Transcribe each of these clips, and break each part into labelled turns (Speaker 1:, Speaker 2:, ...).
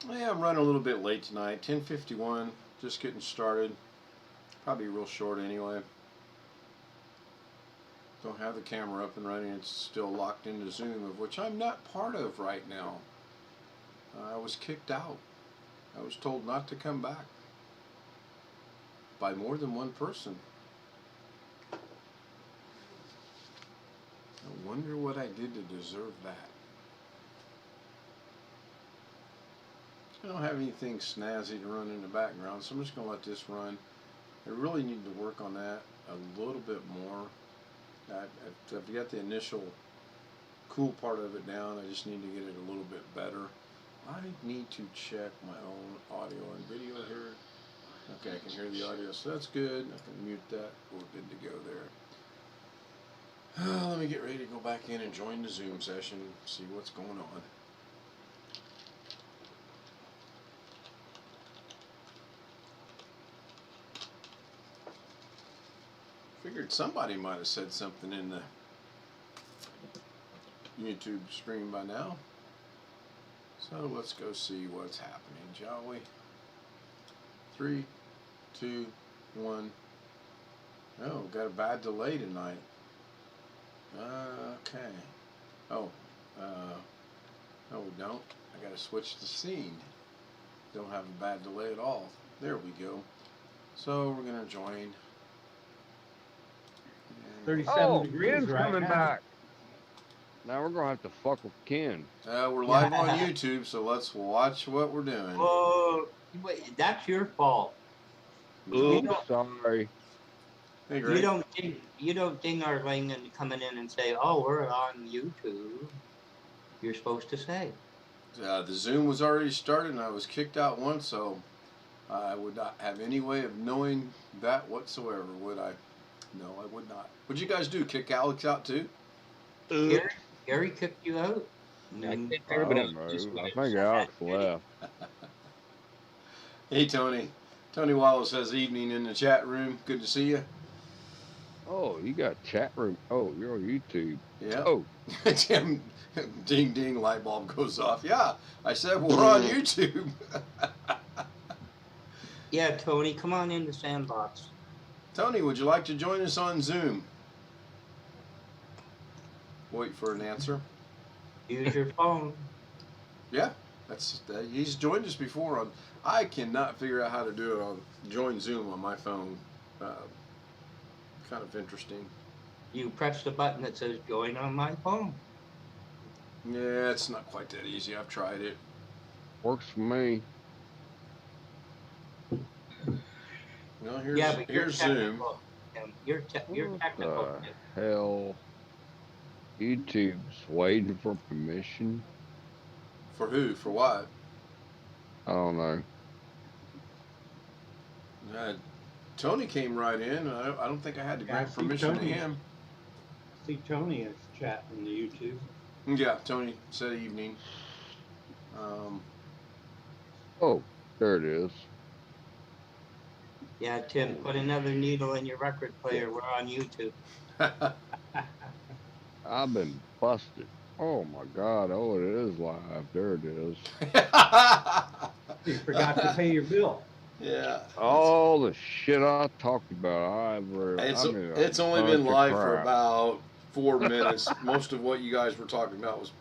Speaker 1: Yeah, I'm running a little bit late tonight. 10:51, just getting started. Probably real short anyway. Don't have the camera up and running. It's still locked into Zoom, of which I'm not part of right now. I was kicked out. I was told not to come back by more than one person. I wonder what I did to deserve that. I don't have anything snazzy to run in the background, so I'm just going to let this run. I really need to work on that a little bit more. I've got the initial cool part of it down. I just need to get it a little bit better. I need to check my own audio and video here. Okay, I can hear the audio, so that's good. I can mute that. We're good to go there. Let me get ready to go back in and join the Zoom session, see what's going on. Figured somebody might have said something in the YouTube stream by now. So let's go see what's happening, shall we? 3, 2, 1. Oh, got a bad delay tonight. Okay. Oh, no we don't. I gotta switch the scene. Don't have a bad delay at all. There we go. So we're gonna join.
Speaker 2: 37 degrees
Speaker 3: Ken's
Speaker 2: right
Speaker 3: coming
Speaker 2: now.
Speaker 3: back. Now we're gonna have to fuck with Ken.
Speaker 1: We're live on YouTube, so let's watch what we're doing.
Speaker 4: Oh, wait, that's your fault.
Speaker 3: Oops, sorry.
Speaker 1: Hey,
Speaker 4: You
Speaker 1: Greg.
Speaker 4: don't ding our ring and coming in and say, "Oh, we're on YouTube." You're supposed to say.
Speaker 1: The Zoom was already started, and I was kicked out once, so I would not have any way of knowing that whatsoever, would I? No, I would not. What'd you guys do? Kick Alex out too?
Speaker 4: Gary kicked you out.
Speaker 5: I think
Speaker 3: I
Speaker 5: everybody
Speaker 3: don't
Speaker 5: else just
Speaker 3: know. I
Speaker 5: went.
Speaker 3: think Alex left.
Speaker 1: Hey, Tony. Tony Wallace says evening in the chat room. Good to see you.
Speaker 3: Oh, you got chat room. Oh, you're on YouTube.
Speaker 1: Yeah.
Speaker 3: Oh,
Speaker 1: Tim, ding ding, light bulb goes off. Yeah, I said we're on YouTube.
Speaker 4: Yeah, Tony, come on in the sandbox.
Speaker 1: Tony, would you like to join us on Zoom? Wait for an answer.
Speaker 4: Use your phone.
Speaker 1: Yeah, that's he's joined us before on. I cannot figure out how to do it on join Zoom on my phone. Kind of interesting.
Speaker 4: You press the button that says "Join on my phone."
Speaker 1: Yeah, it's not quite that easy. I've tried it.
Speaker 3: works for me.
Speaker 1: Well, here's
Speaker 4: Yeah, but
Speaker 1: here's Zoom.
Speaker 4: You're
Speaker 3: What
Speaker 4: technical.
Speaker 3: the hell? YouTube's waiting for permission.
Speaker 1: For who? For what?
Speaker 3: I don't know.
Speaker 1: Tony came right in. I don't think I had to
Speaker 2: Yeah,
Speaker 1: grant
Speaker 2: I see
Speaker 1: permission to
Speaker 2: Tony.
Speaker 1: him.
Speaker 2: See, Tony is chatting the YouTube.
Speaker 1: Yeah, Tony said evening.
Speaker 3: Oh, there it is.
Speaker 4: Yeah, Tim, put another needle in your record player. We're on YouTube.
Speaker 3: I've been busted. Oh my God. Oh, it is live. There it is.
Speaker 2: You forgot to pay your bill.
Speaker 1: Yeah.
Speaker 3: All the shit I talked about.
Speaker 1: It's only been live for about 4 minutes. Most of what you guys were talking about was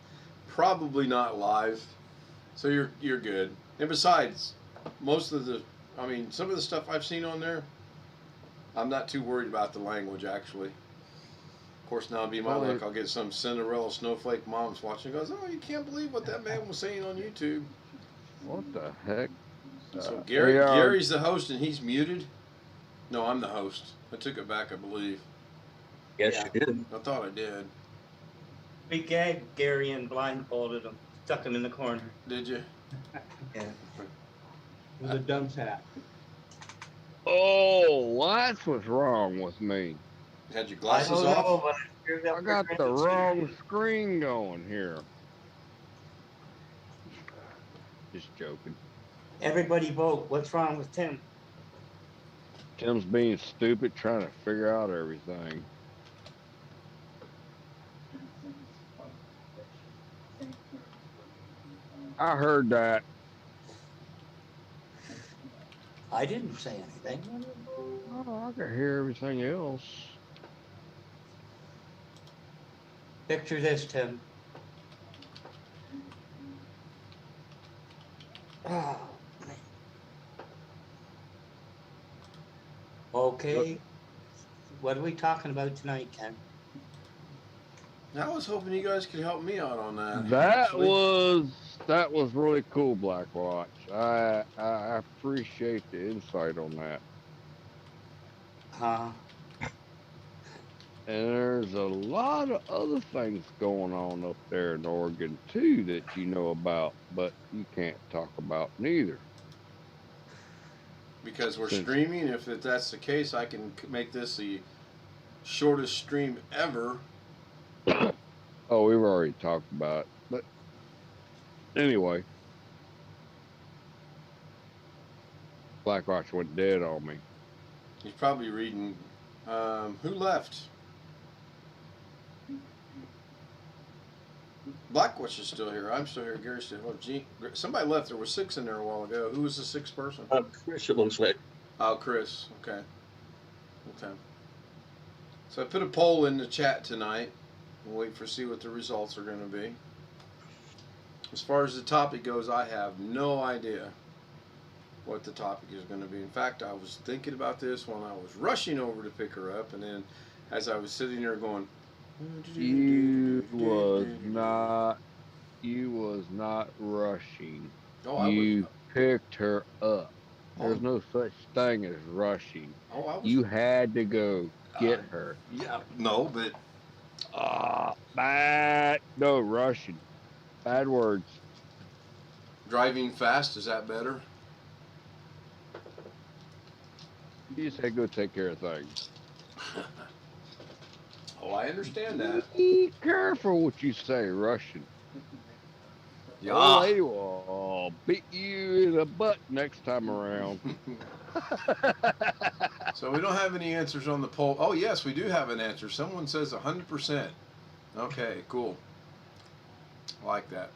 Speaker 1: probably not live, so you're good. And besides, some of the stuff I've seen on there, I'm not too worried about the language actually. Of course, now it'll be my luck. I'll get some Cinderella snowflake moms watching. Goes, oh, you can't believe what that man was saying on YouTube.
Speaker 3: What the heck?
Speaker 1: So Gary's the host and he's muted. No, I'm the host. I took it back, I believe.
Speaker 5: Yes, you did.
Speaker 1: I thought I did.
Speaker 4: We gagged Gary and blindfolded him, stuck him in the corner.
Speaker 1: Did you?
Speaker 4: Yeah.
Speaker 2: With a dunce hat.
Speaker 3: Oh, that's what's wrong with me.
Speaker 1: Had your
Speaker 4: I
Speaker 1: glasses
Speaker 4: don't
Speaker 1: off?
Speaker 4: know, but I screwed up
Speaker 3: I got
Speaker 4: for
Speaker 3: the
Speaker 4: granted.
Speaker 3: wrong screen going here. Just joking.
Speaker 4: Everybody vote. What's wrong with Tim?
Speaker 3: Tim's being stupid, trying to figure out everything. I heard that.
Speaker 4: I didn't say anything.
Speaker 3: Oh, I can hear everything else.
Speaker 4: Picture this, Tim. Oh, man. Okay. What are we talking about tonight, Ken?
Speaker 1: I was hoping you guys could help me out on that.
Speaker 3: That
Speaker 1: Actually.
Speaker 3: was really cool, Blackwatch. I appreciate the insight on that.
Speaker 4: Huh?
Speaker 3: And there's a lot of other things going on up there in Oregon too that you know about, but you can't talk about neither.
Speaker 1: Because we're
Speaker 3: Since
Speaker 1: streaming. If that's the case, I can make this the shortest stream ever.
Speaker 3: oh, we've already talked about it. But anyway, Blackwatch went dead on me.
Speaker 1: He's probably reading. Who left? Blackwatch is still here. I'm still here. Gary's still here. Oh, gee, somebody left. There were 6 in there a while ago. Who was the 6th person?
Speaker 5: Chris, it looks like.
Speaker 1: Oh, Chris. Okay. Okay. So I put a poll in the chat tonight. We'll wait for see what the results are going to be. As far as the topic goes, I have no idea what the topic is going to be. In fact, I was thinking about this when I was rushing over to pick her up, and then as I was sitting there going,
Speaker 3: You was not rushing.
Speaker 1: oh, I
Speaker 3: You
Speaker 1: was.
Speaker 3: picked her up. There's
Speaker 1: Oh,
Speaker 3: no such thing as rushing.
Speaker 1: oh, I was.
Speaker 3: You had to go get her.
Speaker 1: Yeah, no, but
Speaker 3: Bad. No, rushing. Bad words.
Speaker 1: driving fast, is that better?
Speaker 3: You said go take care of things.
Speaker 1: Oh, I understand that.
Speaker 3: Be careful what you say, rushing.
Speaker 1: Yeah.
Speaker 3: Old lady will beat you in the butt next time around.
Speaker 1: So we don't have any answers on the poll. Oh, yes, we do have an answer. Someone says 100%. Okay, cool. I like that.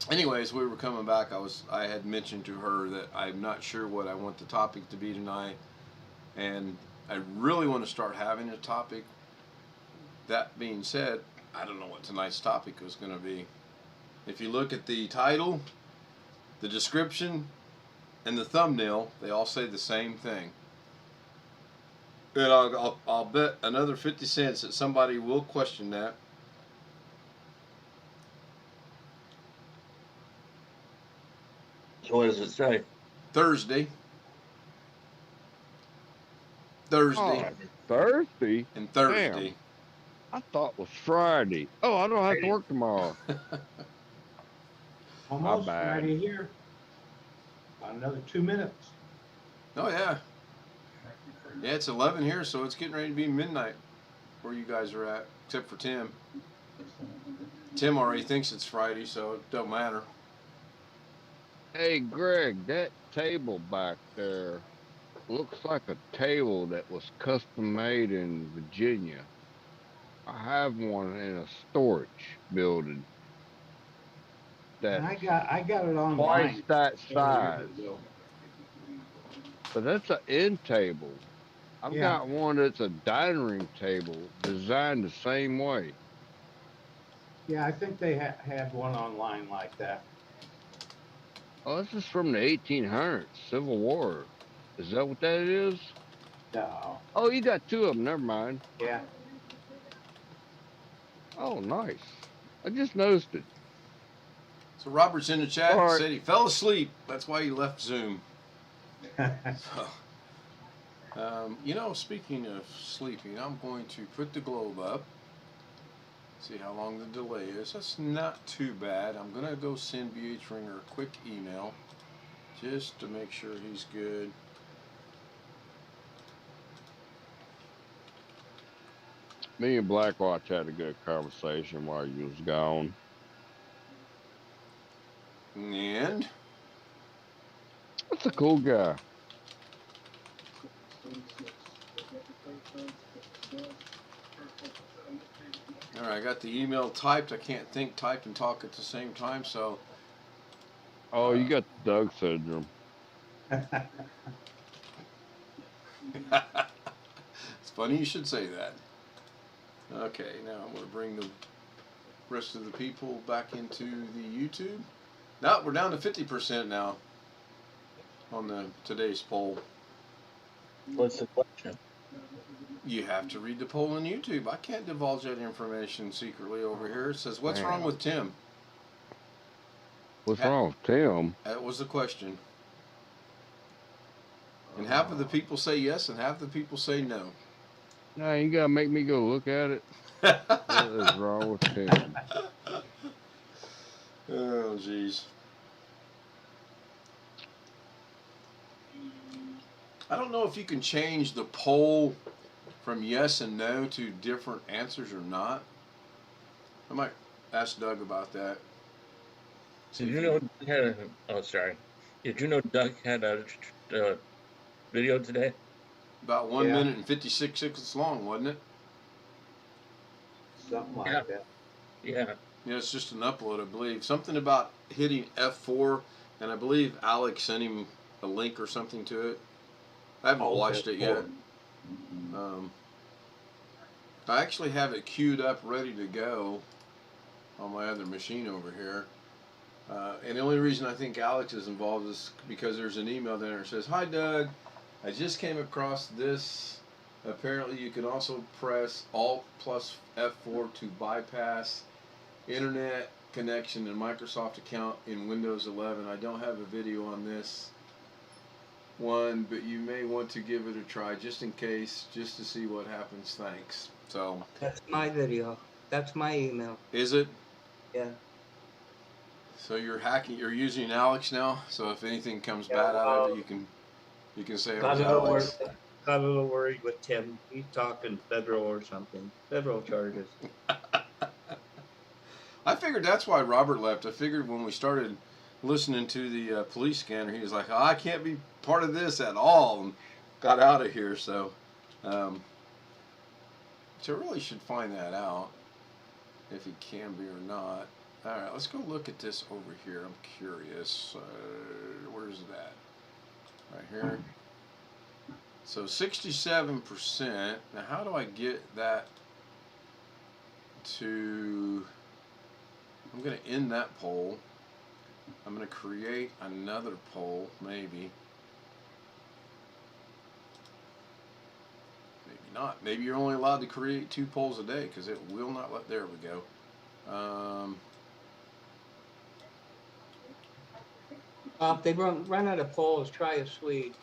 Speaker 1: Anyways, we were coming back. I had mentioned to her that I'm not sure what I want the topic to be tonight, and I really want to start having a topic. That being said, I don't know what tonight's topic was going to be. If you look at the title, the description, and the thumbnail, they all say the same thing. And I'll bet another 50 cents that somebody will question that.
Speaker 5: So what does it say?
Speaker 1: Thursday.
Speaker 3: Oh, Thursday?
Speaker 1: And Thursday.
Speaker 3: Damn. I thought it was Friday. Oh, I don't have to work tomorrow.
Speaker 2: Almost
Speaker 3: bad.
Speaker 2: Friday here. About another 2 minutes.
Speaker 1: Oh, yeah. Yeah, it's 11 here, so it's getting ready to be midnight where you guys are at, except for Tim. Tim already thinks it's Friday, so it don't matter.
Speaker 3: Hey, Greg, that table back there looks like a table that was custom made in Virginia. I have one in a storage building.
Speaker 2: And
Speaker 3: That's
Speaker 2: I got it online.
Speaker 3: twice that size.
Speaker 2: several years ago.
Speaker 3: But that's an end table. I've
Speaker 2: Yeah.
Speaker 3: got one that's a dining room table designed the same way.
Speaker 2: Yeah, I think they had one online like that.
Speaker 3: Oh, this is from the 1800s, Civil War. Is that what that is?
Speaker 2: No.
Speaker 3: Oh, you got 2 of them. Never mind.
Speaker 2: Yeah.
Speaker 3: Oh, nice. I just noticed it.
Speaker 1: So Robert's in the chat
Speaker 3: All
Speaker 1: and
Speaker 3: right.
Speaker 1: said he fell asleep. That's why he left Zoom. You know, speaking of sleeping, I'm going to put the globe up. See how long the delay is. That's not too bad. I'm going to go send BH Ringer a quick email just to make sure he's good.
Speaker 3: Me and Blackwatch had a good conversation while you was gone.
Speaker 1: And
Speaker 3: That's a cool guy.
Speaker 1: all right, I got the email typed. I can't think, type, and talk at the same time, so
Speaker 3: Oh, you got Doug syndrome.
Speaker 1: It's funny you should say that. Okay, now I'm going to bring the rest of the people back into the YouTube. No, we're down to 50% now on the today's poll.
Speaker 5: What's the question?
Speaker 1: You have to read the poll on YouTube. I can't divulge that information secretly over here. It says, what's wrong with Tim?
Speaker 3: What's wrong with Tim?
Speaker 1: That was the question. And half of the people say yes, and half of the people say no.
Speaker 3: Now you gotta make me go look at it. What is wrong with Tim?
Speaker 1: Oh, jeez. I don't know if you can change the poll from yes and no to different answers or not. I might ask Doug about that.
Speaker 5: Did you know Doug had a, oh, sorry. Did you know Doug had a video today?
Speaker 1: About 1 minute and 56 seconds long, wasn't it?
Speaker 2: Something like that.
Speaker 5: Yeah.
Speaker 1: Yeah, it's just an upload, I believe. Something about hitting F4, and I believe Alex sent him a link or something to it. I haven't watched it yet. I actually have it queued up, ready to go on my other machine over here. And the only reason I think Alex is involved is because there's an email there that says, "Hi Doug, I just came across this. Apparently you can also press Alt plus F4 to bypass internet connection and Microsoft account in Windows 11. I don't have a video on this one, but you may want to give it a try just in case, just to see what happens. Thanks." So
Speaker 4: That's my video. That's my email.
Speaker 1: is it?
Speaker 4: Yeah.
Speaker 1: So you're hacking, you're using Alex now, so if anything comes bad out of it, you can say it was Alex.
Speaker 4: Got a little worried with Tim. He's talking federal or something. Federal charges.
Speaker 1: I figured that's why Robert left. I figured when we started listening to the police scanner, he was like, "Oh, I can't be part of this at all," and got out of here. So, so I really should find that out, if he can be or not. All right, let's go look at this over here. I'm curious. Where's that? Right here. So 67%. Now, how do I get that to... I'm going to end that poll. I'm going to create another poll, maybe. Maybe not. Maybe you're only allowed to create 2 polls a day, because it will not let... There we go.
Speaker 4: If they run out of polls, try a Swede.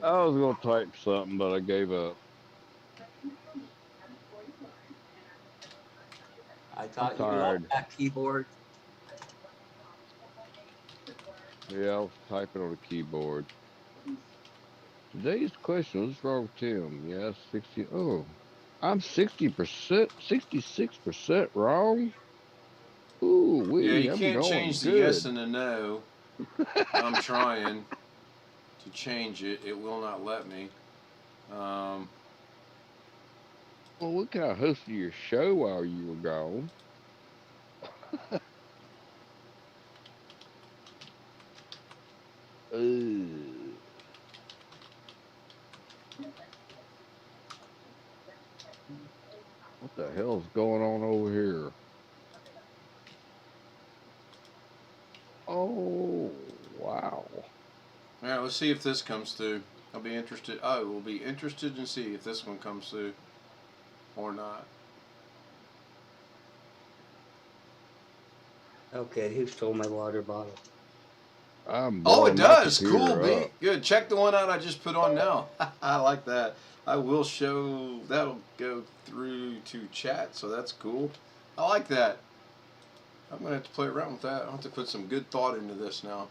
Speaker 3: I was gonna type something, but I gave up.
Speaker 4: I thought you loved that keyboard.
Speaker 3: Yeah, I was typing on the keyboard. Today's question, what's wrong with Tim? Yeah, 60. Oh, I'm 60%, 66% wrong. Ooh,
Speaker 1: yeah, you
Speaker 3: I'm
Speaker 1: can't
Speaker 3: going
Speaker 1: change the
Speaker 3: good.
Speaker 1: yes and the no. I'm trying to change it. It will not let me.
Speaker 3: Well, we kind of hosted your show while you were gone. What the hell's going on over here? Oh, wow.
Speaker 1: All right, let's see if this comes through. I'll be interested. Oh, we'll be interested to see if this one comes through or not.
Speaker 4: Okay, who stole my water bottle?
Speaker 1: Oh, it does. Cool, B. Good. Check the one out I just put on now. I like that. I will show. That'll go through to chat, so that's cool. I like that. I'm going to have to play around with that. I'll have to put some good thought into this now.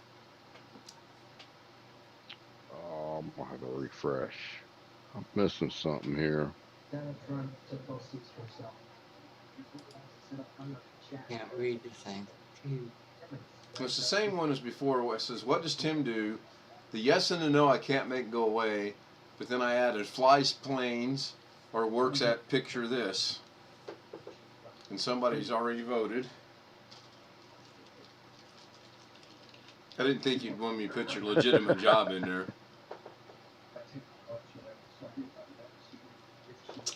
Speaker 3: Oh, I'm going to have to refresh. I'm missing something here.
Speaker 4: Can't read the thing.
Speaker 1: It's the same one as before. It says, "What does Tim do The yes and the no I can't make go away, but then I added flies planes or works at picture this. And somebody's already voted. I didn't think you'd want me to put your legitimate job in there.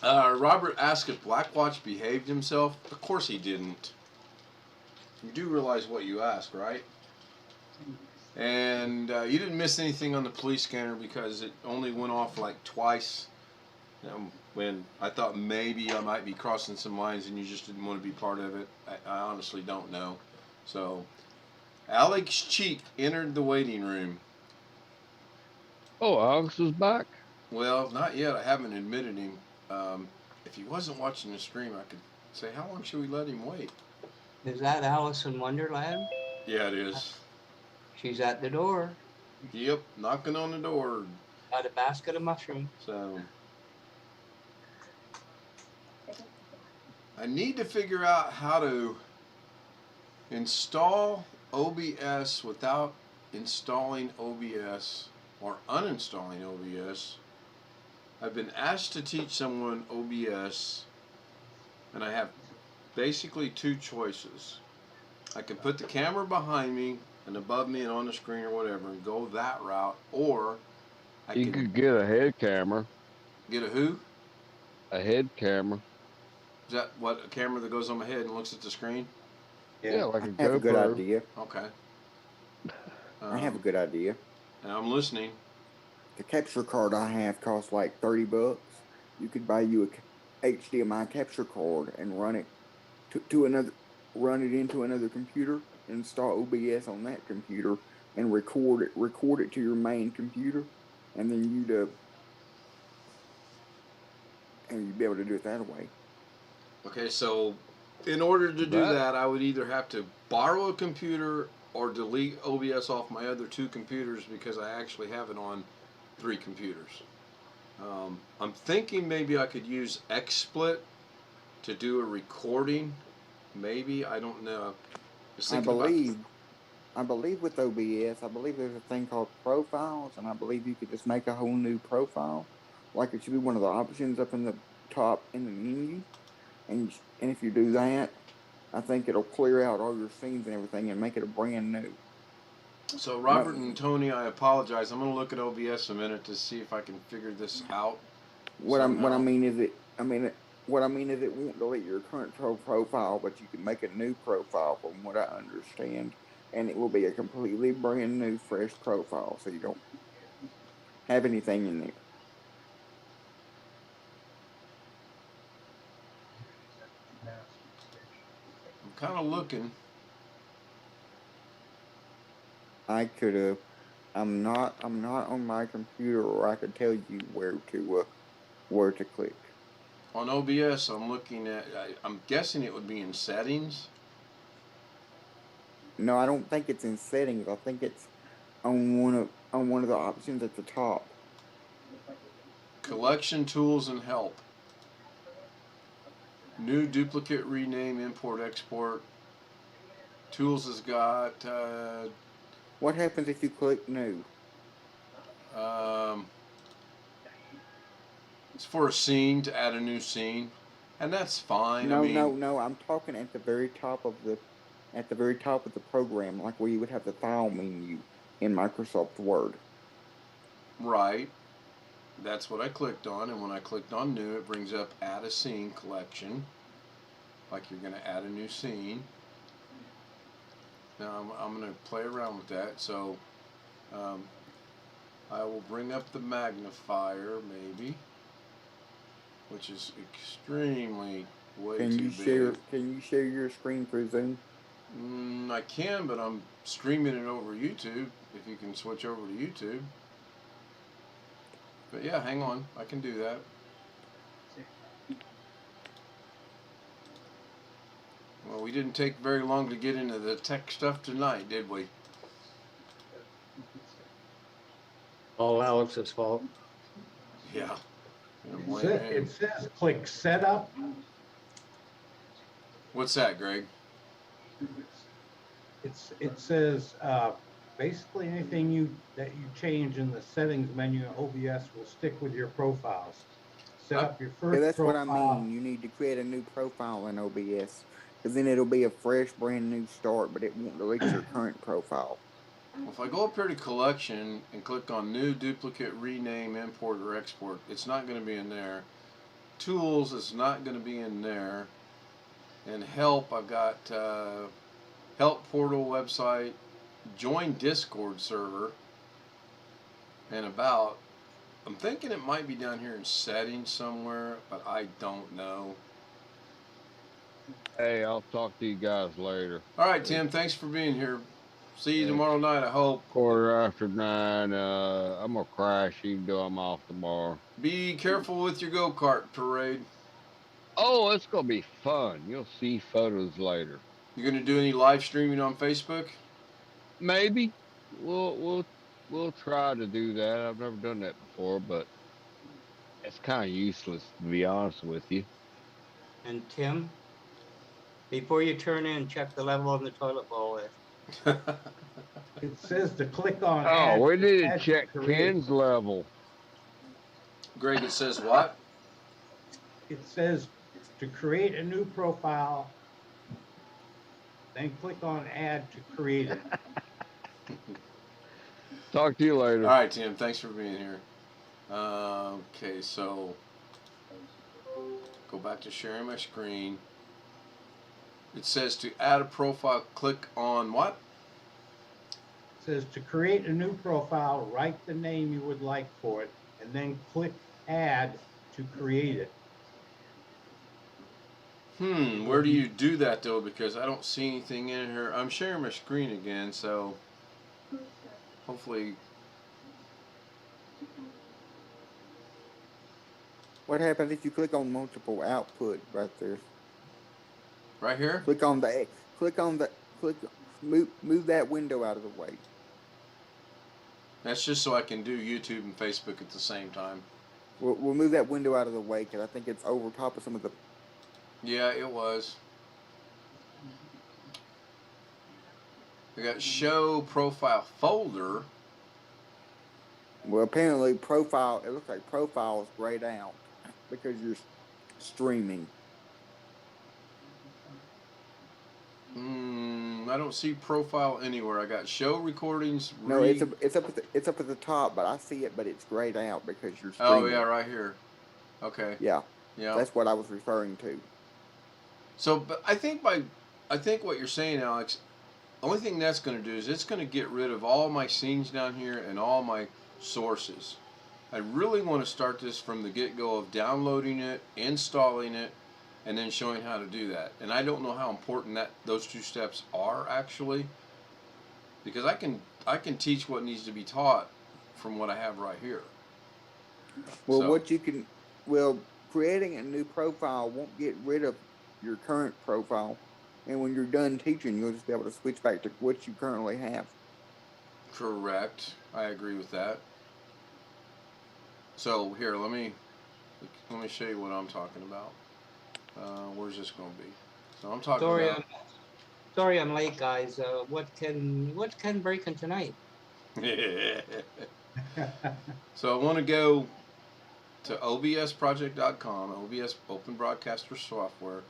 Speaker 1: Robert asked if Blackwatch behaved himself. Of course he didn't. You do realize what you asked, right? And you didn't miss anything on the police scanner because it only went off like twice. When I thought maybe I might be crossing some lines and you just didn't want to be part of it. I honestly don't know. So, Alex Cheek entered the waiting room.
Speaker 3: Oh, Alex is back?
Speaker 1: Well, not yet. I haven't admitted him. If he wasn't watching the stream, I could say, how long should we let him wait?
Speaker 4: Is that Alice in Wonderland?
Speaker 1: Yeah, it is.
Speaker 4: She's at the door.
Speaker 1: Yep, knocking on the door.
Speaker 4: Got a basket of mushrooms.
Speaker 1: So, I need to figure out how to install OBS without installing OBS or uninstalling OBS. I've been asked to teach someone OBS, and I have basically two choices. I can put the camera behind me and above me and on the screen or whatever and go that route, or
Speaker 3: You could get a head camera.
Speaker 1: Get a who?
Speaker 3: A head camera.
Speaker 1: Is that what, a camera that goes on my head and looks at the screen?
Speaker 3: Yeah, like a
Speaker 6: I have
Speaker 3: GoPro.
Speaker 6: a good idea.
Speaker 1: Okay.
Speaker 6: I have a good idea.
Speaker 1: And I'm listening.
Speaker 6: The capture card I have costs like $30. You could buy you a HDMI capture card and run it into another computer, install OBS on that computer, and record it to your main computer, and then you'd be able to do it that way.
Speaker 1: Okay, so in order to do that, I would either have to borrow a computer or delete OBS off my other two computers because I actually have it on 3 computers. I'm thinking maybe I could use XSplit to do a recording. Maybe, I don't know.
Speaker 6: I believe with OBS, I believe there's a thing called profiles, and I believe you could just make a whole new profile. Like it should be one of the options up in the top in the menu. And if you do that, I think it'll clear out all your scenes and everything and make it a brand new.
Speaker 1: So Robert and Tony, I apologize. I'm going to look at OBS a minute to see if I can figure this out.
Speaker 6: What I mean is it won't delete your current profile, but you can make a new profile from what I understand, and it will be a completely brand new, fresh profile, so you don't have anything in there.
Speaker 1: I'm kind of looking.
Speaker 6: I could have. I'm not on my computer, or I could tell you where to click.
Speaker 1: On OBS, I'm looking at. I'm guessing it would be in settings.
Speaker 6: No, I don't think it's in settings. I think it's on one of the options at the top.
Speaker 1: Collection tools and help. New duplicate rename import export. Tools has got.
Speaker 6: What happens if you click new?
Speaker 1: It's for a scene, to add a new scene, and that's fine.
Speaker 6: No. I'm talking at the very top of the program, like where you would have the file menu in Microsoft Word.
Speaker 1: Right. That's what I clicked on, and when I clicked on new, it brings up add a scene collection, like you're going to add a new scene. Now I'm going to play around with that, so I will bring up the magnifier, maybe, which is extremely way too big.
Speaker 6: Can you share your screen through Zoom?
Speaker 1: I can, but I'm streaming it over YouTube, if you can switch over to YouTube. But yeah, hang on, I can do that. Well, we didn't take very long to get into the tech stuff tonight, did we?
Speaker 4: All Alex's fault.
Speaker 1: Yeah.
Speaker 2: It says click setup.
Speaker 1: What's that, Greg?
Speaker 2: It says Basically, anything that you change in the settings menu in OBS will stick with your profiles. Set up your
Speaker 6: Yeah,
Speaker 2: first
Speaker 6: that's what I
Speaker 2: profile.
Speaker 6: mean. You need to create a new profile in OBS because then it'll be a fresh, brand new start, but it won't delete your current profile.
Speaker 1: If I go up here to collection and click on new, duplicate, rename, import, or export, it's not going to be in there. Tools is not going to be in there. And help, I've got help portal website, join Discord server, and about. I'm thinking it might be down here in settings somewhere, but I don't know.
Speaker 3: Hey, I'll talk to you guys later.
Speaker 1: All right, Tim, thanks for being here. See you
Speaker 3: It's
Speaker 1: tomorrow night, I hope.
Speaker 3: 9:15. I'm gonna crash even though I'm off tomorrow.
Speaker 1: Be careful with your go-kart parade.
Speaker 3: Oh, it's gonna be fun. You'll see photos later.
Speaker 1: You gonna do any live streaming on Facebook?
Speaker 3: Maybe we'll try to do that. I've never done that before, but it's kind of useless to be honest with you.
Speaker 4: And Tim, before you turn in, check the level on the toilet bowl is.
Speaker 2: It says to click on
Speaker 3: Oh,
Speaker 2: add.
Speaker 3: we need to
Speaker 2: add
Speaker 3: check
Speaker 2: create.
Speaker 3: Ken's level.
Speaker 1: Greg, it says what?
Speaker 2: It says to create a new profile, then click on add to create it.
Speaker 3: Talk to you later.
Speaker 1: All right, Tim. Thanks for being here. Okay, so go back to sharing my screen. It says to add a profile, click on what?
Speaker 2: It says to create a new profile, write the name you would like for it, and then click add to create it.
Speaker 1: Where do you do that though? Because I don't see anything in here. I'm sharing my screen again, so hopefully.
Speaker 6: What happens if you click on multiple output right there?
Speaker 1: Right here?
Speaker 6: Move that window out of the way.
Speaker 1: That's just so I can do YouTube and Facebook at the same time.
Speaker 6: We'll move that window out of the way because I think it's over top of some of the.
Speaker 1: Yeah, it was. I got show profile folder.
Speaker 6: Well, apparently profile. It looks like profile is grayed out because you're streaming.
Speaker 1: I don't see profile anywhere. I got show recordings.
Speaker 6: No, it's up at the top, but I see it, but it's grayed out because you're streaming.
Speaker 1: Oh yeah, right here. Okay.
Speaker 6: Yeah.
Speaker 1: Yeah.
Speaker 6: That's what I was referring to.
Speaker 1: So, but I think what you're saying, Alex, the only thing that's going to do is it's going to get rid of all my scenes down here and all my sources. I really want to start this from the get-go of downloading it, installing it, and then showing how to do that. And I don't know how important those two steps are actually, because I can teach what needs to be taught from what I have right here.
Speaker 6: Well, creating a new profile won't get rid of your current profile, and when you're done teaching, you'll just be able to switch back to what you currently have.
Speaker 1: Correct. I agree with that. So here, let me show you what I'm talking about. Where's this going to be? So I'm talking about.
Speaker 4: Sorry, I'm late, guys. What can break in tonight?
Speaker 1: So I want to go to obsproject.com, OBS Open Broadcaster Software.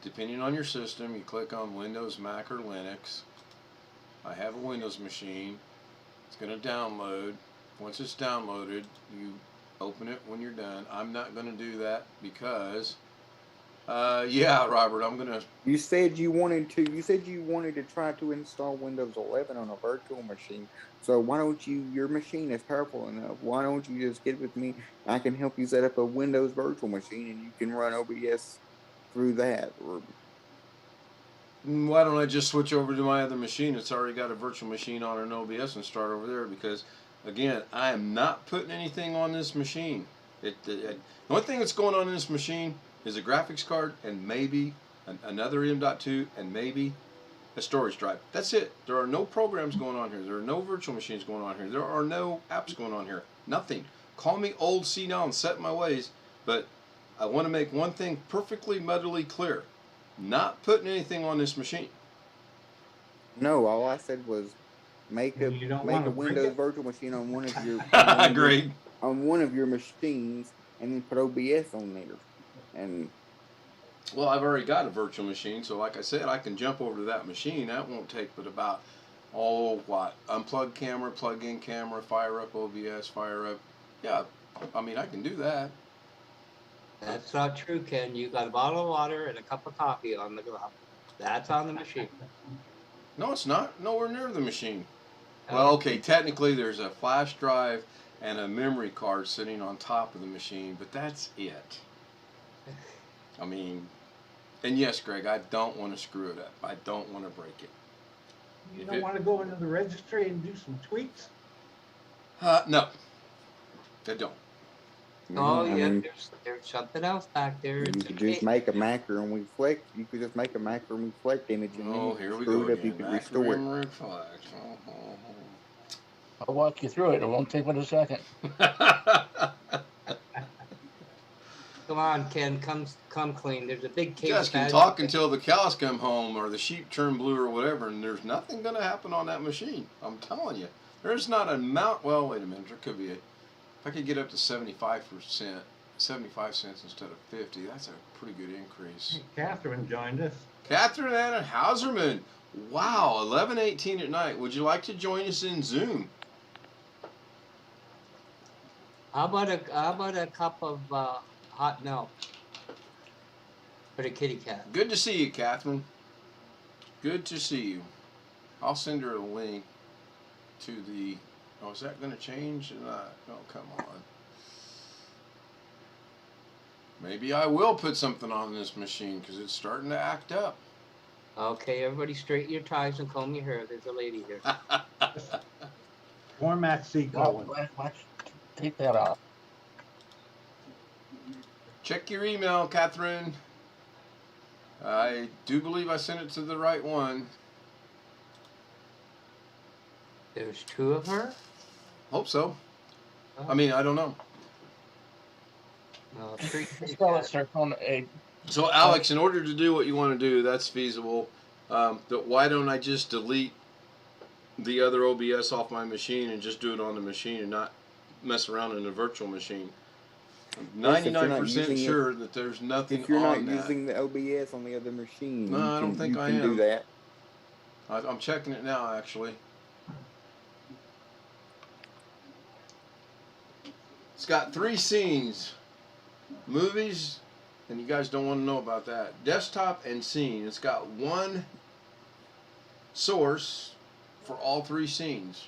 Speaker 1: Depending on your system, you click on Windows, Mac, or Linux. I have a Windows machine. It's going to download. Once it's downloaded, you open it when you're done. I'm not going to do that because, yeah, Robert, I'm going to.
Speaker 6: You said you wanted to try to install Windows 11 on a virtual machine. So why don't your machine is powerful enough. Why don't you just get with me? I can help you set up a Windows virtual machine and you can run OBS through that. Or
Speaker 1: why don't I just switch over to my other machine that's already got a virtual machine on an OBS and start over there? Because, again, I am not putting anything on this machine. The only thing that's going on in this machine is a graphics card and maybe another M.2 and maybe a storage drive. That's it. There are no programs going on here. There are no virtual machines going on here. There are no apps going on here. Nothing. Call me old senile and set in my ways, but I want to make one thing perfectly muddily clear. Not putting anything on this machine.
Speaker 6: No, all I said was Make a
Speaker 2: You don't
Speaker 6: make
Speaker 2: wanna
Speaker 6: a
Speaker 2: break
Speaker 6: Windows
Speaker 2: it?
Speaker 6: virtual machine on one of your
Speaker 1: Great.
Speaker 6: on one of your machines, and then put OBS on there. And
Speaker 1: Well, I've already got a virtual machine, so like I said, I can jump over to that machine. That won't take but about, unplug camera, plug in camera, fire up OBS, fire up. Yeah, I mean, I can do that.
Speaker 4: That's not true, Ken. You got a bottle of water and a cup of coffee on the glove. That's on the machine.
Speaker 1: No, it's not. Nowhere near the machine.
Speaker 4: Oh.
Speaker 1: Well, okay, technically there's a flash drive and a memory card sitting on top of the machine, but that's it. I mean, and yes, Greg, I don't want to screw it up. I don't want to break it.
Speaker 2: You
Speaker 1: If
Speaker 2: don't
Speaker 1: it-
Speaker 2: wanna go into the registry and do some tweaks?
Speaker 1: No, I don't.
Speaker 4: Oh,
Speaker 6: I
Speaker 4: yeah,
Speaker 6: mean,
Speaker 4: there's something else back there.
Speaker 6: you
Speaker 4: It's
Speaker 6: could
Speaker 4: a
Speaker 6: just make a macro and reflect. You could just make a macro and reflect image, and then
Speaker 1: Oh,
Speaker 6: if
Speaker 1: here
Speaker 6: you
Speaker 1: we
Speaker 6: screw
Speaker 1: go
Speaker 6: it up, you
Speaker 1: again.
Speaker 6: could restore it.
Speaker 1: Macro reflex.
Speaker 5: I'll walk you through it. It won't take but a second.
Speaker 4: Come on, Ken, come clean. There's a big
Speaker 1: You
Speaker 4: case.
Speaker 1: guys can talk until the cows come home or the sheep turn blue or whatever, and there's nothing going to happen on that machine. I'm telling you. There's not a mount. Well, wait a minute. There could be if I could get up to 75%, 75 cents instead of 50, that's a pretty good increase.
Speaker 2: Catherine joined us.
Speaker 1: Catherine Anna Hauserman. Wow, 11:18 at night. Would you like to join us in Zoom?
Speaker 4: How about a cup of hot milk for the kitty cat?
Speaker 1: Good to see you, Catherine. Good to see you. I'll send her a link to the. Oh, is that going to change? No, come on. Maybe I will put something on this machine because it's starting to act up.
Speaker 4: Okay, everybody straighten your ties and comb your hair. There's a lady here.
Speaker 2: Format C colon.
Speaker 5: Watch. Take that off.
Speaker 1: Check your email, Catherine. I do believe I sent it to the right one.
Speaker 4: There's two of her?
Speaker 1: Hope so.
Speaker 4: Oh.
Speaker 1: I mean, I don't know.
Speaker 4: No, three kitty
Speaker 5: Spell it,
Speaker 4: cats.
Speaker 5: sir.
Speaker 1: So, Alex, in order to do what you want to do, that's feasible. Why don't I just delete the other OBS off my machine and just do it on the machine and not mess around in a virtual machine? I'm
Speaker 6: Yes, if you're not
Speaker 1: 99%
Speaker 6: using it-
Speaker 1: sure that there's nothing
Speaker 6: If you're not
Speaker 1: on that.
Speaker 6: using the OBS on the other machine,
Speaker 1: No, I don't think
Speaker 6: you
Speaker 1: I
Speaker 6: can
Speaker 1: am.
Speaker 6: do that.
Speaker 1: I'm checking it now, actually. It's got 3 scenes. Movies, and you guys don't want to know about that. Desktop and scene. It's got one source for all 3 scenes.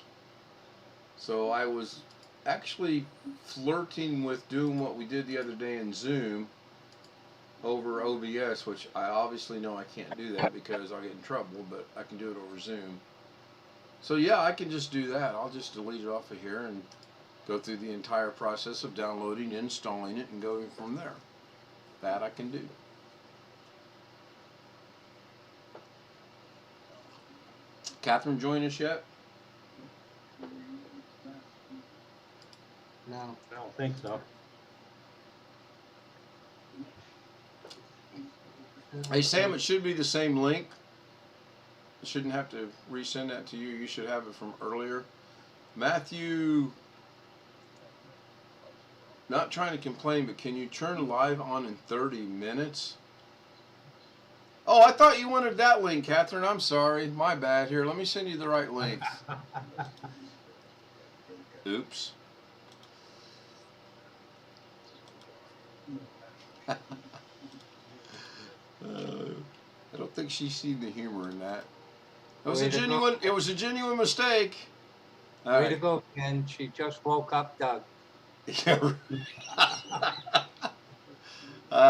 Speaker 1: So I was actually flirting with doing what we did the other day in Zoom over OBS, which I obviously know I can't do that because I'll get in trouble, but I can do it over Zoom. So yeah, I can just do that. I'll just delete it off of here and go through the entire process of downloading, installing it, and going from there. That I can do. Catherine, join us yet?
Speaker 4: No.
Speaker 2: I don't think so.
Speaker 1: Hey Sam, it should be the same link. I shouldn't have to resend that to you. You should have it from earlier. Matthew, not trying to complain, but can you turn live on in 30 minutes? Oh, I thought you wanted that link, Catherine. I'm sorry. My bad. Here, let me send you the right link. Oops. I don't think she's seen the humor in that. It was
Speaker 4: Way
Speaker 1: a
Speaker 4: to go.
Speaker 1: genuine. It was a genuine mistake. All
Speaker 4: Way to
Speaker 1: right.
Speaker 4: go, Ken. She just woke up, Doug.
Speaker 1: All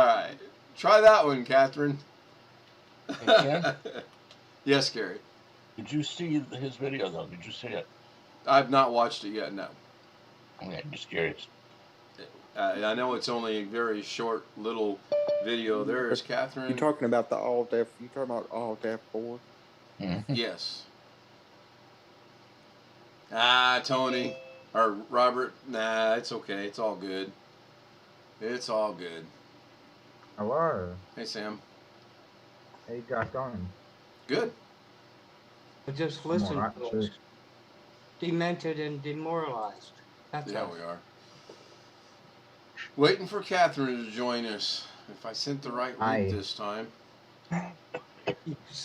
Speaker 1: right. Try that one, Catherine.
Speaker 5: Ken?
Speaker 1: Yes, Gary.
Speaker 5: Did you see his video, though? Did you see it?
Speaker 1: I've not watched it yet. No.
Speaker 5: Okay, just curious.
Speaker 1: I know it's only a very short little video. There is Catherine.
Speaker 6: You're talking about the Alt F. You talking about Alt F4?
Speaker 1: Yes. Tony or Robert. Nah, it's okay. It's all good. It's all good.
Speaker 7: Hello.
Speaker 1: Hey, Sam.
Speaker 7: How you guys going?
Speaker 1: Good.
Speaker 4: But just
Speaker 7: I'm
Speaker 4: listen,
Speaker 7: alright,
Speaker 4: folks.
Speaker 7: too.
Speaker 4: demented and demoralized. That's
Speaker 1: Yeah,
Speaker 4: all.
Speaker 1: we are. Waiting for Catherine to join us. If I sent the right link
Speaker 7: Aye.
Speaker 1: this time.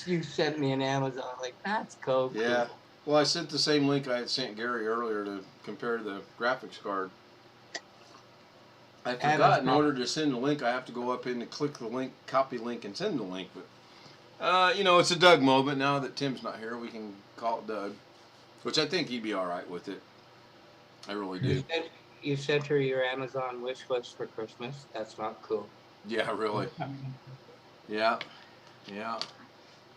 Speaker 4: You sent me an Amazon. Like, that's cool.
Speaker 1: Yeah. Well, I sent the same link I had sent Gary earlier to compare the graphics card. I forgot in order to send the link, I have to go up in and click the link, copy link, and send the link. But, it's a Doug moment. Now that Tim's not here, we can call it Doug. Which I think he'd be all right with it. I really do.
Speaker 4: You sent her your Amazon wish list for Christmas. That's not cool.
Speaker 1: Yeah, really. Yeah. Yeah.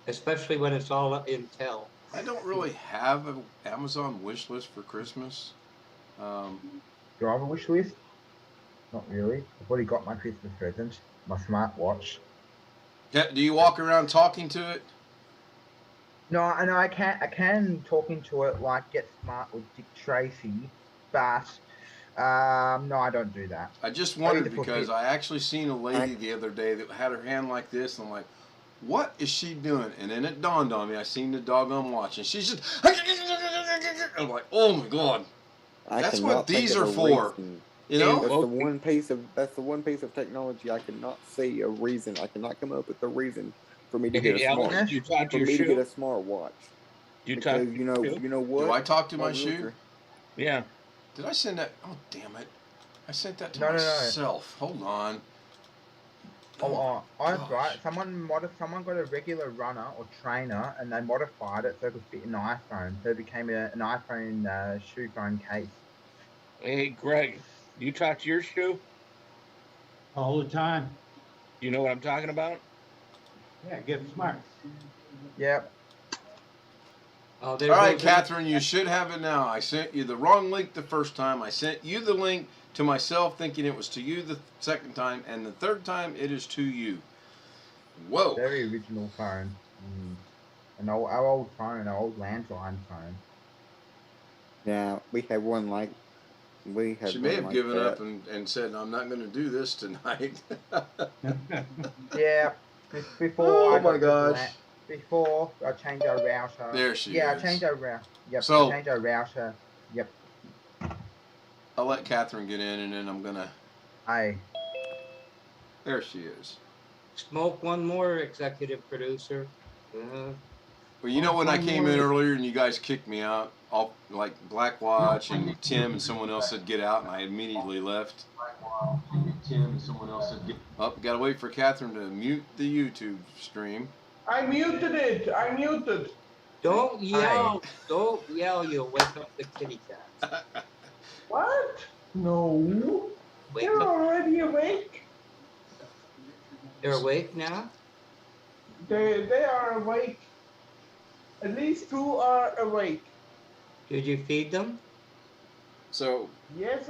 Speaker 4: Especially when it's all Intel.
Speaker 1: I don't really have an Amazon wish list for Christmas.
Speaker 7: Do I have a wish list? Not really. I've already got my Christmas present, my smartwatch.
Speaker 1: Do you walk around talking to it?
Speaker 7: No, I can talk into it like Get Smart with Dick Tracy, but no, I don't do that.
Speaker 1: I just wondered because I actually seen a lady the other day that had her hand like this, and I'm like, what is she doing? And then it dawned on me, I seen the doggone watch, and she's just, I'm like, oh my God. That's what these are for. You know?
Speaker 6: That's the one piece of technology I cannot see a reason. I cannot come up with a reason for me to get a smartwatch.
Speaker 5: You talk
Speaker 6: because you know what?
Speaker 1: Do I talk to my shoe?
Speaker 5: Yeah.
Speaker 1: Did I send that? Oh, damn it. I sent that to
Speaker 7: No.
Speaker 1: myself. Hold on.
Speaker 7: I've got someone got a regular runner or trainer, and they modified it so it could fit an iPhone. So it became an iPhone shoe phone case.
Speaker 5: Hey, Greg, you talk to your shoe?
Speaker 2: All the time.
Speaker 5: You know what I'm talking about?
Speaker 2: Yeah, get smart.
Speaker 7: Yep.
Speaker 1: All right, Catherine, you should have it now. I sent you the wrong link the first time. I sent you the link to myself thinking it was to you the second time, and the third time it is to you. Whoa.
Speaker 7: Very original phone. Our old phone, our old landline phone.
Speaker 6: Yeah, we had one like
Speaker 1: She may have given up and said, I'm not going to do this tonight.
Speaker 7: Yeah.
Speaker 1: Oh my gosh.
Speaker 7: Before I changed our router.
Speaker 1: There she is.
Speaker 7: Yeah, I changed our router. Yep.
Speaker 1: So,
Speaker 7: I changed our router. Yep.
Speaker 1: I'll let Catherine get in, and then I'm gonna.
Speaker 7: Aye.
Speaker 1: There she is.
Speaker 4: Smoke one more, executive producer.
Speaker 1: Well, you know when I came in earlier and you guys kicked me out, all like Black Watch and Tim and someone else said get out, and I immediately left. Oh, gotta wait for Catherine to mute the YouTube stream.
Speaker 8: I muted it. I muted.
Speaker 4: Don't yell. Don't yell. You'll wake up the kitty cats.
Speaker 8: What? No.
Speaker 4: Wake
Speaker 8: They're
Speaker 4: up.
Speaker 8: already awake.
Speaker 4: They're awake now?
Speaker 8: They are awake. At least 2 are awake.
Speaker 4: Did you feed them?
Speaker 1: So,
Speaker 8: Yes,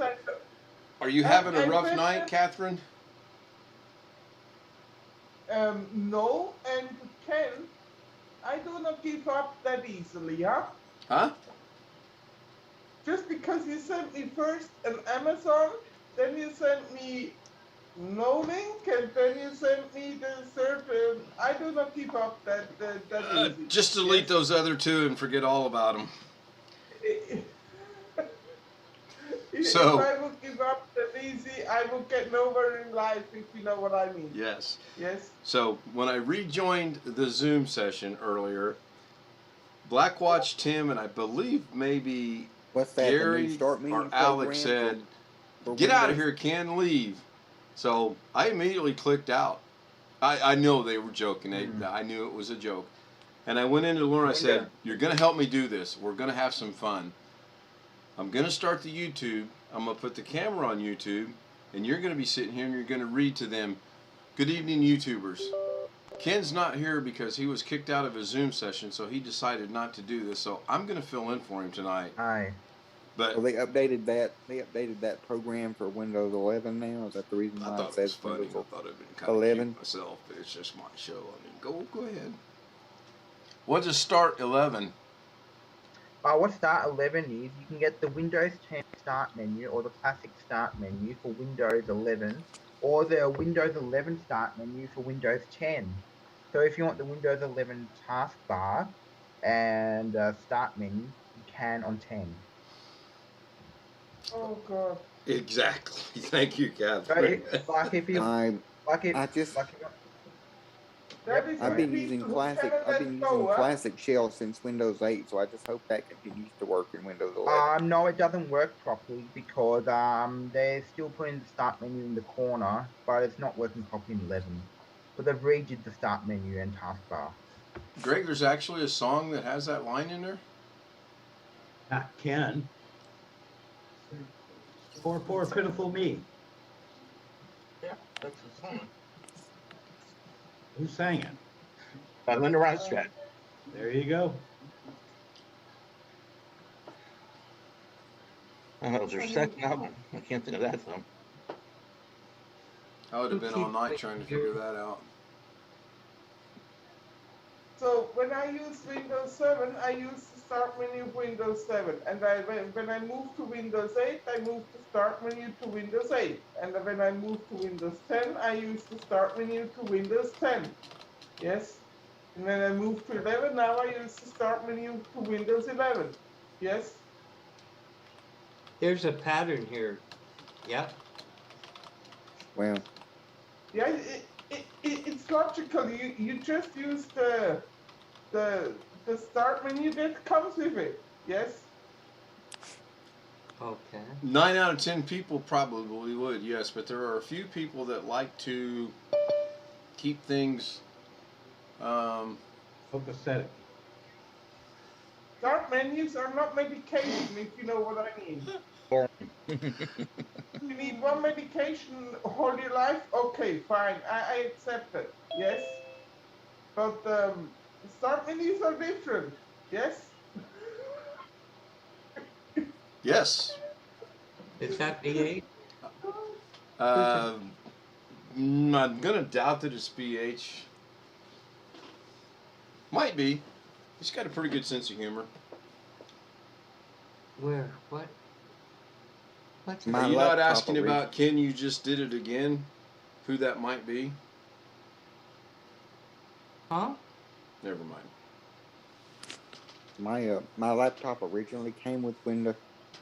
Speaker 1: are you having a rough night, Catherine?
Speaker 8: no, and Ken, I do not give up that easily, huh?
Speaker 1: Huh?
Speaker 8: Just because you sent me first an Amazon, then you sent me no link, and then you sent me the third. I do not give up that easy.
Speaker 1: Just delete those other two and forget all about them. So,
Speaker 8: if I would give up that easy, I would get nowhere in life, if you know what I mean.
Speaker 1: yes.
Speaker 8: Yes.
Speaker 1: So, when I rejoined the Zoom session earlier, Blackwatch Tim and I believe maybe
Speaker 6: What's that?
Speaker 1: Gary or Alex said, get out of here, Ken, leave. So I immediately clicked out. I know they were joking. I knew it was a joke. And I went into Lauren. I said, you're going to help me do this. We're going to have some fun. I'm going to start the YouTube. I'm going to put the camera on YouTube. And you're going to be sitting here and you're going to read to them, good evening, YouTubers. Ken's not here because he was kicked out of his Zoom session, so he decided not to do this. So I'm going to fill in for him tonight.
Speaker 7: Aye.
Speaker 1: But
Speaker 6: well, they updated that program for Windows 11 now. Is that the reason why
Speaker 1: I thought
Speaker 6: it says
Speaker 1: it was funny.
Speaker 6: Windows
Speaker 1: I thought it'd been kind of
Speaker 6: 11?
Speaker 1: cute myself, but it's just my show. I mean, go ahead. What does start 11?
Speaker 7: What Start 11 is, you can get the Windows 10 Start menu or the classic Start menu for Windows 11, or the Windows 11 Start menu for Windows 10. So if you want the Windows 11 taskbar and Start menu, you can on 10.
Speaker 8: Oh God.
Speaker 1: Exactly. Thank you,
Speaker 7: So
Speaker 1: Catherine.
Speaker 7: like if you
Speaker 6: I
Speaker 7: like if
Speaker 6: I just
Speaker 7: like if you,
Speaker 8: That
Speaker 7: yep,
Speaker 8: is
Speaker 6: I've
Speaker 8: with
Speaker 7: sorry.
Speaker 6: been using
Speaker 8: people who
Speaker 6: classic.
Speaker 8: cannot
Speaker 6: I've
Speaker 8: let
Speaker 6: been using
Speaker 8: go, huh?
Speaker 6: classic shell since Windows 8, so I just hope that continues to work in Windows 11.
Speaker 7: No, it doesn't work properly because they're still putting the start menu in the corner, but it's not working properly in 11. But they've redid the start menu and taskbar.
Speaker 1: Greg, there's actually a song that has that line in there.
Speaker 2: Not Ken. Poor pitiful me.
Speaker 5: Yeah, that's the song.
Speaker 2: Who sang it?
Speaker 5: By Linda Ronstadt.
Speaker 2: There you go.
Speaker 5: That was her second album. I can't think of that song.
Speaker 1: I would have been all night trying to figure that out.
Speaker 8: So when I use Windows 7, I use the start menu of Windows 7. And when I move to Windows 8, I move the start menu to Windows 8. And when I move to Windows 10, I use the start menu to Windows 10. Yes? And when I move to 11, now I use the start menu to Windows 11. Yes?
Speaker 4: There's a pattern here. Yep.
Speaker 6: Well,
Speaker 8: Yeah, it's logical. You just use the start menu that comes with it. Yes?
Speaker 4: Okay.
Speaker 1: 9 out of 10 people probably would, yes, but there are a few people that like to keep things.
Speaker 2: Copacetic.
Speaker 8: Start menus are not medication, if you know what I mean. You need one medication all your life? Okay, fine. I accept it. Yes? But start menus are different. Yes?
Speaker 1: Yes.
Speaker 4: Is that BH?
Speaker 1: I'm gonna doubt that it's BH. Might be. He's got a pretty good sense of humor.
Speaker 4: Where? What? What's
Speaker 6: My
Speaker 1: Are you not
Speaker 6: laptop
Speaker 1: asking about Ken? You just did it again. Who that might be?
Speaker 4: Huh?
Speaker 1: Never mind.
Speaker 6: my laptop originally came with Windows.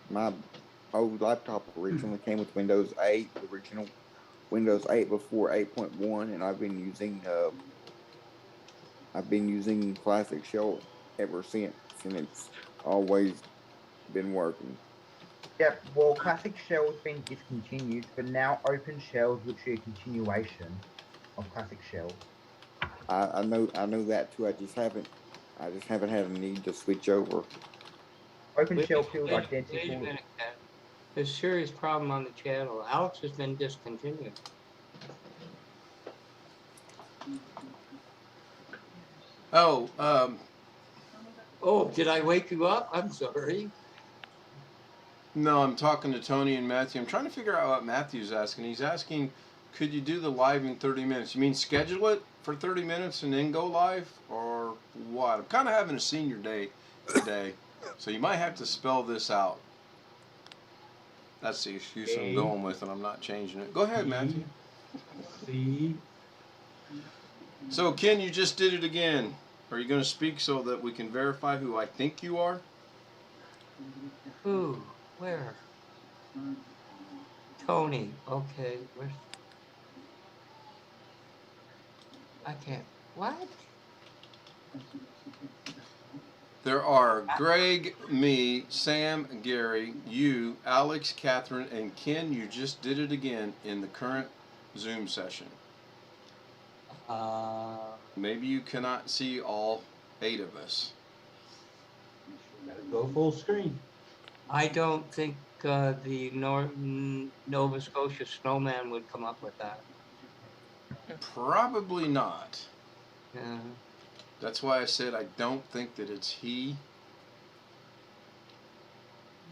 Speaker 6: My old laptop originally came with Windows 8, the original Windows 8 before 8.1, and I've been using classic shell ever since, and it's always been working.
Speaker 7: Yep, well, Classic Shell's been discontinued, but now Open Shell's literally a continuation of Classic Shell.
Speaker 6: I know that too. I just haven't had a need to switch over.
Speaker 7: Open
Speaker 4: Wait,
Speaker 7: Shell feels
Speaker 4: wait a
Speaker 7: identical.
Speaker 4: minute, Ken. There's a serious problem on the channel. Alex has been discontinued.
Speaker 1: Oh,
Speaker 4: Oh, did I wake you up? I'm sorry.
Speaker 1: no, I'm talking to Tony and Matthew. I'm trying to figure out what Matthew's asking. He's asking, could you do the live in 30 minutes? You mean schedule it for 30 minutes and then go live? Or what? I'm kind of having a senior day today, so you might have to spell this out. That's the excuse I'm going with, and I'm not changing it. Go ahead, Matthew.
Speaker 2: C.
Speaker 1: So, Ken, you just did it again. Are you going to speak so that we can verify who I think you are?
Speaker 4: Who? Where? Tony. Okay. Where's? I can't. What?
Speaker 1: There are Greg, me, Sam, Gary, you, Alex, Catherine, and Ken. You just did it again in the current Zoom session. Maybe you cannot see all 8 of us.
Speaker 2: Gotta go full screen.
Speaker 4: I don't think the Nova Scotia snowman would come up with that.
Speaker 1: Probably not.
Speaker 4: Yeah.
Speaker 1: That's why I said I don't think that it's he.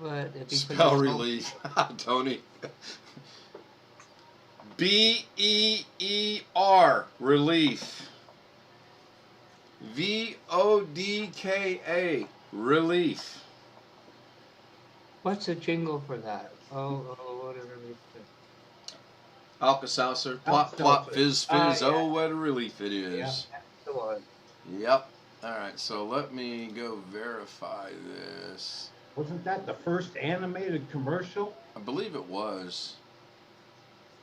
Speaker 4: But if he puts
Speaker 1: Spell
Speaker 4: a
Speaker 1: relief, Tony. B-E-E-R, relief. V-O-D-K-A, relief.
Speaker 4: What's the jingle for that? Oh, whatever.
Speaker 1: Alka-Seltzer, plop, plop, fizz, fizz.
Speaker 4: Yeah.
Speaker 1: Oh, what a relief it is.
Speaker 2: Yeah.
Speaker 4: That's the one.
Speaker 1: Yep. All right, so let me go verify this.
Speaker 2: Wasn't that the first animated commercial?
Speaker 1: I believe it was.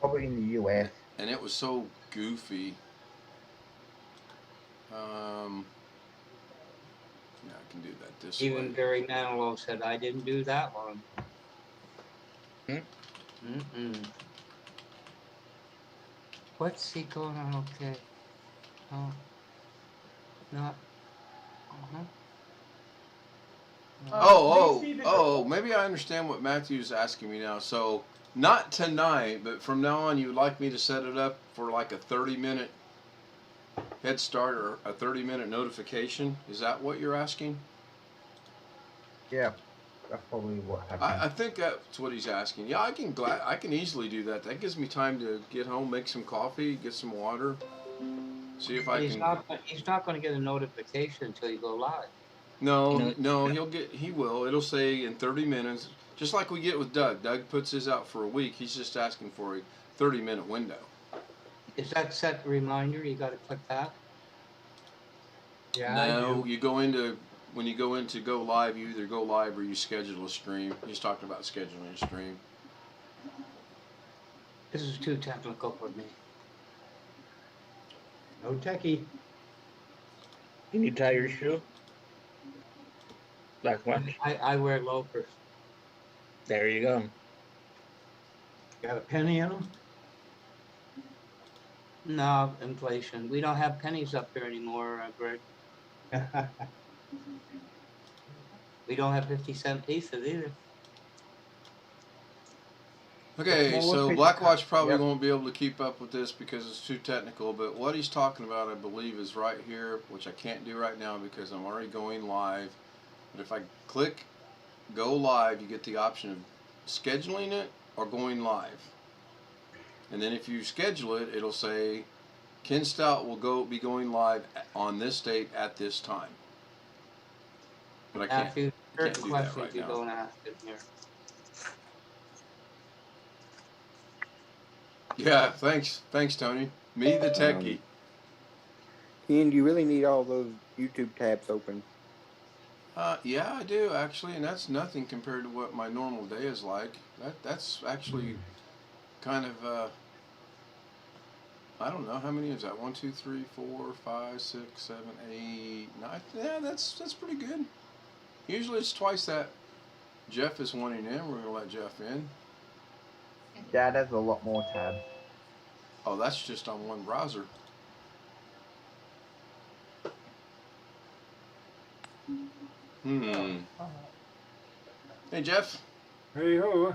Speaker 7: Probably in the US.
Speaker 1: And it was so goofy. Yeah, I can do that this
Speaker 4: Even
Speaker 1: way.
Speaker 4: Barry Manilow said, I didn't do that one.
Speaker 5: Hmm?
Speaker 4: Mm-mm. What's he going on? Okay. Oh, not. Uh-huh.
Speaker 1: Maybe I understand what Matthew's asking me now. So, not tonight, but from now on, you would like me to set it up for like a 30-minute head start or a 30-minute notification? Is that what you're asking?
Speaker 7: Yeah, that's probably what happened.
Speaker 1: I think that's what he's asking. Yeah, I can easily do that. That gives me time to get home, make some coffee, get some water, see if I
Speaker 4: He's
Speaker 1: can.
Speaker 4: he's not going to get a notification until you go live.
Speaker 1: No, he will. It'll say in 30 minutes, just like we get with Doug. Doug puts his out for a week. He's just asking for a 30-minute window.
Speaker 4: Is that set reminder? You got to click that.
Speaker 2: Yeah,
Speaker 1: No,
Speaker 2: I do.
Speaker 1: when you go into go live, you either go live or you schedule a stream. He's talking about scheduling a stream.
Speaker 4: This is too technical for me.
Speaker 2: No techie.
Speaker 5: Can you tie your shoe? Black watch.
Speaker 4: I wear loafers.
Speaker 5: There you go.
Speaker 2: Got a penny in them?
Speaker 4: No, inflation. We don't have pennies up here anymore, Greg. We don't have 50-cent pieces either.
Speaker 1: Okay,
Speaker 7: The smallest
Speaker 1: so
Speaker 7: piece of
Speaker 1: Blackwatch probably
Speaker 7: yep.
Speaker 1: won't be able to keep up with this because it's too technical, but what he's talking about, I believe, is right here, which I can't do right now because I'm already going live. But if I click go live, you get the option of scheduling it or going live. And then if you schedule it, it'll say Ken Stout will be going live on this date at this time. But I can't,
Speaker 4: Matthew,
Speaker 1: can't
Speaker 4: certain
Speaker 1: do that
Speaker 4: questions
Speaker 1: right
Speaker 4: you
Speaker 1: now.
Speaker 4: don't ask in here.
Speaker 1: Yeah, thanks, Tony. Me the techie.
Speaker 6: Ken, do you really need all those YouTube tabs open?
Speaker 1: Yeah, I do actually, and that's nothing compared to what my normal day is like. That's actually kind of I don't know how many is that. 1, 2, 3, 4, 5, 6, 7, 8, 9. Yeah, that's pretty good. Usually it's twice that. Jeff is wanting in. We're gonna let Jeff in.
Speaker 7: Dad has a lot more tabs.
Speaker 1: Oh, that's just on one browser. Hey, Jeff.
Speaker 9: Hey ho.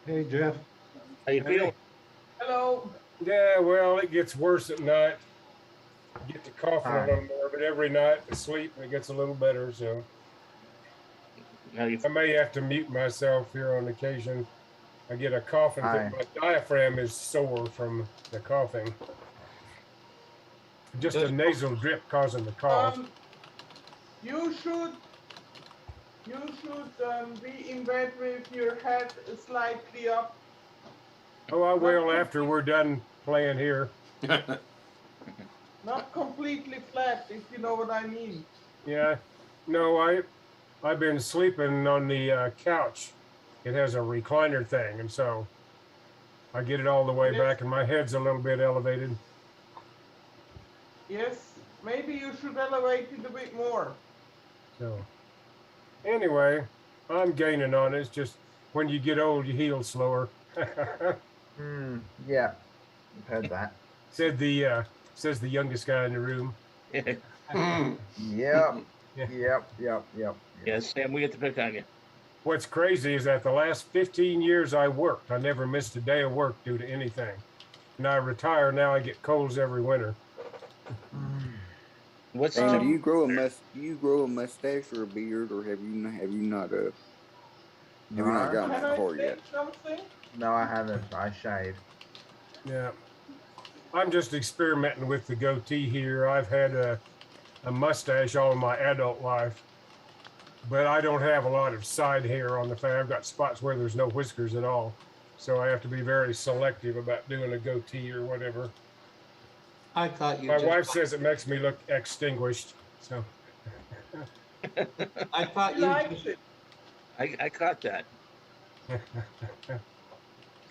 Speaker 2: Hey, Jeff.
Speaker 5: How you feeling?
Speaker 8: Hello.
Speaker 9: Yeah, well, it gets worse at night. I get to coughing a little more, but every night I sleep and it gets a little better. So
Speaker 5: How you?
Speaker 9: I may have to mute myself here on occasion. I get a coughing fit. My diaphragm is sore from the coughing. Just a nasal drip causing the cough.
Speaker 8: You should be in bed with your head slightly up.
Speaker 9: Oh, I will after we're done playing here.
Speaker 8: Not completely flat, if you know what I mean.
Speaker 9: Yeah. No, I've been sleeping on the couch. It has a recliner thing, and so I get it all the way back, and my head's a little bit elevated.
Speaker 8: Yes, maybe you should elevate it a bit more.
Speaker 9: So, anyway, I'm gaining on it. It's just when you get old, you heal slower.
Speaker 7: Yeah, I've heard that.
Speaker 9: Says the youngest guy in the room.
Speaker 7: Yep.
Speaker 5: Yeah, Sam, we get to pick on you.
Speaker 9: What's crazy is that the last 15 years I worked, I never missed a day of work due to anything. And I retire now. I get colds every winter.
Speaker 5: What's
Speaker 6: And do you grow a mustache or a beard, or have you not gotten that far yet?
Speaker 8: Something?
Speaker 7: No, I haven't. I shave.
Speaker 9: Yeah, I'm just experimenting with the goatee here. I've had a mustache all my adult life, but I don't have a lot of side hair on the face. I've got spots where there's no whiskers at all, so I have to be very selective about doing a goatee or whatever.
Speaker 4: I thought you.
Speaker 9: My wife says it makes me look extinguished. So
Speaker 4: I thought you.
Speaker 5: I caught that.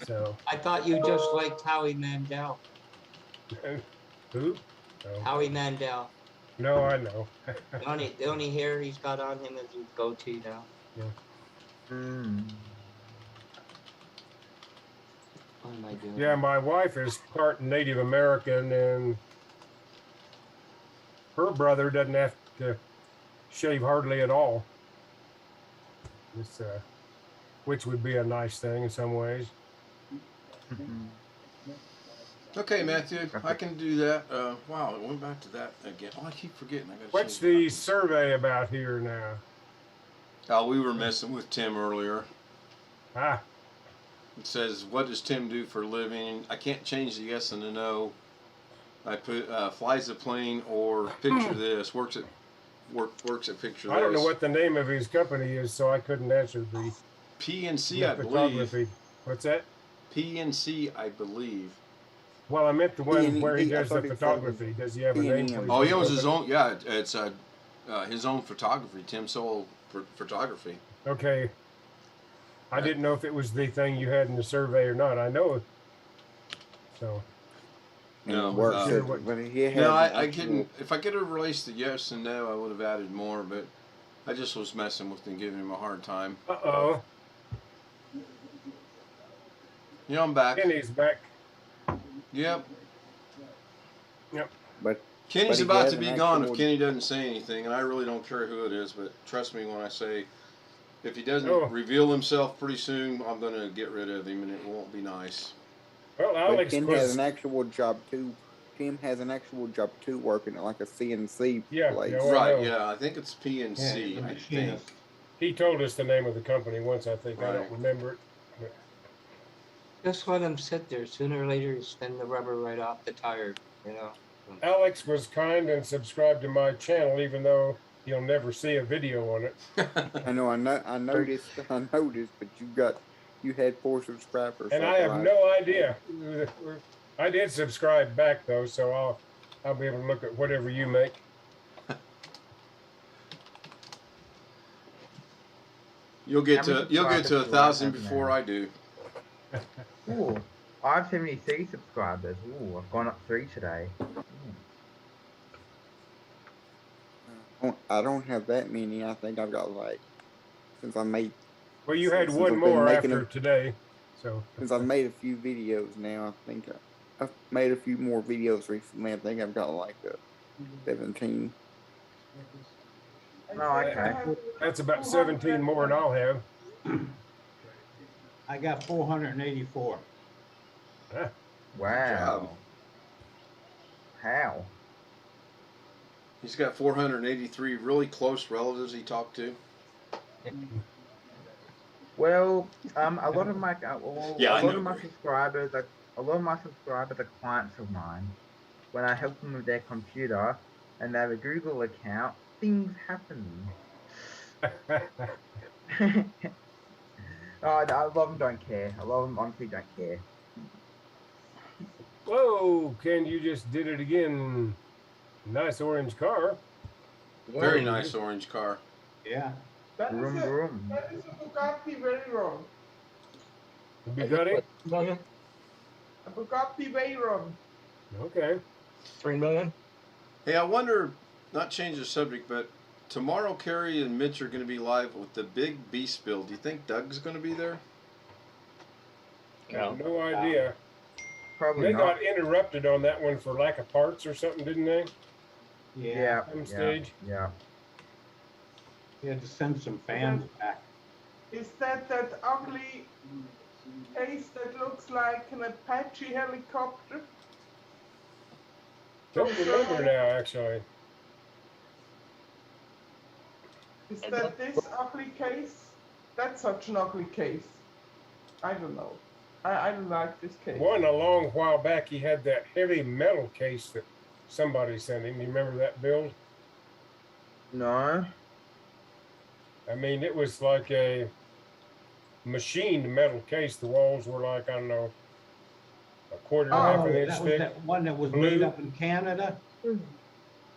Speaker 9: So,
Speaker 4: I thought you just liked Howie Mandel.
Speaker 9: who? No,
Speaker 4: Howie Mandel.
Speaker 9: no, I know.
Speaker 4: The only hair he's got on him is his goatee now.
Speaker 9: Yeah.
Speaker 7: Mm.
Speaker 4: What am I doing?
Speaker 9: Yeah, my wife is part Native American, and her brother doesn't have to shave hardly at all. It's, which would be a nice thing in some ways.
Speaker 1: Okay, Matthew, I can do that. Wow, it went back to that again. Oh, I keep forgetting. I gotta
Speaker 9: What's
Speaker 1: change
Speaker 9: the
Speaker 1: it.
Speaker 9: survey about here now?
Speaker 1: Oh, we were messing with Tim earlier.
Speaker 9: Ah,
Speaker 1: It says, "What does Tim do for a living?" I can't change the yes and the no. I put flies a plane or picture this. Works at picture this.
Speaker 9: I don't know what the name of his company is, so I couldn't answer the
Speaker 1: PNC,
Speaker 9: the
Speaker 1: I believe.
Speaker 9: photography. What's that?
Speaker 1: PNC, I believe.
Speaker 9: Well, I meant the one where he
Speaker 6: I
Speaker 9: does the
Speaker 6: thought he said
Speaker 9: photography. Does he have a name?
Speaker 6: P&M.
Speaker 9: for
Speaker 1: Oh, he owns
Speaker 9: company?
Speaker 1: his own. Yeah, it's his own photography. Tim Soul Photography.
Speaker 9: Okay. I didn't know if it was the thing you had in the survey or not. I know. So.
Speaker 1: No,
Speaker 6: works
Speaker 9: Sure,
Speaker 6: it,
Speaker 9: what-
Speaker 6: but he has
Speaker 1: No, I
Speaker 6: actual-
Speaker 1: couldn't. If I could have released the yes and no, I would have added more. But I just was messing with him, giving him a hard time.
Speaker 9: Uh-oh.
Speaker 1: You know, I'm back.
Speaker 9: Kenny's back.
Speaker 1: Yep.
Speaker 6: But
Speaker 1: Kenny's
Speaker 6: he
Speaker 1: about
Speaker 6: has
Speaker 1: to
Speaker 6: an
Speaker 1: be gone if
Speaker 6: actual-
Speaker 1: Kenny doesn't say anything, and I really don't care who it is. But trust me when I say, if he doesn't
Speaker 9: Oh.
Speaker 1: reveal himself pretty soon, I'm going to get rid of him, and it won't be nice.
Speaker 9: Well,
Speaker 6: but
Speaker 9: Alex
Speaker 6: Tim has
Speaker 9: was.
Speaker 6: an actual job too. Tim has an actual job too, working at like a CNC
Speaker 9: Yeah,
Speaker 6: place.
Speaker 9: yeah, well,
Speaker 1: Right?
Speaker 9: no.
Speaker 1: Yeah, I think it's PNC.
Speaker 2: Yeah,
Speaker 1: I
Speaker 2: machinist.
Speaker 1: think.
Speaker 9: He told us the name of the company once, I think. I don't
Speaker 1: Right.
Speaker 9: remember it. But
Speaker 4: Just let him sit there. Sooner or later, you spin the rubber right off the tire. You know.
Speaker 9: Alex was kind and subscribed to my channel, even though you'll never see a video on it.
Speaker 6: I know. I noticed. But you had 4 subscribers.
Speaker 9: And
Speaker 6: so
Speaker 9: I have
Speaker 6: thought
Speaker 9: no idea. I did subscribe back though, so I'll be able to look at whatever you make.
Speaker 1: You'll get
Speaker 7: How many
Speaker 1: to 1,000
Speaker 7: subscribers do I have
Speaker 1: before
Speaker 7: now?
Speaker 1: I do.
Speaker 7: Ooh, I have 73 subscribers. Ooh, I've gone up 3 today.
Speaker 6: I don't have that many. I think I've got like since I made
Speaker 9: Well, you had
Speaker 6: Since
Speaker 9: one
Speaker 6: I've been
Speaker 9: more
Speaker 6: making
Speaker 9: after
Speaker 6: them-
Speaker 9: today, so
Speaker 6: since I've made a few videos now. I think I've made a few more videos recently. I think I've got like 17.
Speaker 7: Oh, okay.
Speaker 9: that's about 17 more than I'll have.
Speaker 2: I got 484.
Speaker 7: Wow. How?
Speaker 1: He's got 483 really close relatives he talked to.
Speaker 7: Well, a lot of my
Speaker 1: Yeah, I
Speaker 7: a lot
Speaker 1: know,
Speaker 7: of my
Speaker 1: Greg.
Speaker 7: subscribers are clients of mine. When I help them with their computer and they have a Google account, things happen. Oh, a lot of them don't care. A lot of them honestly don't care.
Speaker 9: Whoa, Ken, you just did it again. Nice orange car.
Speaker 1: Very nice orange car.
Speaker 2: Yeah.
Speaker 8: That is
Speaker 7: Vroom,
Speaker 8: a
Speaker 7: vroom.
Speaker 8: Bugatti Veyron.
Speaker 9: The Bugatti?
Speaker 5: $1
Speaker 8: A Bugatti Veyron.
Speaker 9: Okay.
Speaker 5: $3 million.
Speaker 1: Hey, I wonder, not change the subject, but tomorrow Carrie and Mitch are going to be live with the big beast build. Do you think Doug's going to be there?
Speaker 9: I have no idea.
Speaker 7: Probably
Speaker 9: They
Speaker 7: not.
Speaker 9: got interrupted on that one for lack of parts or something, didn't they?
Speaker 7: Yeah.
Speaker 9: Some stage.
Speaker 7: Yeah.
Speaker 2: You had to send some fans back.
Speaker 8: Is that ugly case that looks like an Apache helicopter?
Speaker 9: Don't remember now, actually.
Speaker 8: Is that this ugly case? That's such an ugly case. I don't know. I don't like this case.
Speaker 9: One a long while back, he had that heavy metal case that somebody sent him. You remember that build?
Speaker 7: No.
Speaker 9: I mean, it was like a machined metal case. The walls were like, I don't know, a quarter and a half
Speaker 2: Oh,
Speaker 9: an
Speaker 2: that
Speaker 9: inch
Speaker 2: was
Speaker 9: thick.
Speaker 2: that one that was
Speaker 9: Blue.
Speaker 2: made up in Canada?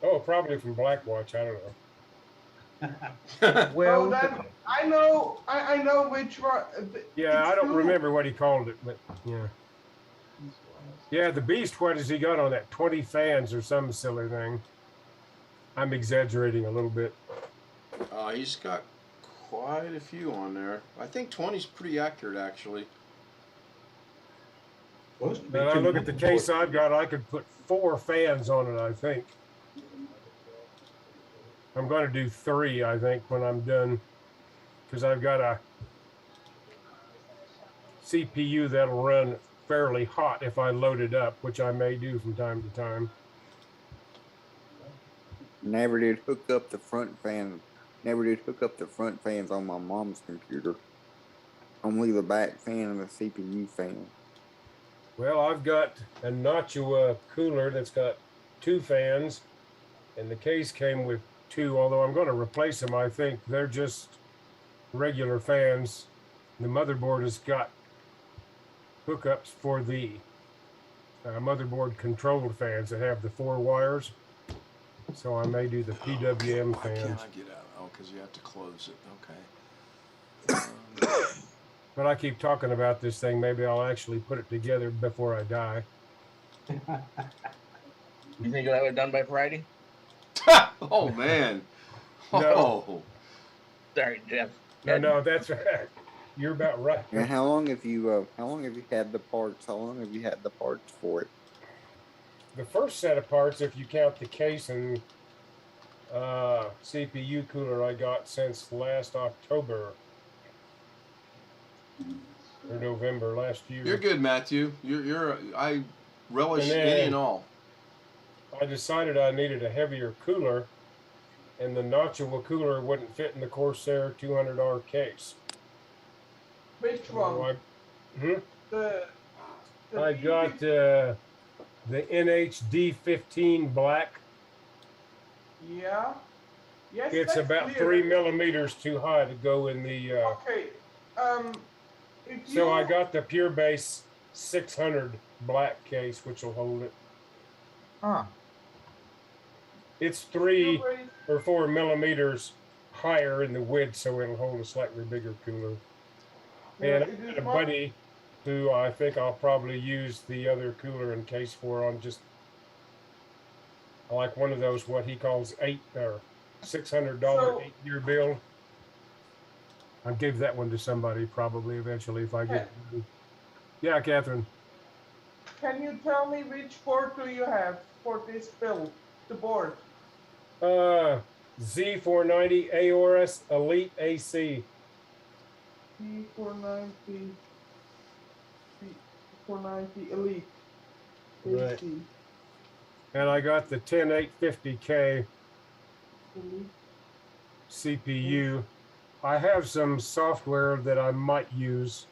Speaker 9: Oh, probably from Blackwatch. I don't know.
Speaker 7: Well,
Speaker 8: Oh, then I know which one.
Speaker 9: Yeah,
Speaker 8: It's
Speaker 9: I don't
Speaker 8: two.
Speaker 9: remember what he called it, but yeah. Yeah, the Beast, what has he got on that? 20 fans or some silly thing. I'm exaggerating a little bit.
Speaker 1: He's got quite a few on there. I think 20's pretty accurate, actually.
Speaker 2: Supposed to be
Speaker 9: Then I
Speaker 2: two
Speaker 9: look at the case I've got, I could put 4 fans on it, I think. I'm going to do 3, I think, when I'm done, because I've got a CPU that'll run fairly hot if I load it up, which I may do from time to time.
Speaker 6: Never did hook up the front fan. Never did hook up the front fans on my mom's computer. Only the back fan and the CPU fan.
Speaker 9: Well, I've got a Noctua cooler that's got 2 fans, and the case came with 2, although I'm going to replace them. I think they're just regular fans. The motherboard has got hookups for the motherboard controlled fans that have the 4 wires. So I may do the PWM
Speaker 1: Why can't
Speaker 9: fans.
Speaker 1: I get out? Oh, because you have to close it. Okay.
Speaker 9: But I keep talking about this thing. Maybe I'll actually put it together before I die.
Speaker 5: You think you'll have it done by Friday?
Speaker 1: Oh, man.
Speaker 9: No.
Speaker 1: Oh.
Speaker 5: Sorry, Jeff.
Speaker 9: No, that's right. You're about right.
Speaker 6: And how long have you had the parts? How long have you had the parts for it?
Speaker 9: The first set of parts, if you count the case and CPU cooler, I got since last October or November last year.
Speaker 1: You're good, Matthew. I relish
Speaker 9: And
Speaker 1: any
Speaker 9: then-
Speaker 1: and all.
Speaker 9: I decided I needed a heavier cooler, and the Noctua cooler wouldn't fit in the Corsair $200 case.
Speaker 8: Which
Speaker 9: So
Speaker 8: one? The
Speaker 9: I got the NHD15 black.
Speaker 8: Yeah. Yes.
Speaker 9: It's
Speaker 8: that's
Speaker 9: about
Speaker 8: clear.
Speaker 9: 3 millimeters too high to go in the.
Speaker 8: Okay. If
Speaker 9: So I
Speaker 8: you-
Speaker 9: got the Pure Base 600 black case, which will hold it.
Speaker 7: Huh.
Speaker 9: It's 3 or 4 millimeters higher in the width, so it'll hold a slightly bigger cooler.
Speaker 8: Yeah,
Speaker 9: And
Speaker 8: it
Speaker 9: I
Speaker 8: is
Speaker 9: got a
Speaker 8: one-
Speaker 9: buddy who I think I'll probably use the other cooler and case for on just like one of those what he calls $600
Speaker 8: So-
Speaker 9: 8-year build. I'll give that one to somebody probably eventually if I get. Yeah, Catherine.
Speaker 8: Can you tell me which board do you have for this build? The board.
Speaker 9: Z490 AORS Elite AC.
Speaker 8: P490. P490 Elite.
Speaker 9: Right.
Speaker 8: AC.
Speaker 9: And I got the 10850K
Speaker 8: Elite.
Speaker 9: CPU. I have some software that I might use.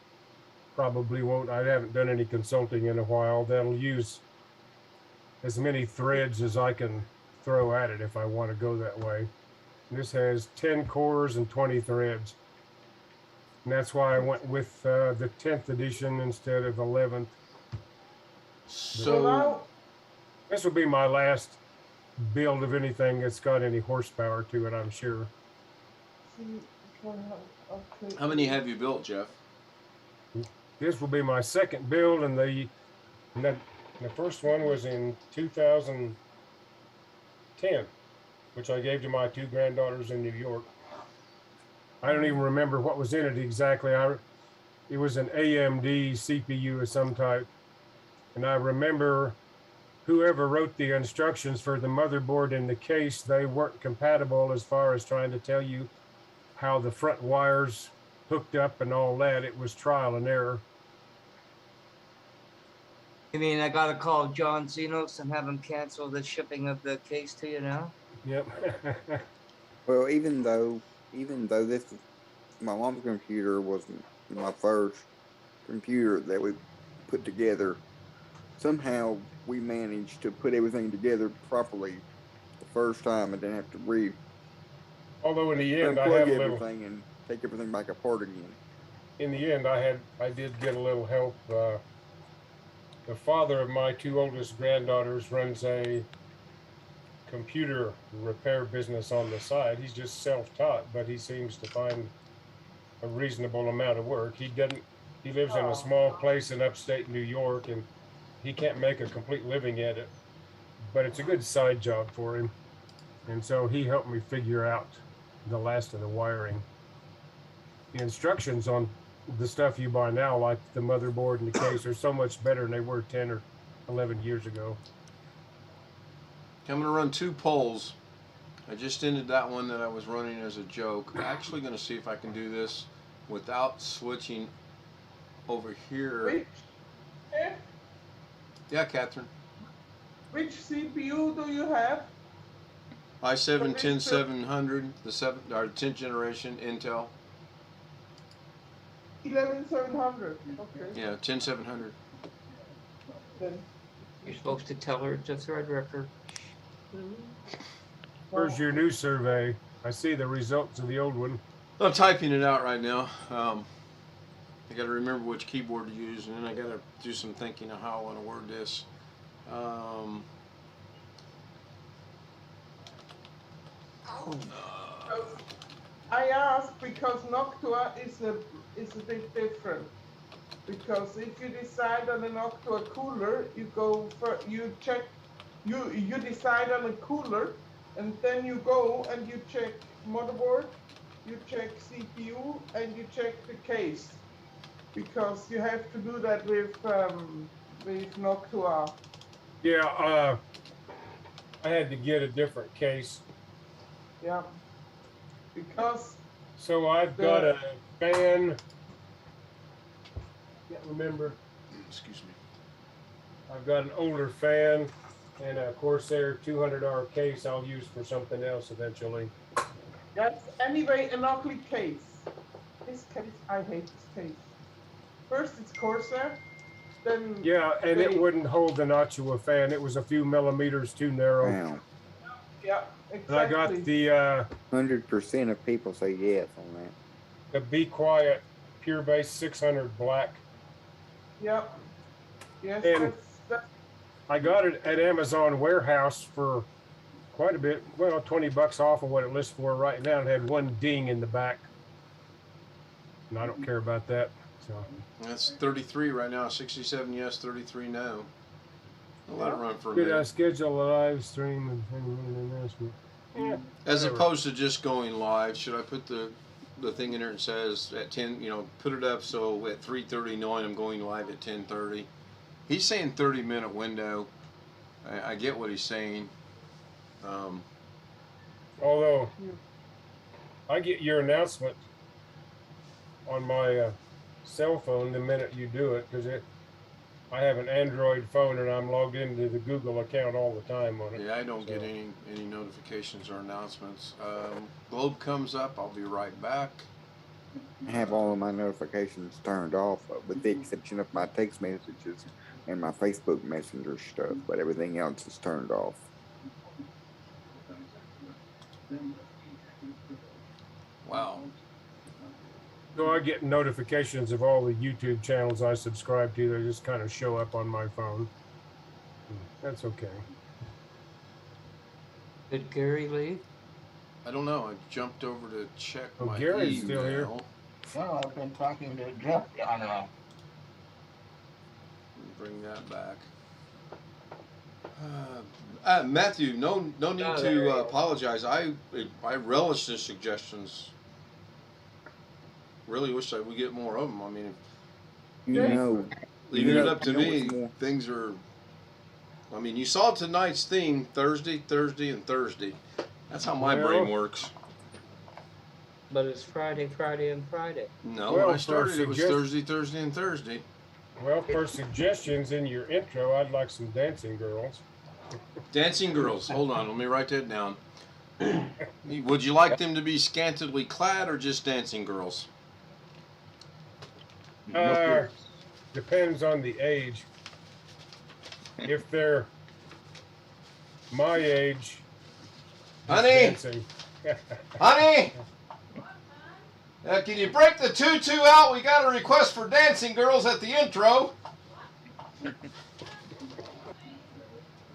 Speaker 9: Probably won't. I haven't done any consulting in a while. That'll use as many threads as I can throw at it if I want to go that way. This has 10 cores and 20 threads. And that's why I went with the 10th edition instead of 11th.
Speaker 8: So now,
Speaker 9: This will be my last build of anything that's got any horsepower to it, I'm sure.
Speaker 8: okay.
Speaker 1: How many have you built, Jeff?
Speaker 9: This will be my second build, and the first one was in 2010, which I gave to my 2 granddaughters in New York. I don't even remember what was in it exactly. It was an AMD CPU of some type, and I remember whoever wrote the instructions for the motherboard in the case, they weren't compatible as far as trying to tell you how the front wires hooked up and all that. It was trial and error.
Speaker 4: You mean I gotta call John Zenos and have him cancel the shipping of the case to you now?
Speaker 9: Yep.
Speaker 6: Well, even though this was, my mom's computer wasn't my first computer that we put together, somehow we managed to put everything together properly the first time and didn't have to
Speaker 9: Although in the end, I
Speaker 6: unplug
Speaker 9: had a little.
Speaker 6: everything and take everything back apart again.
Speaker 9: In the end, I did get a little help. The father of my 2 oldest granddaughters runs a computer repair business on the side. He's just self-taught, but he seems to find a reasonable amount of work. He lives in a small place in upstate New York, and he can't make a complete living at it, but it's a good side job for him. And so he helped me figure out the last of the wiring. The instructions on the stuff you buy now, like the motherboard and the case, are so much better than they were 10 or 11 years ago.
Speaker 1: I'm going to run 2 polls. I just ended that one that I was running as a joke. I'm actually going to see if I can do this without switching over here.
Speaker 8: Which,
Speaker 1: Yeah, Catherine.
Speaker 8: which CPU do you have?
Speaker 1: i7 10700, the 10th generation Intel.
Speaker 8: 11700. Okay.
Speaker 1: Yeah, 10700.
Speaker 8: Then.
Speaker 4: You're supposed to tell her it's a Threadripper.
Speaker 9: Where's your new survey? I see the results of the old one.
Speaker 1: I'm typing it out right now. I got to remember which keyboard to use, and then I got to do some thinking of how I want to word this.
Speaker 8: I ask because Noctua is a bit different. Because if you decide on a Noctua cooler, you go for you decide on a cooler, and then you go and you check motherboard, you check CPU, and you check the case. Because you have to do that with Noctua.
Speaker 9: Yeah, I had to get a different case.
Speaker 8: Yeah. Because
Speaker 9: So I've got a fan. Can't remember.
Speaker 1: Excuse me.
Speaker 9: I've got an older fan and a Corsair 200R case I'll use for something else eventually.
Speaker 8: that's anyway an ugly case. This case, I hate this case. First it's Corsair, then
Speaker 9: Yeah, and it wouldn't hold the Noctua fan. It was a few millimeters too narrow.
Speaker 6: Wow.
Speaker 8: yeah,
Speaker 9: And I got
Speaker 8: exactly.
Speaker 9: the
Speaker 6: 100% of people say yes on that.
Speaker 9: Be Quiet Pure Base 600 black.
Speaker 8: Yeah. Yes,
Speaker 9: And-
Speaker 8: that's
Speaker 9: I got it at Amazon warehouse for quite a bit. Well, $20 off of what it lists for right now. It had one ding in the back. And I don't care about that. So
Speaker 1: That's 33 right now. 67 yes, 33 no. I'll let it run for a
Speaker 9: could I
Speaker 1: minute.
Speaker 9: schedule a live stream and announcement? Yeah,
Speaker 1: As
Speaker 9: whatever.
Speaker 1: opposed to just going live, should I put the thing in there that says at 10, put it up so at 3:39 I'm going live at 10:30. He's saying 30-minute window. I get what he's saying.
Speaker 9: Although I get your announcement on my cell phone the minute you do it, because I have an Android phone and I'm logged into the Google account all the time on it.
Speaker 1: Yeah, I don't get any notifications or announcements. Globe comes up, I'll be right back.
Speaker 6: I have all of my notifications turned off, with the exception of my text messages and my Facebook Messenger stuff, but everything else is turned off.
Speaker 1: Wow.
Speaker 9: So I get notifications of all the YouTube channels I subscribe to. They just kind of show up on my phone. That's okay.
Speaker 4: Did Gary leave?
Speaker 1: I don't know. I jumped over to check
Speaker 9: Oh,
Speaker 1: my
Speaker 9: Gary's
Speaker 1: email.
Speaker 9: still here.
Speaker 7: No, I've been talking to Jeff down there.
Speaker 1: Let me bring that back. Matthew, no need
Speaker 4: Oh, there
Speaker 1: to
Speaker 4: you go.
Speaker 1: apologize. I relish the suggestions. Really wish I would get more of them. I mean, leaving it up to me, things are. I mean, you saw tonight's theme: Thursday, and Thursday. That's how my brain works.
Speaker 4: But it's Friday, and Friday.
Speaker 1: No,
Speaker 9: Well,
Speaker 1: when I started, it was
Speaker 9: for
Speaker 1: Thursday, and Thursday.
Speaker 9: Well, for suggestions in your intro, I'd like some dancing girls.
Speaker 1: Dancing girls. Hold on, let me write that down. Would you like them to be scantily clad or just dancing girls?
Speaker 9: Depends on the age. If they're my age, just
Speaker 1: Honey!
Speaker 9: dancing.
Speaker 1: Honey! Can you break the tutu out? We got a request for dancing girls at the intro.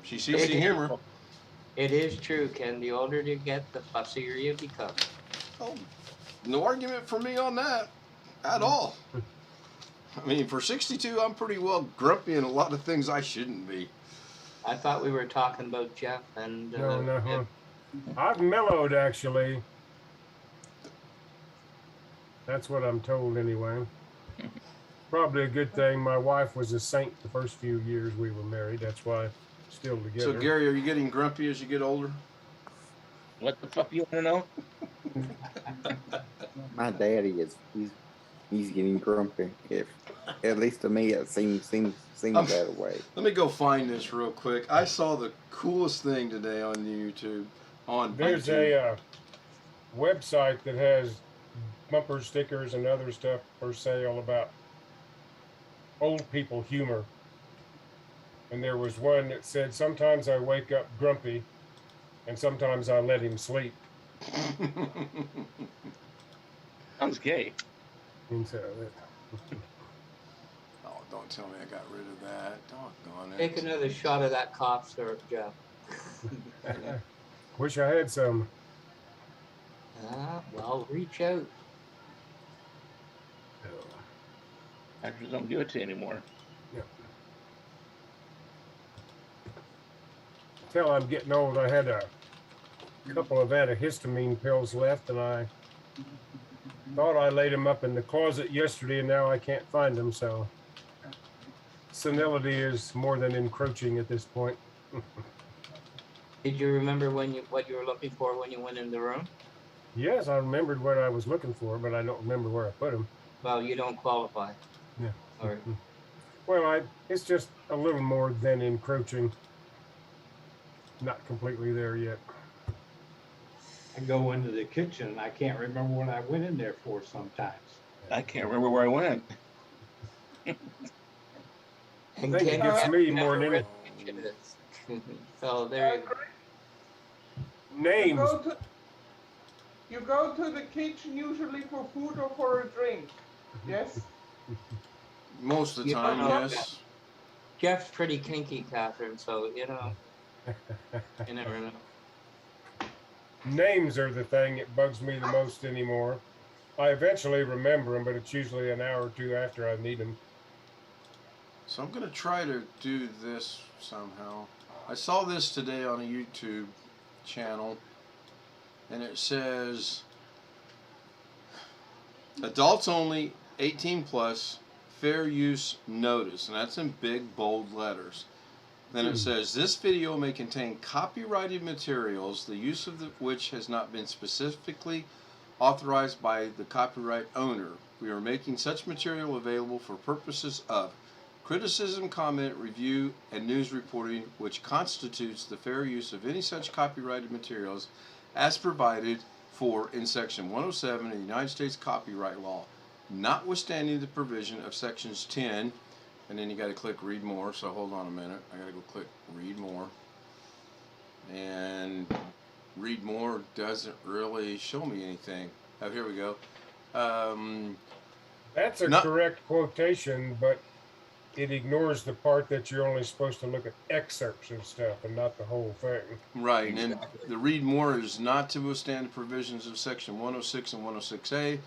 Speaker 1: She sees the humor.
Speaker 4: It is true, Ken. The older you get, the fussier you become.
Speaker 1: Oh, no argument for me on that at all. I mean, for 62, I'm pretty well grumpy in a lot of things I shouldn't be.
Speaker 4: I thought we were talking about Jeff and.
Speaker 9: No. I've mellowed, actually. That's what I'm told, anyway. Probably a good thing. My wife was a saint the first few years we were married. That's why still together.
Speaker 1: So, Gary, are you getting grumpy as you get older?
Speaker 5: What the fuck you want to know?
Speaker 6: My daddy is he's getting grumpy. If at least to me it seems that way.
Speaker 1: Let me go find this real quick. I saw the coolest thing today on YouTube.
Speaker 9: There's a website that has bumper stickers and other stuff for sale about old people humor. And there was one that said, sometimes I wake up grumpy and sometimes I let him sleep.
Speaker 5: Sounds gay.
Speaker 9: And so
Speaker 1: Oh, don't tell me I got rid of that. Doggone it.
Speaker 4: Take another shot of that cough syrup, Jeff.
Speaker 9: wish I had some.
Speaker 4: Well, reach out.
Speaker 5: Actors don't give it to you anymore.
Speaker 9: Till I'm getting old, I had a couple of antihistamine pills left, and I thought I laid them up in the closet yesterday, and now I can't find them, so senility is more than encroaching at this point.
Speaker 4: Did you remember what you were looking for when you went in the room?
Speaker 9: Yes, I remembered what I was looking for, but I don't remember where I put them.
Speaker 4: Well, you don't qualify.
Speaker 9: Yeah.
Speaker 4: Or
Speaker 9: Well, it's just a little more than encroaching. Not completely there yet.
Speaker 2: I go into the kitchen and I can't remember what I went in there for sometimes.
Speaker 5: I can't remember where I went.
Speaker 9: I think it gets me more than anything.
Speaker 4: So there you go.
Speaker 9: Names.
Speaker 8: You go to the kitchen usually for food or for a drink. Yes?
Speaker 1: Most of the time, yes.
Speaker 4: Jeff's pretty kinky, Catherine, so, you know, you never know.
Speaker 9: Names are the thing that bugs me the most anymore. I eventually remember them, but it's usually an hour or two after I need them.
Speaker 1: So I'm going to try to do this somehow. I saw this today on a YouTube channel, and it says, adults only, 18 plus, fair use notice, and that's in big, bold letters. Then it says, this video may contain copyrighted materials, the use of which has not been specifically authorized by the copyright owner. We are making such material available for purposes of criticism, comment, review, and news reporting, which constitutes the fair use of any such copyrighted materials as provided for in Section 107 of the United States Copyright Law, notwithstanding the provision of Sections 10, and then you got to click read more, so hold on a minute. I got to go click read more. And read more doesn't really show me anything. Oh, here we go.
Speaker 9: That's a correct quotation, but it ignores the part that you're only supposed to look at excerpts of stuff and not the whole thing.
Speaker 1: Right, and the read more is not to withstand the provisions of Section 106 and 106A.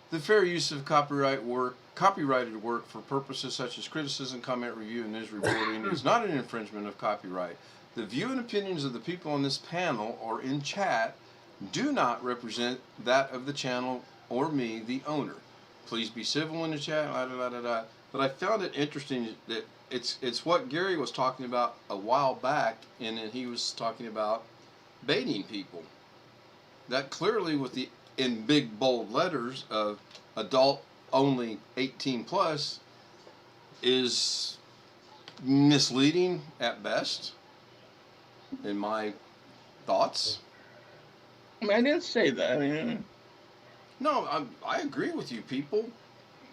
Speaker 1: The fair use of copyrighted work for purposes such as criticism, comment, review, and news reporting is not an infringement of copyright. The view and opinions of the people on this panel or in chat do not represent that of the channel or me, the owner. Please be civil in the chat. But I found it interesting that it's what Gary was talking about a while back, and then he was talking about baiting people. That clearly, with the in big bold letters of adult only 18 plus, is misleading at best, in my thoughts.
Speaker 5: I mean, I didn't say that. I mean,
Speaker 1: no, I agree with you, people.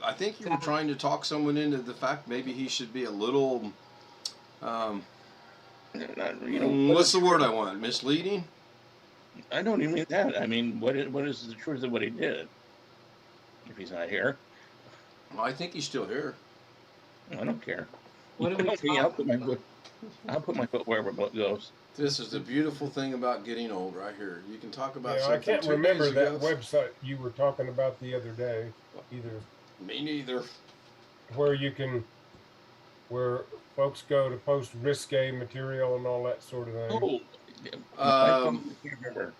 Speaker 1: I think you were trying to talk someone into the fact maybe he should be a little, what's the word I want? Misleading?
Speaker 5: I don't even mean that. I mean, what is the truth of what he did? If he's not here,
Speaker 1: well, I think he's still here.
Speaker 5: I don't care.
Speaker 4: What are we talking about?
Speaker 5: I'll put my foot wherever it goes.
Speaker 1: This is the beautiful thing about getting old, right here. You can talk about
Speaker 9: Yeah, I
Speaker 1: something
Speaker 9: can't
Speaker 1: 2
Speaker 9: remember
Speaker 1: days
Speaker 9: that
Speaker 1: ago.
Speaker 9: website you were talking about the other day either,
Speaker 1: Me neither.
Speaker 9: where you can, where folks go to post risque material and all that sort of thing.
Speaker 5: Oh, I can't remember.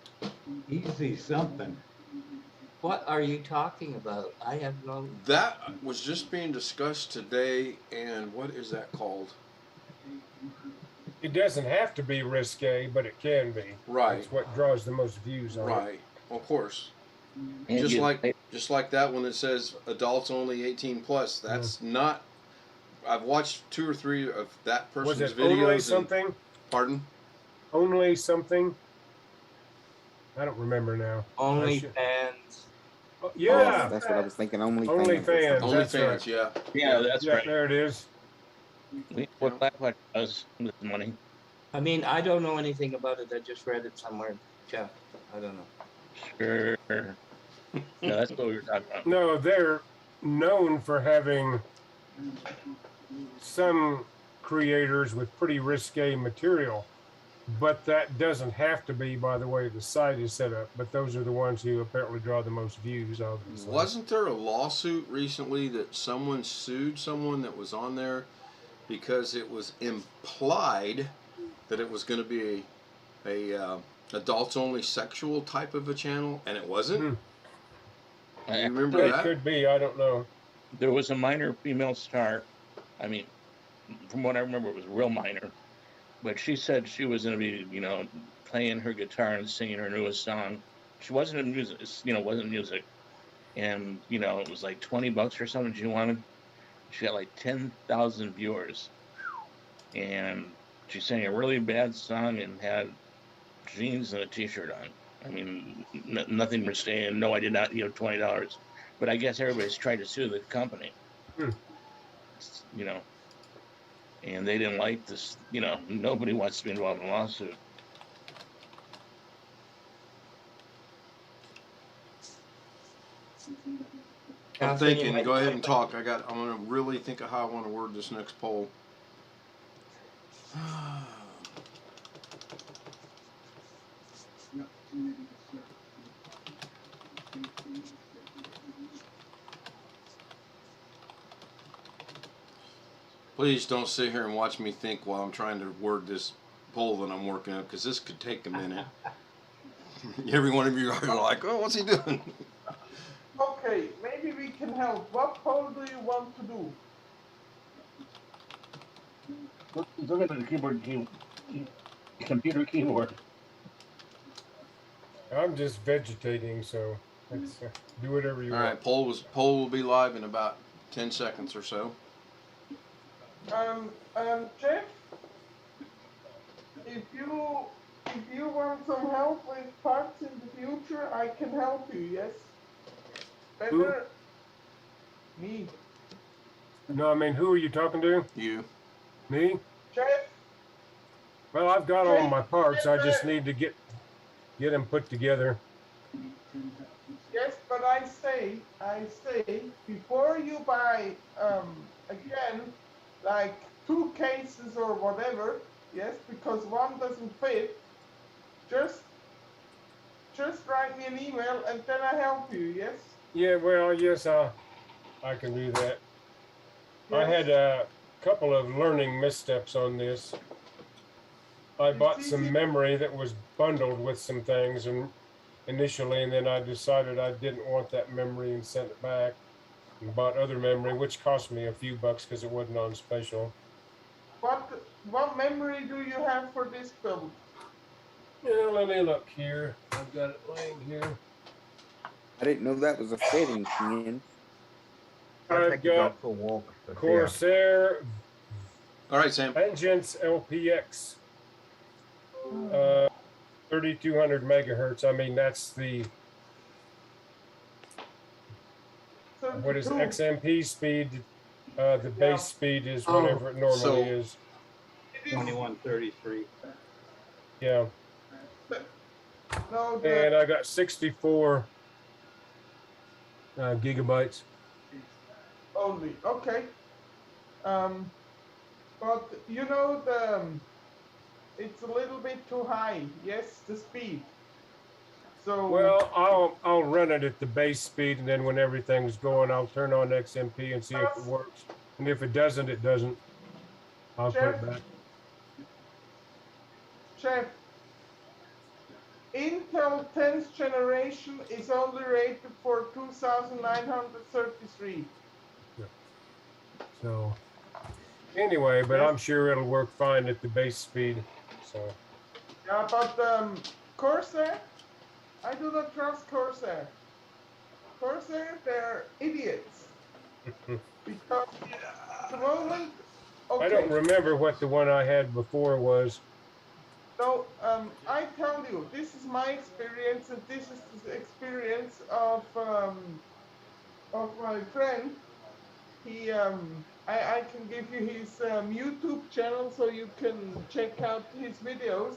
Speaker 2: Easy something.
Speaker 4: What are you talking about? I have no.
Speaker 1: That was just being discussed today, and what is that called?
Speaker 9: It doesn't have to be risque, but it can be.
Speaker 1: Right.
Speaker 9: That's what draws the most views on it.
Speaker 1: Right. Of course.
Speaker 5: And
Speaker 1: Just
Speaker 5: you-
Speaker 1: like that one that says adults only 18 plus. That's not. I've watched 2 or 3 of that person's
Speaker 9: Was it
Speaker 1: videos.
Speaker 9: only
Speaker 1: and-
Speaker 9: something?
Speaker 1: Pardon?
Speaker 9: Only something? I don't remember now.
Speaker 4: Only
Speaker 9: I should-
Speaker 4: fans.
Speaker 9: Oh, yeah.
Speaker 6: That's what I was thinking. OnlyFans.
Speaker 9: OnlyFans.
Speaker 1: Only
Speaker 9: That's
Speaker 1: fans,
Speaker 9: right.
Speaker 1: yeah.
Speaker 5: Yeah, that's
Speaker 9: Yeah,
Speaker 5: right.
Speaker 9: there it is.
Speaker 5: What Blacklight does with the money.
Speaker 4: I mean, I don't know anything about it. I just read it somewhere. Jeff, I don't know.
Speaker 5: Sure. No, that's what we were talking about.
Speaker 9: No, they're known for having some creators with pretty risque material, but that doesn't have to be by the way the site is set up. But those are the ones who apparently draw the most views, obviously.
Speaker 1: Wasn't there a lawsuit recently that someone sued someone that was on there because it was implied that it was going to be a adults only sexual type of a channel, and it wasn't? You remember
Speaker 9: It
Speaker 1: that?
Speaker 9: could be. I don't know.
Speaker 5: There was a minor female star. I mean, from what I remember, it was real minor. But she said she was going to be, playing her guitar and singing her newest song. She wasn't in music, wasn't music. And, it was like $20 or something she wanted. She got like 10,000 viewers. And she sang a really bad song and had jeans and a t-shirt on. I mean, nothing was saying, no, I did not, $20. But I guess everybody's tried to sue the company. And they didn't like this, nobody wants to be involved in a lawsuit.
Speaker 1: I'm thinking, go ahead and talk. I'm going to really think of how I want to word this next poll. Please don't sit here and watch me think while I'm trying to word this poll that I'm working up, because this could take a minute. Every one of you are like, oh, what's he doing?
Speaker 8: Okay, maybe we can help. What poll do you want to do?
Speaker 5: Look at the computer keyboard.
Speaker 9: I'm just vegetating, so let's do whatever you
Speaker 1: All
Speaker 9: want.
Speaker 1: right, poll will be live in about 10 seconds or so.
Speaker 8: Jeff, if you want some help with parts in the future, I can help you. Yes. Better. Me.
Speaker 9: No, I mean, who are you talking to?
Speaker 1: You.
Speaker 9: Me?
Speaker 8: Jeff.
Speaker 9: Well, I've got all my parts. I just need to get them put together.
Speaker 8: Yes, but I say, before you buy, again, like 2 cases or whatever, yes, because one doesn't fit, just write me an email and then I help you, yes?
Speaker 9: Yeah, well, yes, I can do that. I had a couple of learning missteps on this. I bought some memory that was bundled with some things initially, and then I decided I didn't want that memory and sent it back and bought other memory, which cost me a few bucks because it wasn't on special.
Speaker 8: What memory do you have for this build?
Speaker 9: Yeah, let me look here. I've got it laying here.
Speaker 6: I didn't know that was a setting, Ken.
Speaker 9: I've got
Speaker 7: for a walk.
Speaker 9: Corsair
Speaker 1: All right, Sam.
Speaker 9: Vengeance LPX. 3200 megahertz. I mean, that's the what is XMP speed? The base speed is whatever it normally is.
Speaker 2: 2133.
Speaker 9: Yeah.
Speaker 8: No,
Speaker 9: And I got 64 gigabytes.
Speaker 8: only. Okay. But you know it's a little bit too high. Yes, the speed. So
Speaker 9: Well, I'll run it at the base speed, and then when everything's going, I'll turn on XMP and see if it works. And if it doesn't, it doesn't. I'll put
Speaker 8: Chef,
Speaker 9: it back.
Speaker 8: Chef, Intel 10th generation is only rated for 2,933.
Speaker 9: Yeah. So anyway, but
Speaker 8: Yes.
Speaker 9: I'm sure it'll work fine at the base speed. So
Speaker 8: Yeah, but Corsair, I do not trust Corsair. Corsair, they're idiots. Because at the moment,
Speaker 9: I don't
Speaker 8: okay.
Speaker 9: remember what the one I had before was.
Speaker 8: So I tell you, this is my experience, and this is the experience of my friend. He I can give you his YouTube channel so you can check out his videos.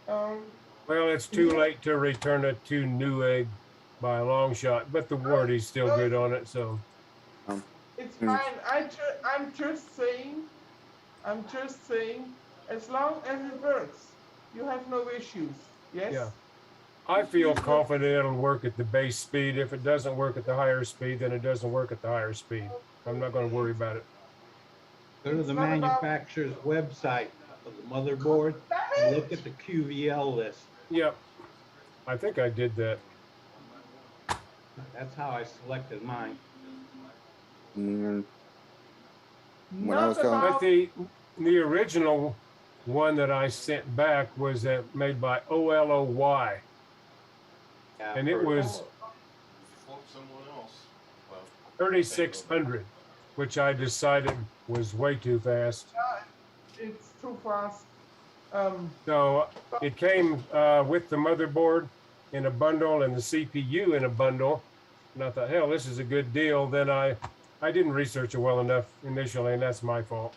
Speaker 9: Well, it's too late to return a two Newegg by a long shot, but the warranty's still good on it. So
Speaker 8: it's fine. I'm just saying, as long as it works, you have no issues. Yes.
Speaker 9: yeah, I feel confident it'll work at the base speed. If it doesn't work at the higher speed, then it doesn't work at the higher speed. I'm not going to worry about it.
Speaker 2: Go to the manufacturer's website of the motherboard and look at the QVL list.
Speaker 9: Yep, I think I did that.
Speaker 2: That's how I selected mine.
Speaker 6: Mm, when I
Speaker 8: Not
Speaker 6: was going,
Speaker 8: about
Speaker 9: But the original one that I sent back was made by OLOY,
Speaker 2: Yeah,
Speaker 9: and it
Speaker 2: for-
Speaker 9: was
Speaker 1: Quote someone else. Well,
Speaker 9: 3600, which I decided was way too fast.
Speaker 8: it's too fast.
Speaker 9: So it came with the motherboard in a bundle and the CPU in a bundle. And I thought, hell, this is a good deal. Then I didn't research it well enough initially, and that's my fault.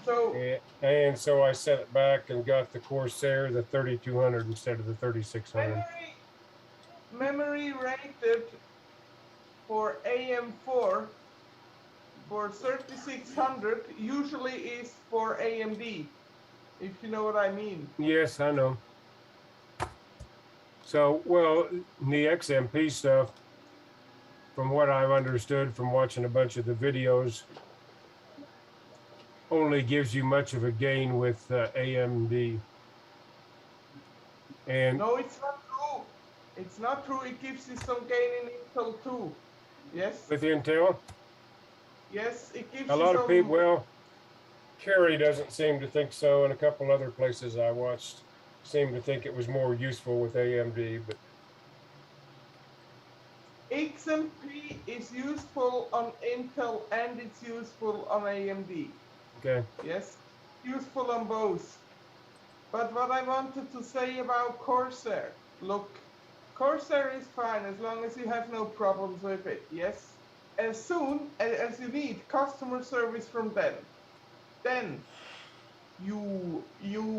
Speaker 8: So
Speaker 9: And so I sent it back and got the Corsair, the 3200 instead of the 3600.
Speaker 8: memory rated for AM4 for 3600 usually is for AMD, if you know what I mean.
Speaker 9: Yes, I know. So, well, the XMP stuff, from what I've understood from watching a bunch of the videos, only gives you much of a gain with AMD. And
Speaker 8: No, it's not true. It's not true. It gives you some gain in Intel too. Yes.
Speaker 9: with Intel,
Speaker 8: Yes, it gives
Speaker 9: a
Speaker 8: you
Speaker 9: lot
Speaker 8: some.
Speaker 9: of people, well, Kerry doesn't seem to think so, and a couple other places I watched seem to think it was more useful with AMD, but
Speaker 8: XMP is useful on Intel and it's useful on AMD.
Speaker 9: okay.
Speaker 8: Yes, useful on both. But what I wanted to say about Corsair, look, Corsair is fine as long as you have no problems with it, yes? As soon as you need customer service from them, then you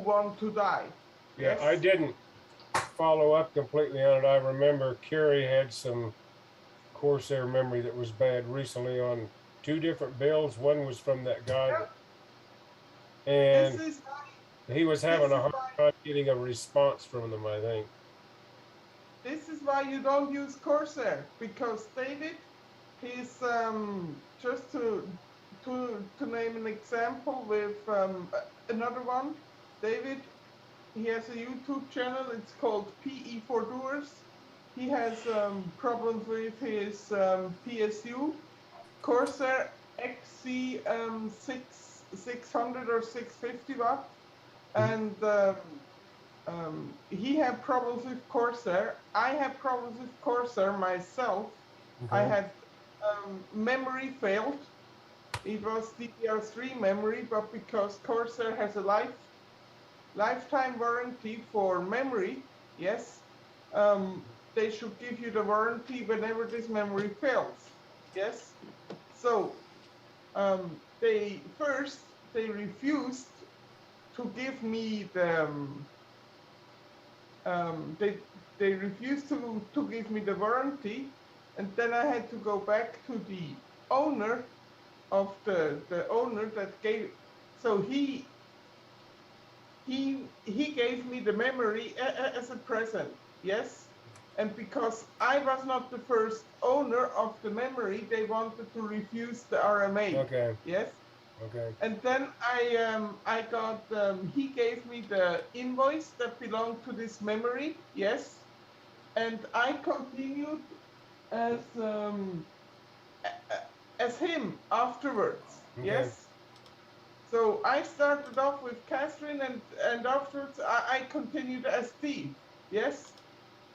Speaker 8: want to die.
Speaker 9: Yeah,
Speaker 8: Yes?
Speaker 9: I didn't follow up completely on it. I remember Kerry had some Corsair memory that was bad recently on two different builds. One was from that guy, and
Speaker 8: This is
Speaker 9: he was having a hard time getting a response from them, I think.
Speaker 8: This is why you don't use Corsair, because David, he's just to name an example with another one. David, he has a YouTube channel. It's called PE for Doers. He has problems with his PSU Corsair XC 600 or 650 watt, and he had problems with Corsair. I had problems with Corsair myself.
Speaker 9: Okay.
Speaker 8: I had memory failed. It was DDR3 memory, but because Corsair has a lifetime warranty for memory, yes, they should give you the warranty whenever this memory fails. Yes. So they refused to give me the they refused to give me the warranty, and then I had to go back to the owner of the owner that gave. so he gave me the memory as a present, yes? And because I was not the first owner of the memory, they wanted to refuse the RMA,
Speaker 9: Okay.
Speaker 8: yes?
Speaker 9: Okay.
Speaker 8: And then I got, he gave me the invoice that belonged to this memory, yes? And I continued as him afterwards,
Speaker 9: Okay.
Speaker 8: yes? So I started off with Catherine, and afterwards I continued as Steve, yes?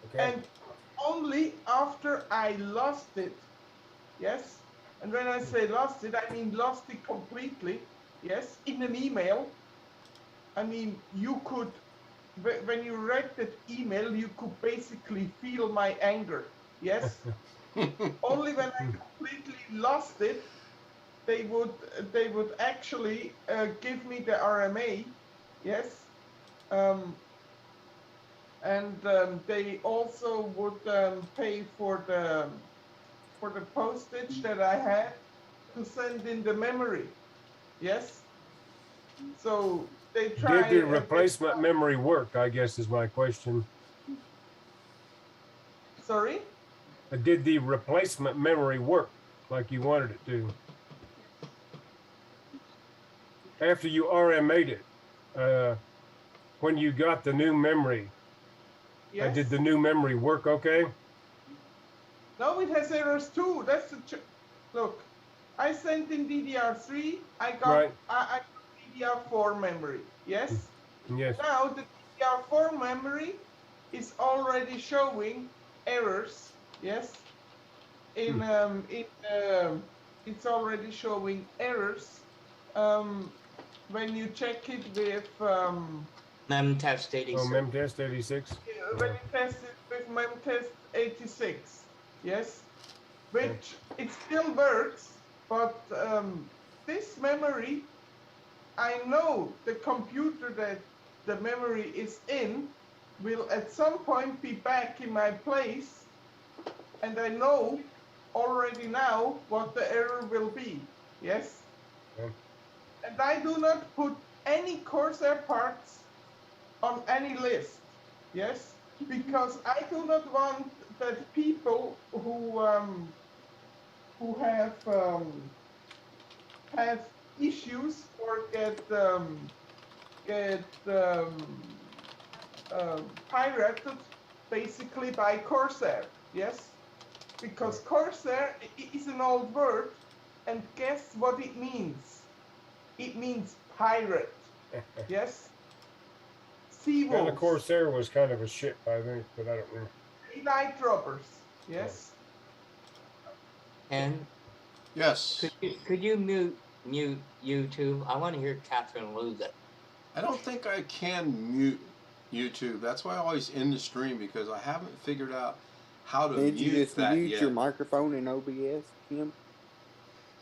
Speaker 9: Okay.
Speaker 8: And only after I lost it, yes? And when I say lost it, I mean lost it completely, yes? In an email. I mean, you could, when you read that email, you could basically feel my anger, yes? Only when I completely lost it, they would actually give me the RMA, yes, and they also would pay for the postage that I had to send in the memory, yes. So they try.
Speaker 9: Did the replacement memory work? I guess is my question.
Speaker 8: Sorry.
Speaker 9: Did the replacement memory work like you wanted it to? After you RMA'd it, when you got the new memory,
Speaker 8: Yes.
Speaker 9: did the new memory work okay?
Speaker 8: No, it has errors too. That's the look. I sent in DDR3. I got
Speaker 9: Right.
Speaker 8: I got DDR4 memory. Yes.
Speaker 9: Yes.
Speaker 8: Now the DDR4 memory is already showing errors. Yes. It's already showing errors. When you check it with
Speaker 4: Memtest 86.
Speaker 9: Oh, Memtest 86.
Speaker 8: when you test it with Memtest 86, yes, which it still works, but this memory, I know the computer that the memory is in will at some point be back in my place, and I know already now what the error will be, yes?
Speaker 9: Okay.
Speaker 8: And I do not put any Corsair parts on any list, yes? Because I do not want that people who have issues or get pirated basically by Corsair, yes? Because Corsair is an old word, and guess what it means? It means pirate, yes? Sea
Speaker 9: Well, the
Speaker 8: wolves,
Speaker 9: Corsair was kind of a ship, I think, but I don't know.
Speaker 8: night robbers, yes?
Speaker 4: And
Speaker 1: Yes.
Speaker 4: could you mute YouTube? I want to hear Catherine lose it.
Speaker 1: I don't think I can mute YouTube. That's why I always end the stream, because I haven't figured out how to
Speaker 6: Did you
Speaker 1: mute
Speaker 6: just
Speaker 1: that
Speaker 6: mute
Speaker 1: yet.
Speaker 6: your microphone in OBS, Kim?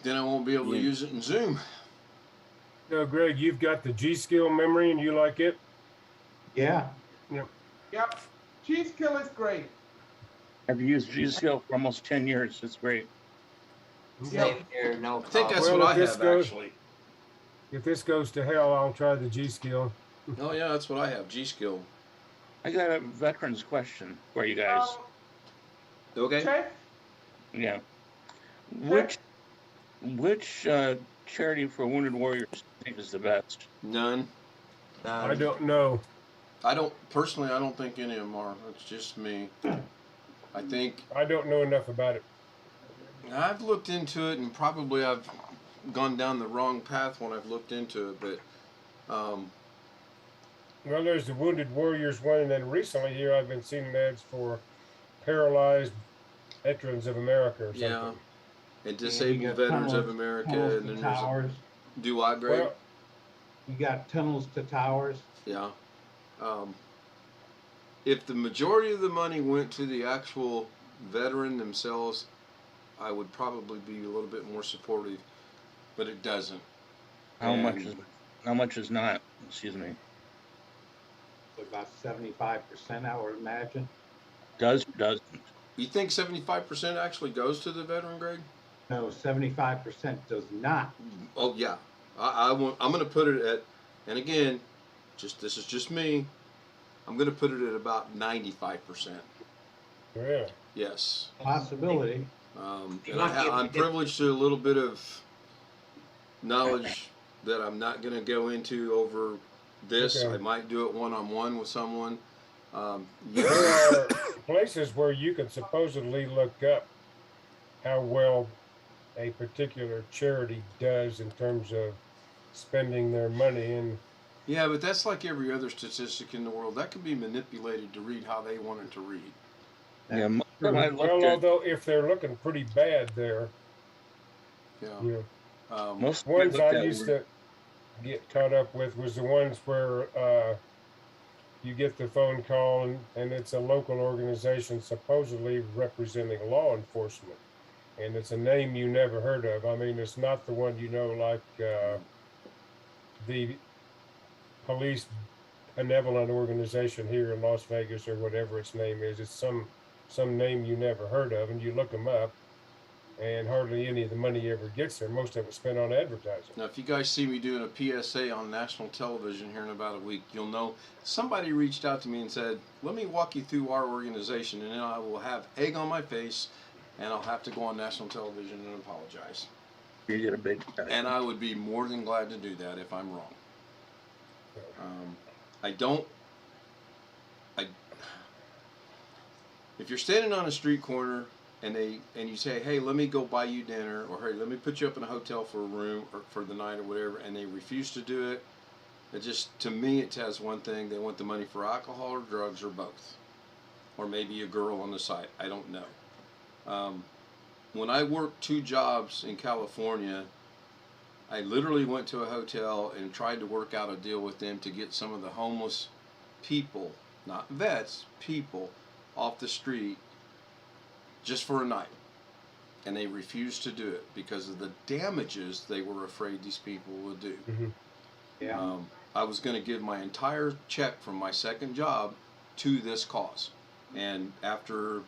Speaker 1: Then I won't be able to use it in Zoom.
Speaker 9: No, Greg, you've got the G-Skill memory and you like it?
Speaker 2: Yeah.
Speaker 8: Yep, G-Skill is great.
Speaker 5: I've used G-Skill for almost 10 years. It's great.
Speaker 4: Same here, no
Speaker 1: I think that's
Speaker 9: Well,
Speaker 1: what I
Speaker 9: if this
Speaker 1: have,
Speaker 9: goes-
Speaker 1: actually.
Speaker 9: If this goes to hell, I'll try the G-Skill.
Speaker 1: Oh, yeah, that's what I have, G-Skill.
Speaker 5: I got a veterans question for you guys.
Speaker 1: Okay.
Speaker 8: Check.
Speaker 5: Yeah. Which charity for wounded warriors do you think is the best?
Speaker 1: None.
Speaker 9: I don't know.
Speaker 1: I don't think any of them are. It's just me. I think
Speaker 9: I don't know enough about it.
Speaker 1: I've looked into it, and probably I've gone down the wrong path when I've looked into it, but
Speaker 9: Well, there's the Wounded Warriors one, and then recently here I've been seeing ads for Paralyzed Veterans of America or something.
Speaker 1: yeah, and
Speaker 2: You
Speaker 1: Disabled
Speaker 2: got
Speaker 1: Veterans of
Speaker 2: tunnels
Speaker 1: America,
Speaker 2: to
Speaker 1: and then there's
Speaker 2: towers.
Speaker 1: Do I, Greg?
Speaker 9: Well,
Speaker 2: You got tunnels to towers.
Speaker 1: Yeah. If the majority of the money went to the actual veteran themselves, I would probably be a little bit more supportive, but it doesn't.
Speaker 5: How much is not? Excuse me.
Speaker 2: About 75%, I would imagine.
Speaker 5: Doesn't?
Speaker 1: You think 75% actually goes to the veteran, Greg?
Speaker 2: No, 75% does not.
Speaker 1: Oh, yeah. I'm going to put it at, and again, this is just me. I'm going to put it at about 95%.
Speaker 9: Yeah.
Speaker 1: Yes.
Speaker 2: Possibility.
Speaker 1: And I'm privileged to a little bit of knowledge that I'm not going to go into over this.
Speaker 9: Okay.
Speaker 1: I might do it one-on-one with someone.
Speaker 9: There are places where you can supposedly look up how well a particular charity does in terms of spending their money. And
Speaker 1: yeah, but that's like every other statistic in the world. That can be manipulated to read how they want it to read.
Speaker 5: Yeah, most of them I looked
Speaker 9: well,
Speaker 5: at,
Speaker 9: although if they're looking pretty bad there,
Speaker 1: Yeah.
Speaker 9: you know,
Speaker 5: most of them
Speaker 9: ones I
Speaker 5: looked at
Speaker 9: used
Speaker 5: were-
Speaker 9: to get caught up with was the ones where you get the phone call and it's a local organization supposedly representing law enforcement. And it's a name you never heard of. I mean, it's not the one you know, like the police benevolent organization here in Las Vegas or whatever its name is. It's some name you never heard of, and you look them up, and hardly any of the money ever gets there. Most of it's spent on advertising.
Speaker 1: Now, if you guys see me doing a PSA on national television here in about a week, you'll know somebody reached out to me and said, let me walk you through our organization, and then I will have egg on my face, and I'll have to go on national television and apologize.
Speaker 5: You get a big.
Speaker 1: And I would be more than glad to do that if I'm wrong. If you're standing on a street corner and you say, hey, let me go buy you dinner, or hey, let me put you up in a hotel for a room or for the night or whatever, and they refuse to do it, it just, to me, it tells one thing: they want the money for alcohol or drugs or both, or maybe a girl on the side. I don't know. When I worked 2 jobs in California, I literally went to a hotel and tried to work out a deal with them to get some of the homeless people, not vets, people, off the street just for a night. And they refused to do it because of the damages they were afraid these people would do.
Speaker 9: Mm-hmm.
Speaker 2: Yeah.
Speaker 1: I was going to give my entire check from my second job to this cause. And after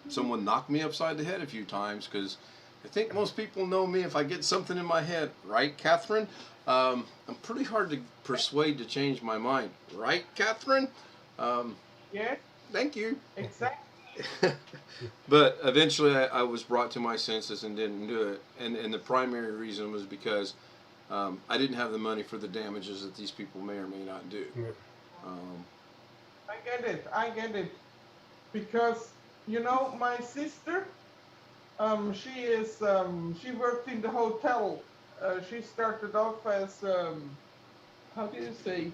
Speaker 1: someone knocked me upside the head a few times, because I think most people know me, if I get something in my head, right, Catherine? I'm pretty hard to persuade to change my mind. Right, Catherine?
Speaker 8: Yes,
Speaker 1: Thank you.
Speaker 8: exactly.
Speaker 1: But eventually I was brought to my senses and didn't do it. And the primary reason was because I didn't have the money for the damages that these people may or may not do.
Speaker 8: I get it. Because, you know, my sister, she worked in the hotel. She started off as, how do you say,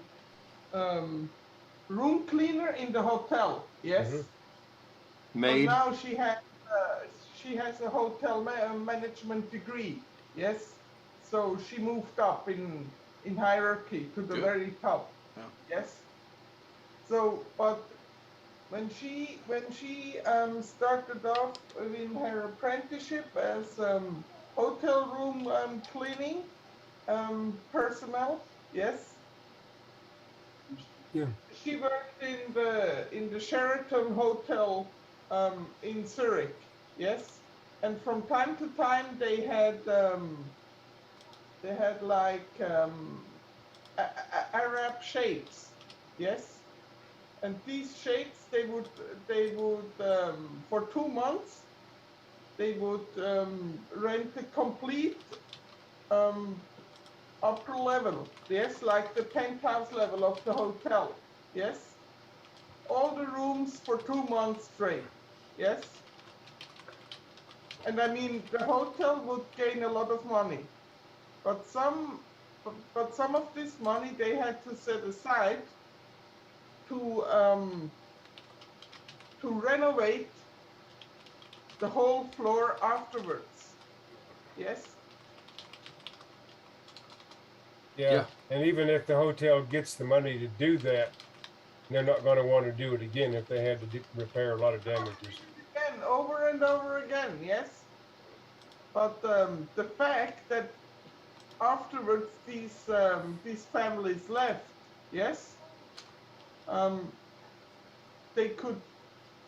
Speaker 8: room cleaner in the hotel, yes?
Speaker 9: Mm-hmm.
Speaker 1: Maid.
Speaker 8: But now she has a hotel management degree, yes? So she moved up in hierarchy to the
Speaker 1: Good.
Speaker 8: very top,
Speaker 1: Yeah.
Speaker 8: yes? So, but when she started off in her apprenticeship as hotel room cleaning personnel, yes,
Speaker 9: Yeah.
Speaker 8: she worked in the Sheraton Hotel in Zurich, yes, and from time to time they had like Arab sheikhs, yes. And these sheikhs, they would for 2 months, they would rent the complete upper level, yes, like the penthouse level of the hotel, yes, all the rooms for 2 months straight, yes. And I mean, the hotel would gain a lot of money, but some of this money they had to set aside to renovate the whole floor afterwards. Yes.
Speaker 9: Yeah. And even if the hotel gets the money to do that, they're not going to want to do it again if they had to repair a lot of damages.
Speaker 8: Again, over and over again, yes. But the fact that afterwards these families left, yes, they could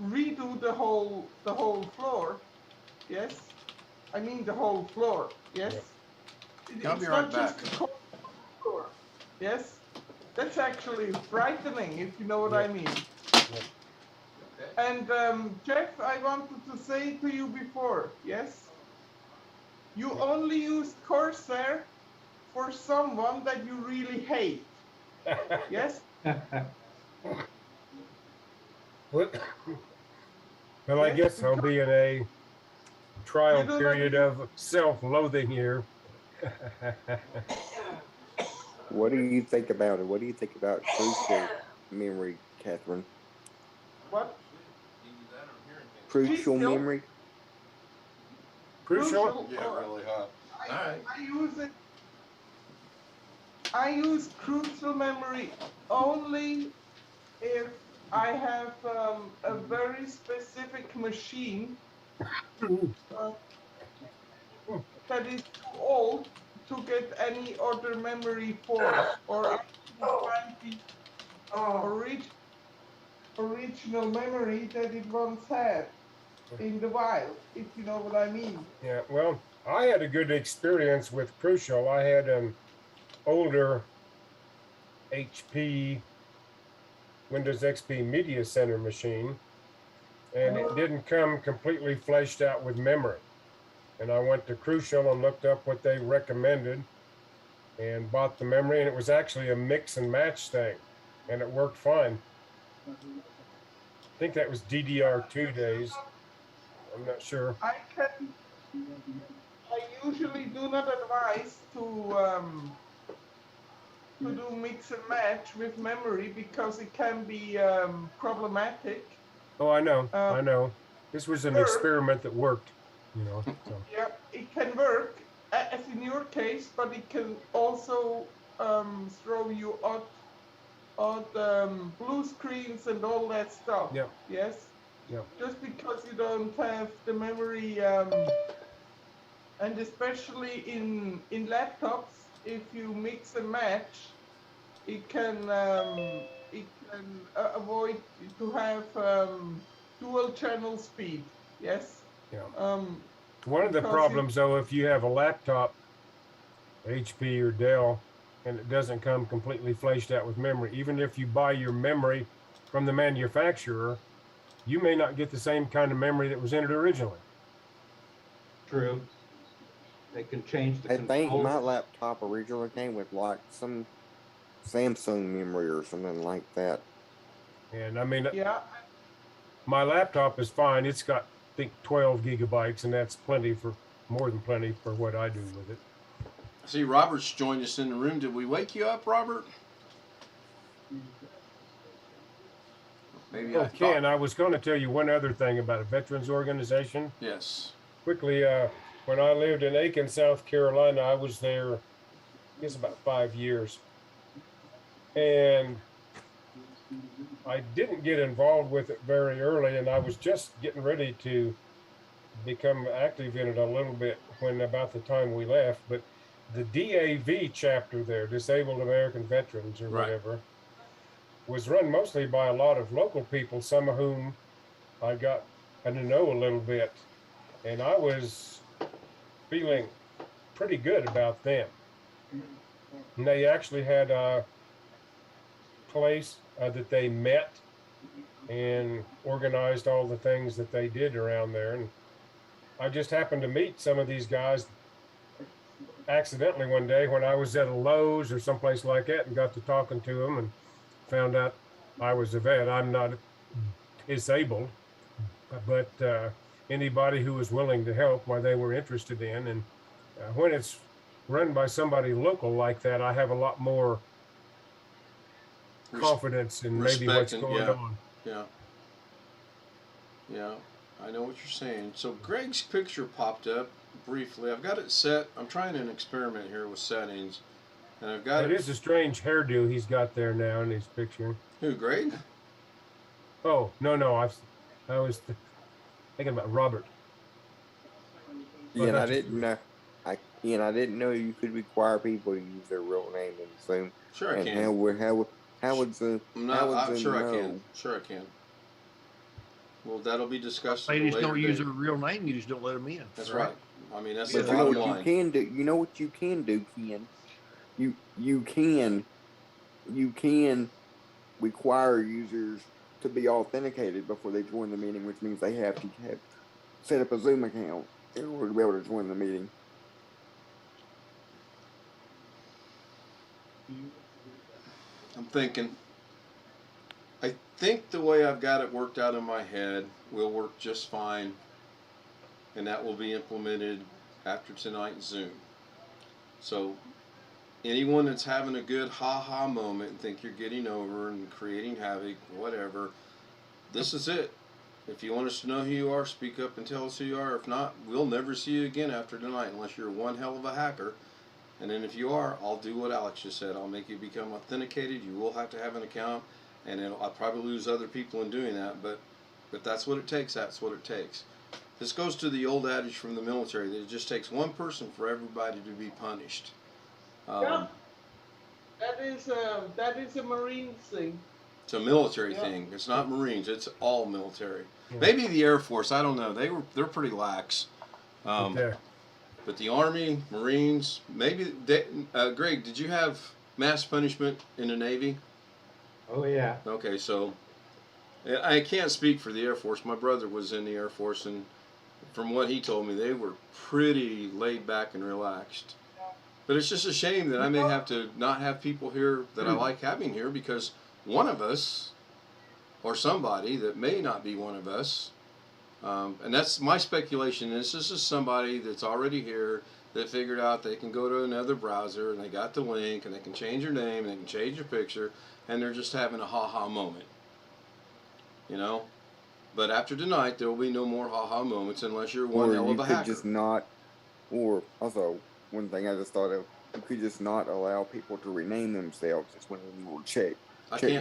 Speaker 8: redo the whole floor, yes. I mean the whole floor, yes.
Speaker 9: Yeah.
Speaker 1: I'll be
Speaker 8: it's
Speaker 1: right
Speaker 8: not
Speaker 1: back.
Speaker 8: just a cold sore. Yes, that's actually frightening, if you know what I mean. And Jeff, I wanted to say to you before, yes, you only use Corsair for someone that you really hate. Yes.
Speaker 9: Well, I
Speaker 8: Yes,
Speaker 9: guess I'll be in a trial
Speaker 8: You do not
Speaker 9: period
Speaker 8: use-
Speaker 9: of self-loathing here.
Speaker 6: What do you think about it? What do you think about crucial memory, Catherine?
Speaker 8: What?
Speaker 6: Crucial
Speaker 8: Still?
Speaker 6: memory?
Speaker 9: Crucial?
Speaker 1: Yeah, really hot. All right.
Speaker 8: I use crucial memory only if I have a very specific machine uh, that is too old to get any other memory for, or I can find the original memory that it once had in the wild, if you know what I mean.
Speaker 9: Yeah, well, I had a good experience with Crucial. I had an older HP Windows XP Media Center machine, and it didn't come completely fleshed out with memory. And I went to Crucial and looked up what they recommended and bought the memory, and it was actually a mix and match thing, and it worked fine. I think that was DDR2 days. I'm not sure.
Speaker 8: I usually do not advise to do mix and match with memory because it can be problematic.
Speaker 9: Oh, I know. This was an experiment that worked, you know. So.
Speaker 8: Yeah, it can work as in your case, but it can also throw you odd blue screens and all that stuff.
Speaker 9: Yep.
Speaker 8: Yes.
Speaker 9: Yep.
Speaker 8: Just because you don't have the memory, and especially in laptops, if you mix and match, it can avoid to have dual channel speed. Yes.
Speaker 9: Yeah. One of the problems, though, if you have a laptop, HP or Dell, and it doesn't come completely fleshed out with memory, even if you buy your memory from the manufacturer, you may not get the same kind of memory that was in it originally.
Speaker 2: True. They can change the
Speaker 6: I think
Speaker 2: controls.
Speaker 6: my laptop originally came with like some Samsung memory or something like that.
Speaker 9: And I mean,
Speaker 8: yeah,
Speaker 9: my laptop is fine. It's got, I think, 12 gigabytes, and that's more than plenty for what I do with it.
Speaker 1: See, Robert's joined us in the room. Did we wake you up, Robert? Maybe.
Speaker 9: Oh, Ken, I was going to tell you one other thing about a veterans organization.
Speaker 1: Yes.
Speaker 9: Quickly, when I lived in Aiken, South Carolina, I was there, I guess, about 5 years. And I didn't get involved with it very early, and I was just getting ready to become active in it a little bit when about the time we left. But the DAV chapter there, Disabled American Veterans or whatever, was run mostly by a lot of local people, some of whom I got to know a little bit. And I was feeling pretty good about them. And they actually had a place that they met and organized all the things that they did around there. And I just happened to meet some of these guys accidentally one day when I was at a Lowe's or someplace like that, and got to talking to them and found out I was a vet. I'm not disabled, but anybody who was willing to help, why they were interested in. And when it's run by somebody local like that, I have a lot more confidence in maybe what's going on.
Speaker 1: Yeah. Yeah, I know what you're saying. So Greg's picture popped up briefly. I've got it set. I'm trying an experiment here with settings, and I've got
Speaker 9: it. It is a strange hairdo he's got there now in his picture.
Speaker 1: Who, Greg?
Speaker 9: Oh, no, I was thinking about Robert.
Speaker 6: Yeah, and I didn't know. I didn't know you could require people to use their real name in Zoom.
Speaker 1: Sure, I can.
Speaker 6: How would Zoom?
Speaker 1: I'm sure I can. Sure, I can. Well, that'll be discussed at a
Speaker 10: Ladies
Speaker 1: later
Speaker 10: don't use
Speaker 1: date.
Speaker 10: their real name. You just don't let them in.
Speaker 1: That's right. I mean, that's
Speaker 6: But
Speaker 1: the
Speaker 6: you know
Speaker 1: bottom
Speaker 6: what you
Speaker 1: line.
Speaker 6: can do? You know what you can do, Ken? You can require users to be authenticated before they join the meeting, which means they have to have set up a Zoom account in order to be able to join the meeting.
Speaker 1: I'm thinking. I think the way I've got it worked out in my head will work just fine, and that will be implemented after tonight's Zoom. So anyone that's having a good ha-ha moment and think you're getting over and creating havoc, whatever, this is it. If you want us to know who you are, speak up and tell us who you are. If not, we'll never see you again after tonight unless you're one hell of a hacker. And then if you are, I'll do what Alex just said. I'll make you become authenticated. You will have to have an account, and I'll probably lose other people in doing that. But if that's what it takes, that's what it takes. This goes to the old adage from the military that it just takes one person for everybody to be punished.
Speaker 8: Yeah. That is a Marines thing.
Speaker 1: It's a military
Speaker 8: Yeah.
Speaker 1: thing. It's not Marines. It's all military. Maybe the Air Force. I don't know. They're pretty lax. But the Army, Marines, maybe. Greg, did you have mass punishment in the Navy?
Speaker 2: Oh yeah.
Speaker 1: Okay, so I can't speak for the Air Force. My brother was in the Air Force, and from what he told me, they were pretty laid back and relaxed. But it's just a shame that I may have to not have people here that I like having here because one of us, or somebody that may not be one of us, and that's my speculation. This is somebody that's already here that figured out they can go to another browser and they got the link and they can change your name and they can change your picture and they're just having a ha-ha moment. You know? But after tonight, there will be no more ha-ha moments unless you're one hell of a hacker.
Speaker 6: Just not, or also, one thing I just thought of, you could just not allow people to rename themselves just when you will check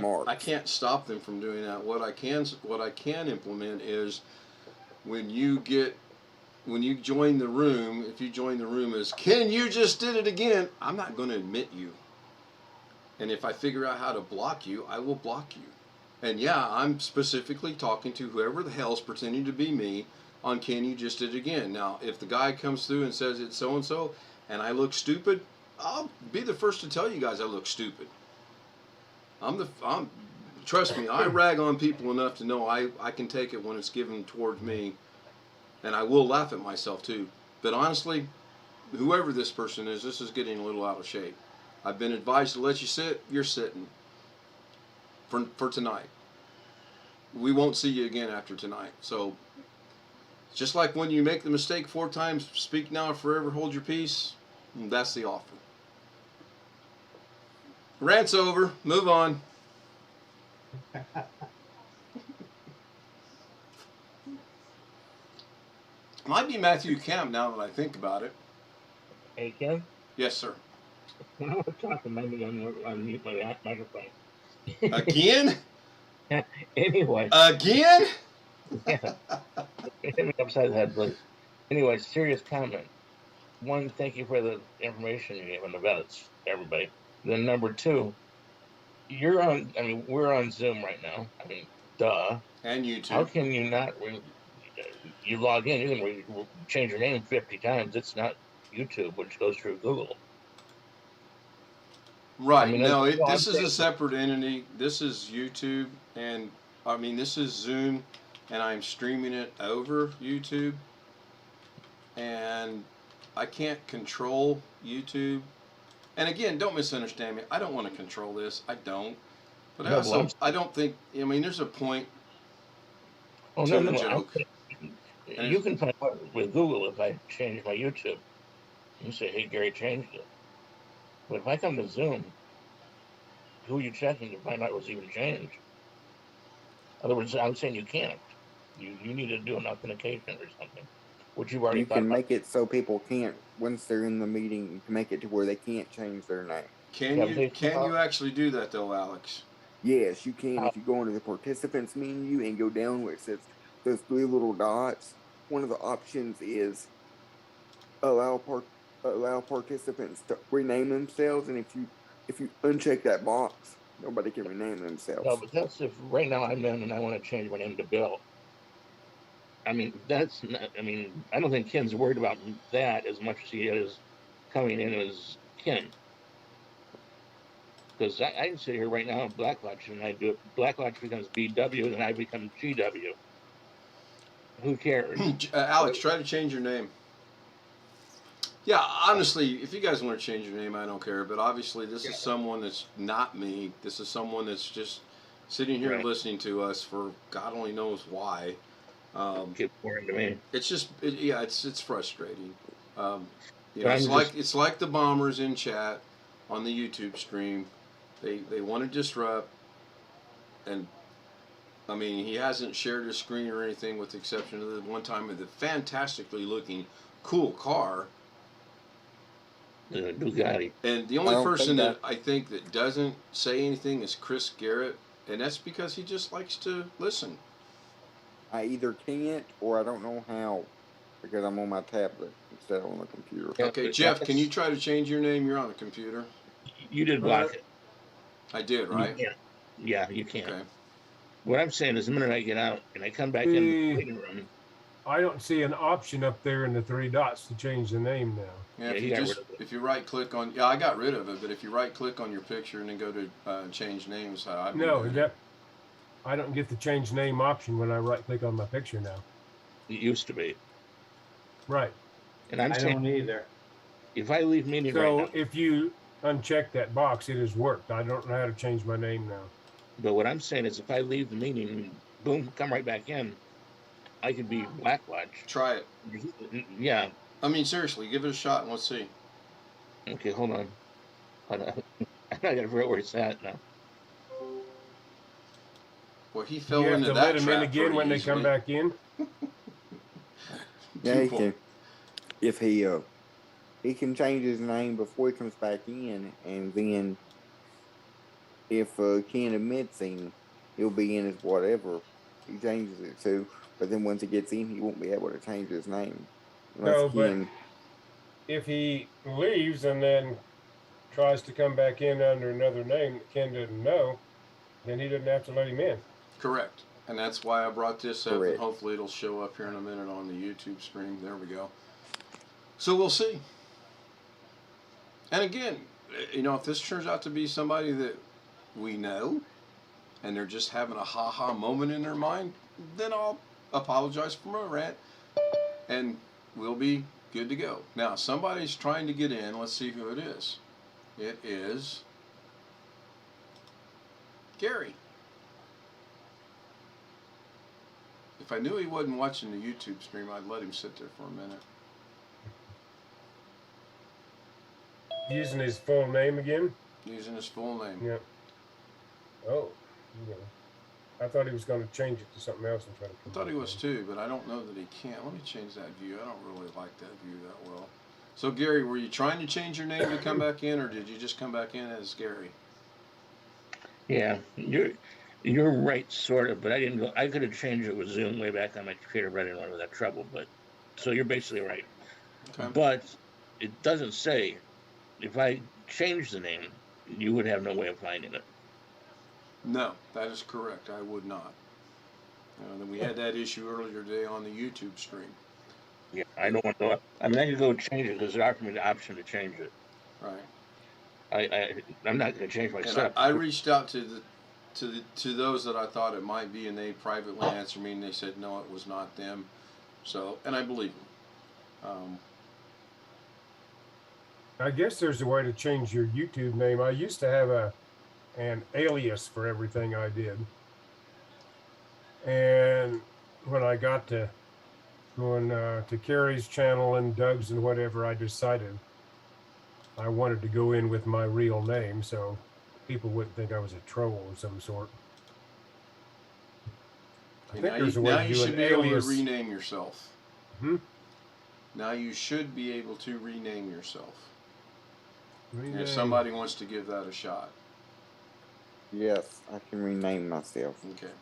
Speaker 6: marks.
Speaker 1: I can't stop them from doing that. What I can implement is when you join the room, if you join the room as Ken, you just did it again, I'm not going to admit you. And if I figure out how to block you, I will block you. And yeah, I'm specifically talking to whoever the hell's pretending to be me on Ken, you just did it again. Now, if the guy comes through and says it's so-and-so and I look stupid, I'll be the first to tell you guys I look stupid. Trust me, I rag on people enough to know I can take it when it's given towards me, and I will laugh at myself too. But honestly, whoever this person is, this is getting a little out of shape. I've been advised to let you sit, you're sitting for tonight. We won't see you again after tonight. So, just like when you make the mistake 4 times, speak now or forever hold your peace, that's the offer. Rant's over, move on. Might be Matthew Kemp now that I think about it.
Speaker 5: Hey, Ken?
Speaker 1: Yes, sir.
Speaker 5: When I was talking, maybe on mute my microphone.
Speaker 1: Again?
Speaker 5: Anyway.
Speaker 1: Again?
Speaker 5: Yeah. Hit me upside the head, please. Anyway, serious comment. 1, thank you for the information you gave on the vets, everybody. Then number 2, we're on Zoom right now. I mean, duh.
Speaker 1: And YouTube.
Speaker 5: How can you not, you log in, you can change your name 50 times. It's not YouTube, which goes through Google.
Speaker 1: Right. I mean, this is a separate entity. This is YouTube, and this is Zoom, and I'm streaming it over YouTube. And I can't control YouTube. And again, don't misunderstand me. I don't want to control this. I don't. But I don't think. There's a point to the joke.
Speaker 5: You can find out with Google if I change my YouTube. You say, "Hey, Gary changed it." But if I come to Zoom, who are you checking to find out what's even changed? In other words, I'm saying you can't. You need to do an authentication or something, which you've already.
Speaker 6: You can make it so people can't, once they're in the meeting, you can make it to where they can't change their name.
Speaker 1: Can you actually do that though, Alex?
Speaker 6: Yes, you can. If you go into the participants menu and go down where it says those 3 little dots, one of the options is allow participants to rename themselves, and if you uncheck that box, nobody can rename themselves.
Speaker 5: No, but that's if right now I'm in and I want to change my name to Bill. I mean, that's not, I mean, I don't think Ken's worried about that as much as he is coming in as Ken. Because I can sit here right now, Blackwatch, and I do it. Blackwatch becomes BW, and I become GW. Who cares?
Speaker 1: Alex, try to change your name. Yeah, honestly, if you guys want to change your name, I don't care. But obviously, this is someone that's not me. This is someone that's just sitting here listening to us for God only knows why.
Speaker 5: Keep pouring to me.
Speaker 1: It's just, it's frustrating.
Speaker 5: But
Speaker 1: it's like the bombers in chat on the YouTube stream. They want to disrupt, and I mean, he hasn't shared his screen or anything, with the exception of the one time of the fantastically looking, cool car.
Speaker 5: Bugatti.
Speaker 1: And the only person that I think that doesn't say anything is Chris Garrett, and that's because he just likes to listen.
Speaker 6: I either can't or I don't know how, because I'm on my tablet instead of on the computer.
Speaker 1: Yeah, okay, Jeff, can you try to change your name? You're on the computer.
Speaker 5: You did block it.
Speaker 1: I did, right?
Speaker 5: Yeah, you can.
Speaker 1: Okay.
Speaker 5: What I'm saying is, the minute I get out and I come back in the waiting room,
Speaker 9: I don't see an option up there in the 3 dots to change the name now.
Speaker 1: Yeah, if you right click on, I got rid of it, but if you right click on your picture and then go to change names, I
Speaker 9: don't get the change name option when I right click on my picture now.
Speaker 5: It used to be.
Speaker 9: Right.
Speaker 5: And I
Speaker 2: don't either.
Speaker 5: If I leave meeting right now,
Speaker 9: if you uncheck that box, it has worked. I don't know how to change my name now.
Speaker 5: But what I'm saying is, if I leave the meeting, boom, come right back in, I could be Blackwatch.
Speaker 1: Try it.
Speaker 5: Yeah.
Speaker 1: I mean, seriously, give it a shot and let's see.
Speaker 5: Okay, hold on. I gotta figure out where it's at now.
Speaker 1: Well, he fell into that trap. You have to let him in again
Speaker 9: when they come back in.
Speaker 6: Yeah, he can. If he can change his name before he comes back in, and then if Ken admits him, he'll be in as whatever he changes it to. But then once he gets in, he won't be able to change his name.
Speaker 9: No, but if he leaves and then tries to come back in under another name that Ken doesn't know, then he doesn't have to let him in.
Speaker 1: Correct. And that's why I brought this up, and hopefully it'll show up here in a minute on the YouTube stream. There we go. So we'll see. And again, if this turns out to be somebody that we know, and they're just having a ha-ha moment in their mind, then I'll apologize for my rant, and we'll be good to go. Now, somebody's trying to get in. Let's see who it is. It is Gary. If I knew he wasn't watching the YouTube stream, I'd let him sit there for a minute.
Speaker 9: Using his full name again?
Speaker 1: Using his full name.
Speaker 9: Yeah. Oh, I thought he was going to change it to something else and try to.
Speaker 1: I thought he was too, but I don't know that he can't. Let me change that view. I don't really like that view that well. So Gary, were you trying to change your name to come back in, or did you just come back in as Gary?
Speaker 5: Yeah, you're right, sort of, but I didn't go. I could have changed it with Zoom way back on my computer, but I didn't want to have that trouble. But so you're basically right. Okay. But it doesn't say if I change the name, you would have no way of finding it.
Speaker 1: No, that is correct. I would not. Then we had that issue earlier today on the YouTube stream.
Speaker 5: Yeah, I don't want to. I mean, I can go change it because it offered me the option to change it.
Speaker 1: Right.
Speaker 5: I'm not going to change my setup.
Speaker 1: I reached out to those that I thought it might be, and they privately answered me, and they said no, it was not them. So, and I believe them.
Speaker 9: I guess there's a way to change your YouTube name. I used to have an alias for everything I did, and when I got to going to Carrie's channel and Doug's and whatever, I decided I wanted to go in with my real name so people wouldn't think I was a troll of some sort. I think there's a way to do an alias. Now you should be able to
Speaker 1: rename yourself. Now you should be able to rename yourself. If somebody wants to give that a shot.
Speaker 6: Yes, I can rename myself.
Speaker 1: Okay.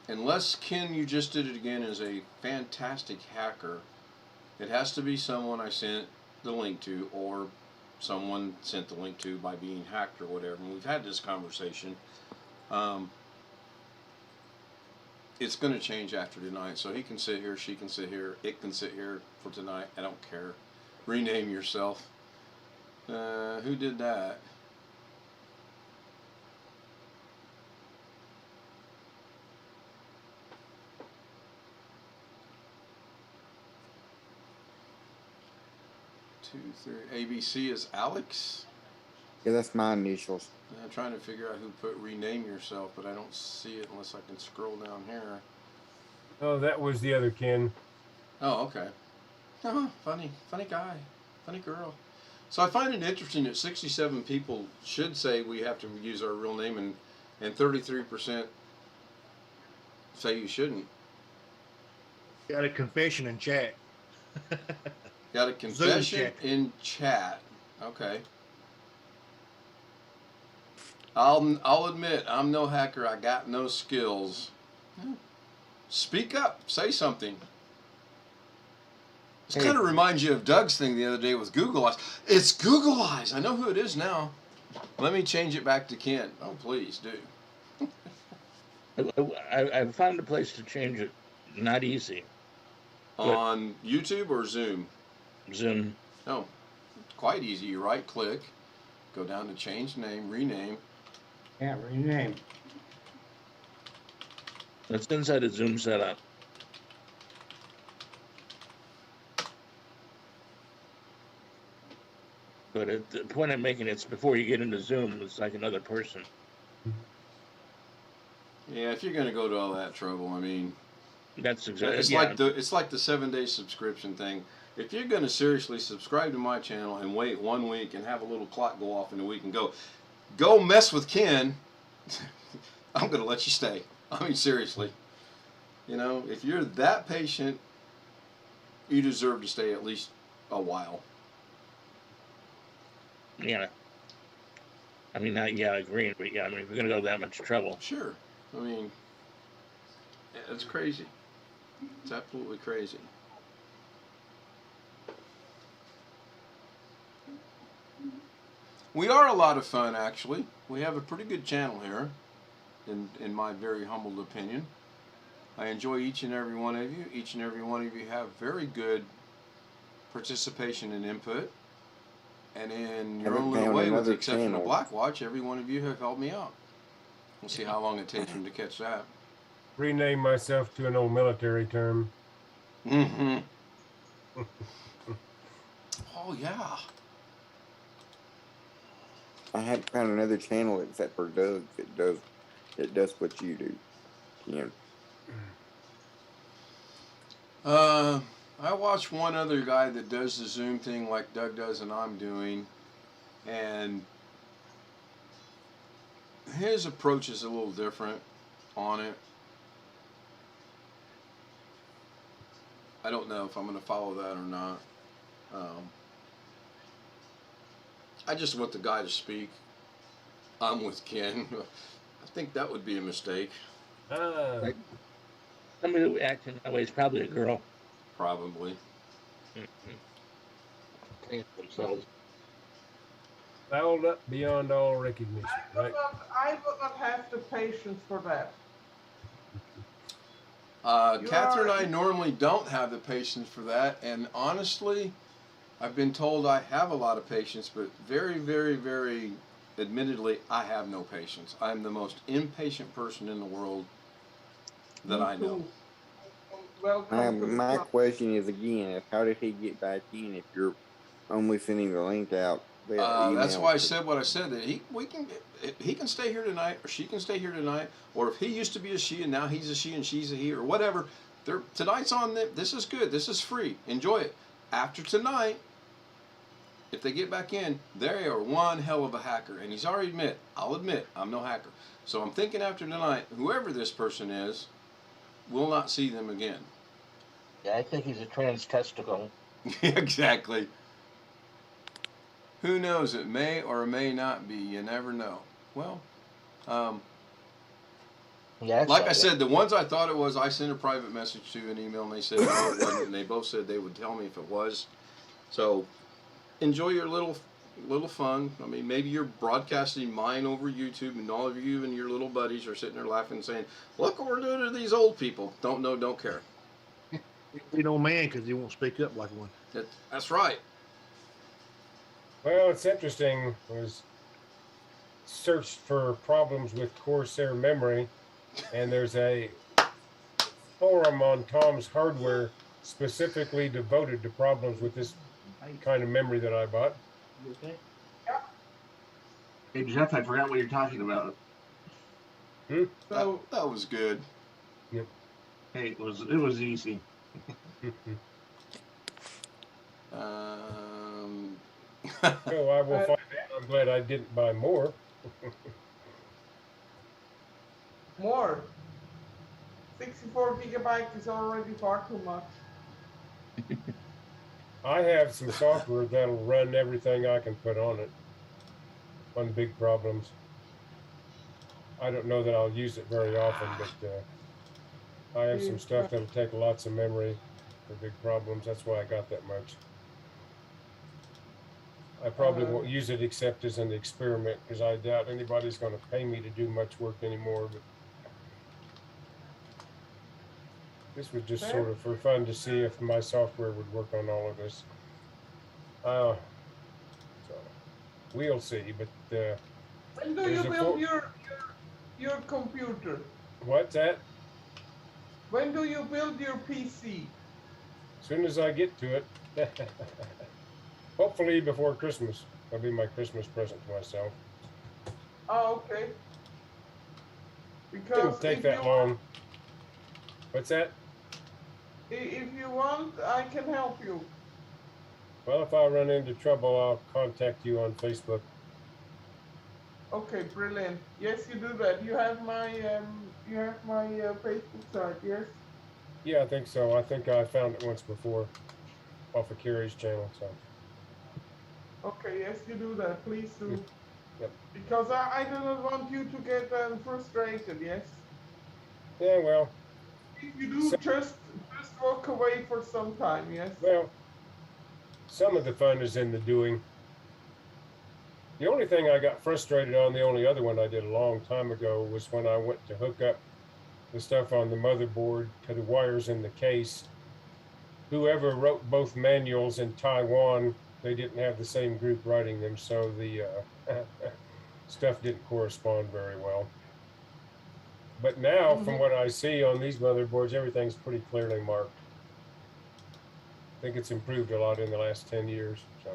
Speaker 1: Unless, Ken, you just did it again as a fantastic hacker, it has to be someone I sent the link to, or someone sent the link to by being hacked or whatever. And we've had this conversation. it's going to change after tonight. So he can sit here, she can sit here, it can sit here for tonight. I don't care. Rename yourself. Who did that? Two, three. ABC is Alex.
Speaker 6: Yeah, that's my initials.
Speaker 1: I'm trying to figure out who put rename yourself, but I don't see it unless I can scroll down here.
Speaker 9: Oh, that was the other Ken.
Speaker 1: Oh, okay. Funny guy, funny girl. So I find it interesting that 67 people should say we have to use our real name, and 33% say you shouldn't.
Speaker 10: Got a confession in chat.
Speaker 1: Got a confession in chat. Okay. I'll admit I'm no hacker. I got no skills. Speak up. Say something. This kind of reminds you of Doug's thing the other day with Google Eyes. It's Google Eyes. I know who it is now. Let me change it back to Ken. Oh, please do.
Speaker 5: I found a place to change it. Not easy.
Speaker 1: On YouTube or Zoom?
Speaker 5: Zoom.
Speaker 1: Oh, quite easy. You right click, go down to change name, rename.
Speaker 2: Yeah, rename.
Speaker 5: It's inside a Zoom setup. But the point I'm making, it's before you get into Zoom, it's like another person.
Speaker 1: Yeah, if you're going to go to all that trouble, I mean,
Speaker 5: that's exactly.
Speaker 1: It's like the 7-day subscription thing. If you're going to seriously subscribe to my channel and wait 1 week and have a little clock go off in a week and go mess with Ken, I'm going to let you stay. I mean, seriously. You know, if you're that patient, you deserve to stay at least a while.
Speaker 5: Yeah. I mean, agreeing, but yeah, I mean, if we're going to go that much trouble.
Speaker 1: Sure. I mean, it's crazy. It's absolutely crazy. We are a lot of fun, actually. We have a pretty good channel here, in my very humble opinion. I enjoy each and every one of you. Each and every one of you have very good participation and input. And in your own little way, with the exception of Blackwatch, every one of you have helped me out. We'll see how long it takes me to catch that.
Speaker 9: Rename myself to an old military term.
Speaker 1: Mm-hmm. Oh, yeah.
Speaker 6: I had found another channel except for Doug that does what you do. Yeah.
Speaker 1: I watch one other guy that does the Zoom thing like Doug does and I'm doing, and his approach is a little different on it. I don't know if I'm going to follow that or not. I just want the guy to speak. I'm with Ken. I think that would be a mistake.
Speaker 5: Like, somebody who acts in that way is probably a girl.
Speaker 1: Probably.
Speaker 5: Themselves.
Speaker 9: Fouled up beyond all recognition, right?
Speaker 8: I would not have the patience for that.
Speaker 1: Catherine and I normally don't have the patience for that, and honestly, I've been told I have a lot of patience, but very, very, very admittedly, I have no patience. I'm the most impatient person in the world that I know.
Speaker 6: My question is again, how did he get back in if you're only sending the link out?
Speaker 1: That's why I said what I said. That he can stay here tonight, or she can stay here tonight, or if he used to be a she and now he's a she and she's a he, or whatever. Tonight's on them. This is good. This is free. Enjoy it. After tonight, if they get back in, they are one hell of a hacker. And he's already I'll admit, I'm no hacker. So I'm thinking after tonight, whoever this person is, will not see them again.
Speaker 10: Yeah, I think he's a trans testicle.
Speaker 1: Exactly. Who knows? It may or may not be. You never know. Well,
Speaker 10: yeah,
Speaker 1: like I said, the ones I thought it was, I sent a private message to an email, and they said no, it wasn't, and they both said they would tell me if it was. So enjoy your little little fun. I mean, maybe you're broadcasting mine over YouTube, and all of you and your little buddies are sitting there laughing, saying, "Look what we're doing to these old people." Don't know, don't care.
Speaker 10: You know, man, because he won't speak up like one.
Speaker 1: That's right.
Speaker 9: Well, it's interesting. Was searched for problems with Corsair memory, and there's a forum on Tom's Hardware specifically devoted to problems with this kind of memory that I bought.
Speaker 10: You okay? Hey Jeff, I forgot what you're talking about.
Speaker 8: So
Speaker 1: that was good.
Speaker 9: Yep.
Speaker 10: Hey, it was easy.
Speaker 9: So I will find out. I'm glad I didn't buy more.
Speaker 8: more. 64 gigabytes is already far too much.
Speaker 9: I have some software that'll run everything I can put on it. On big problems. I don't know that I'll use it very often, but I have some stuff that'll take lots of memory for big problems. That's why I got that much. I probably won't use it except as an experiment, because I doubt anybody's going to pay me to do much work anymore. But this was just sort of for fun to see if my software would work on all of this. So we'll see. But
Speaker 8: when do you build your computer?
Speaker 9: What's that?
Speaker 8: When do you build your PC?
Speaker 9: As soon as I get to it. Hopefully before Christmas. That'll be my Christmas present to myself.
Speaker 8: Oh, okay. Because
Speaker 9: Didn't take that long. What's that?
Speaker 8: If you want, I can help you.
Speaker 9: Well, if I run into trouble, I'll contact you on Facebook.
Speaker 8: Okay, brilliant. Yes, you do that. You have my Facebook site, yes?
Speaker 9: Yeah, I think so. I think I found it once before off of Carrie's channel. So.
Speaker 8: Okay, yes, you do that. Please do.
Speaker 9: Yep.
Speaker 8: Because I do not want you to get frustrated, yes?
Speaker 9: Yeah, well.
Speaker 8: If you do, just walk away for some time, yes?
Speaker 9: Well, some of the fun is in the doing. The only thing I got frustrated on, the only other one I did a long time ago, was when I went to hook up the stuff on the motherboard to the wires in the case. Whoever wrote both manuals in Taiwan, they didn't have the same group writing them, so the stuff didn't correspond very well. But now, from what I see on these motherboards, everything's pretty clearly marked. I think it's improved a lot in the last 10 years. So.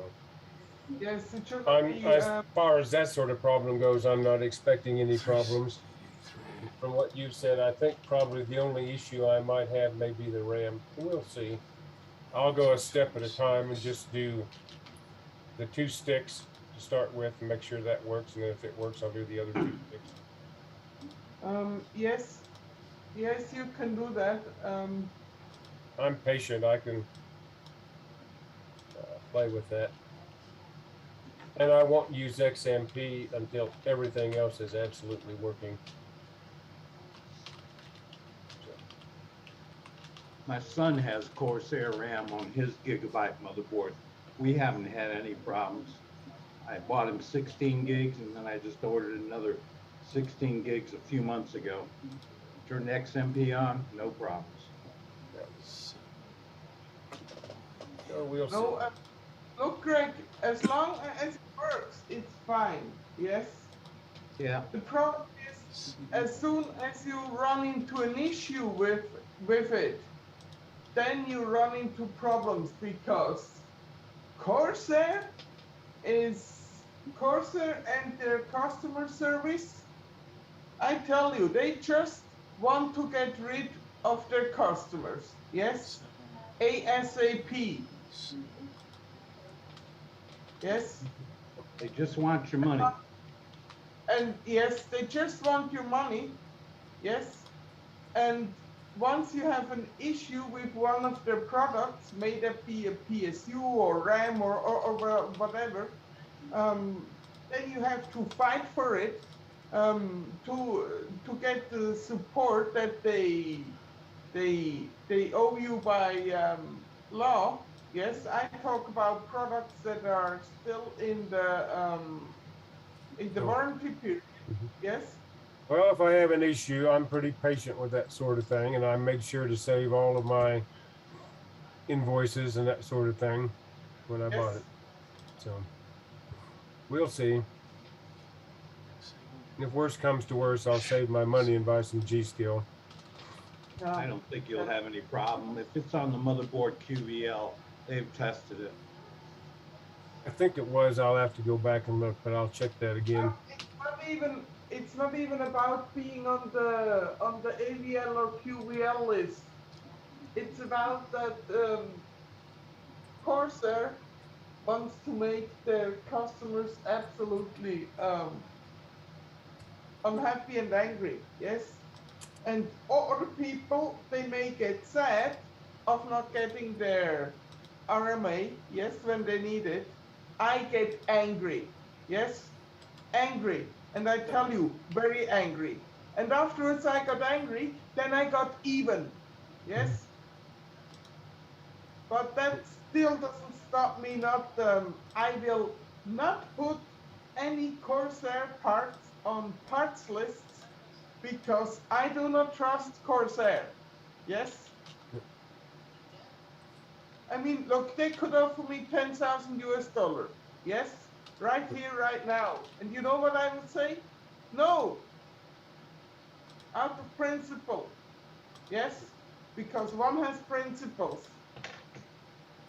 Speaker 8: Yes, it should be,
Speaker 9: as far as that sort of problem goes, I'm not expecting any problems. From what you've said, I think probably the only issue I might have may be the RAM. We'll see. I'll go a step at a time and just do the 2 sticks to start with and make sure that works. And then if it works, I'll do the other 2 sticks.
Speaker 8: Yes, you can do that.
Speaker 9: I'm patient. I can play with that. And I won't use XMP until everything else is absolutely working.
Speaker 2: My son has Corsair RAM on his gigabyte motherboard. We haven't had any problems. I bought him 16 gigs and then I just ordered another 16 gigs a few months ago. Turn the XMP on, no problems.
Speaker 9: So we'll see.
Speaker 8: No, look, Greg, as long as it works, it's fine, yes?
Speaker 2: Yeah.
Speaker 8: The problem is, as soon as you run into an issue with it, then you run into problems, because Corsair and their customer service, I tell you, they just want to get rid of their customers, yes? ASAP. Yes?
Speaker 2: They just want your money.
Speaker 8: And yes, they just want your money, yes? And once you have an issue with one of their products, may that be a PSU or RAM or whatever, then you have to fight for it to get the support that they owe you by law. Yes, I talk about products that are still in the
Speaker 9: So,
Speaker 8: warranty period.
Speaker 9: mhm.
Speaker 8: Yes.
Speaker 9: Well, if I have an issue, I'm pretty patient with that sort of thing, and I make sure to save all of my invoices and that sort of thing when I bought
Speaker 8: Yes.
Speaker 9: it. So we'll see. If worse comes to worse, I'll save my money and buy some G-Skill.
Speaker 2: I don't think you'll have any problem. If it's on the motherboard QVL, they've tested it.
Speaker 9: I think it was. I'll have to go back and look, but I'll check that again.
Speaker 8: It's not even about being on the AVL or QVL list. It's about that Corsair wants to make their customers absolutely unhappy and angry. Yes. And other people, they may get sad of not getting their RMA, yes, when they need it. I get angry, yes, angry. And I tell you, very angry. And afterwards I got angry, then I got even, yes. But that still doesn't stop me not, I will not put any Corsair parts on parts lists because I do not trust Corsair. Yes? I mean, look, they could offer me 10,000 US dollars. Yes? Right here, right now. And you know what I would say? No. Out of principle. Yes? Because one has principles.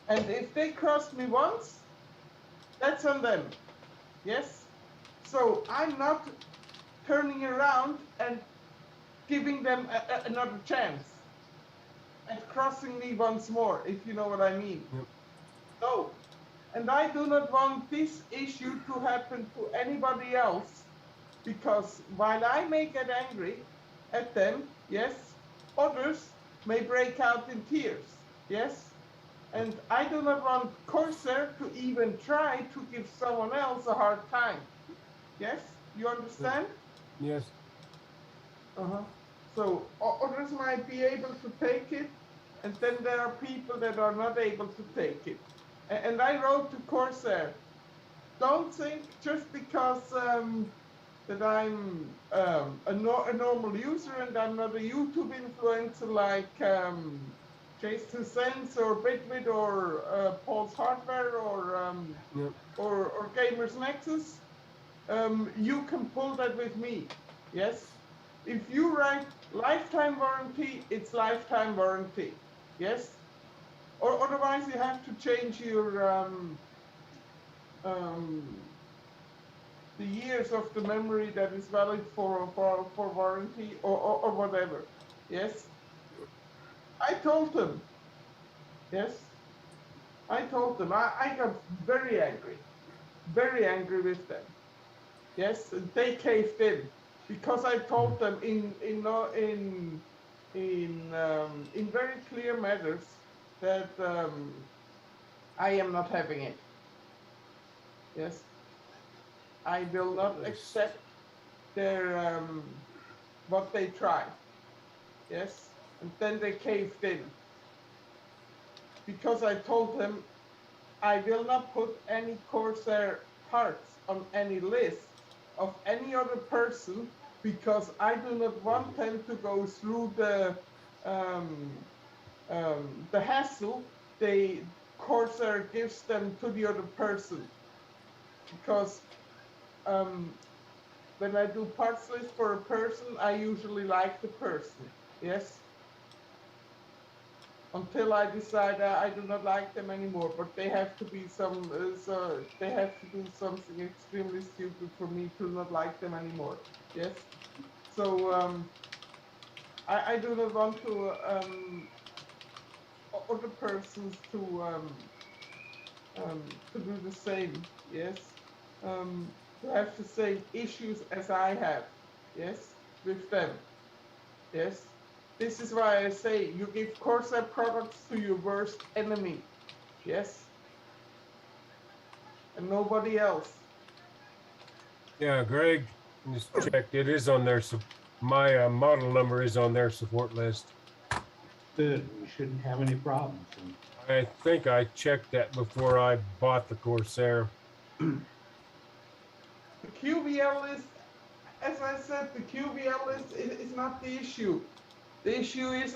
Speaker 8: And if they cross me once, that's on them. Yes? So I'm not turning around and giving them another chance and crossing me once more, if you know what I mean.
Speaker 9: Yep.
Speaker 8: No. And I do not want this issue to happen to anybody else, because while I may get angry at them, yes, others may break out in tears, yes? And I do not want Corsair to even try to give someone else a hard time. Yes? You understand?
Speaker 9: Yes.
Speaker 8: Uh-huh. So others might be able to take it, and then there are people that are not able to take it. And I wrote to Corsair, don't think just because that I'm a normal user and I'm not a YouTube influencer like Chase2 Cents or Bitbit or Paul's Hardware
Speaker 9: Yep.
Speaker 8: or Gamers Nexus, you can pull that with me. Yes? If you write lifetime warranty, it's lifetime warranty. Yes? Or otherwise you have to change your the years of the memory that is valid for warranty or whatever. Yes? I told them. Yes? I told them. I got very angry with them. Yes, and they caved in because I told them in very clear matters that I am not having it. Yes, I will not accept their what they tried. Yes, and then they caved in because I told them I will not put any Corsair parts on any list of any other person because I do not want them to go through the hassle Corsair gives them to the other person. Because when I do parts list for a person, I usually like the person. Yes. Until I decide I do not like them anymore, but they have to be they have to do something extremely stupid for me to not like them anymore. Yes. So I do not want to other persons to do the same. Yes. To have the same issues as I have. Yes, with them. Yes. This is why I say you give Corsair products to your worst enemy. Yes. And nobody else.
Speaker 9: Yeah, Greg, just checked. It is on their, my model number is on their support list.
Speaker 2: good. We shouldn't have any problems. And
Speaker 9: I think I checked that before I bought the Corsair.
Speaker 8: The QBL list, as I said, the QBL list is not the issue. The issue is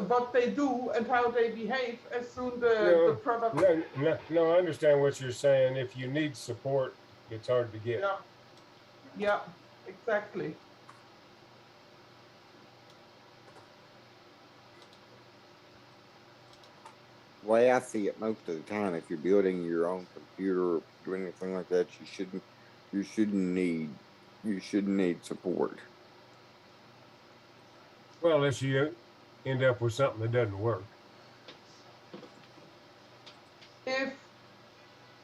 Speaker 8: what they do and how they behave as soon the product.
Speaker 9: No, I understand what you're saying. If you need support, it's hard to get.
Speaker 8: Yeah, yeah, exactly.
Speaker 6: The way I see it most of the time, if you're building your own computer or doing anything like that, you shouldn't need support.
Speaker 9: Well, unless you end up with something that doesn't work.
Speaker 8: If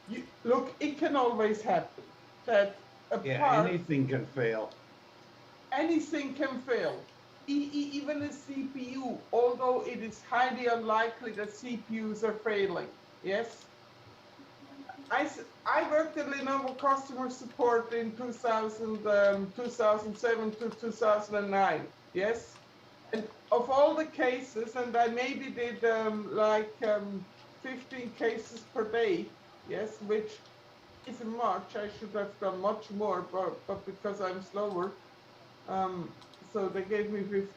Speaker 8: you look, it can always happen that a
Speaker 2: yeah,
Speaker 8: part,
Speaker 2: anything can fail.
Speaker 8: anything can fail. Even a CPU, although it is highly unlikely that CPUs are failing. Yes. I worked at Lenovo customer support in 2007 to 2009. Yes. And of all the cases, and I maybe did 15 cases per day. Yes, which isn't much. I should have done much more, but because I'm slower, so they gave me 15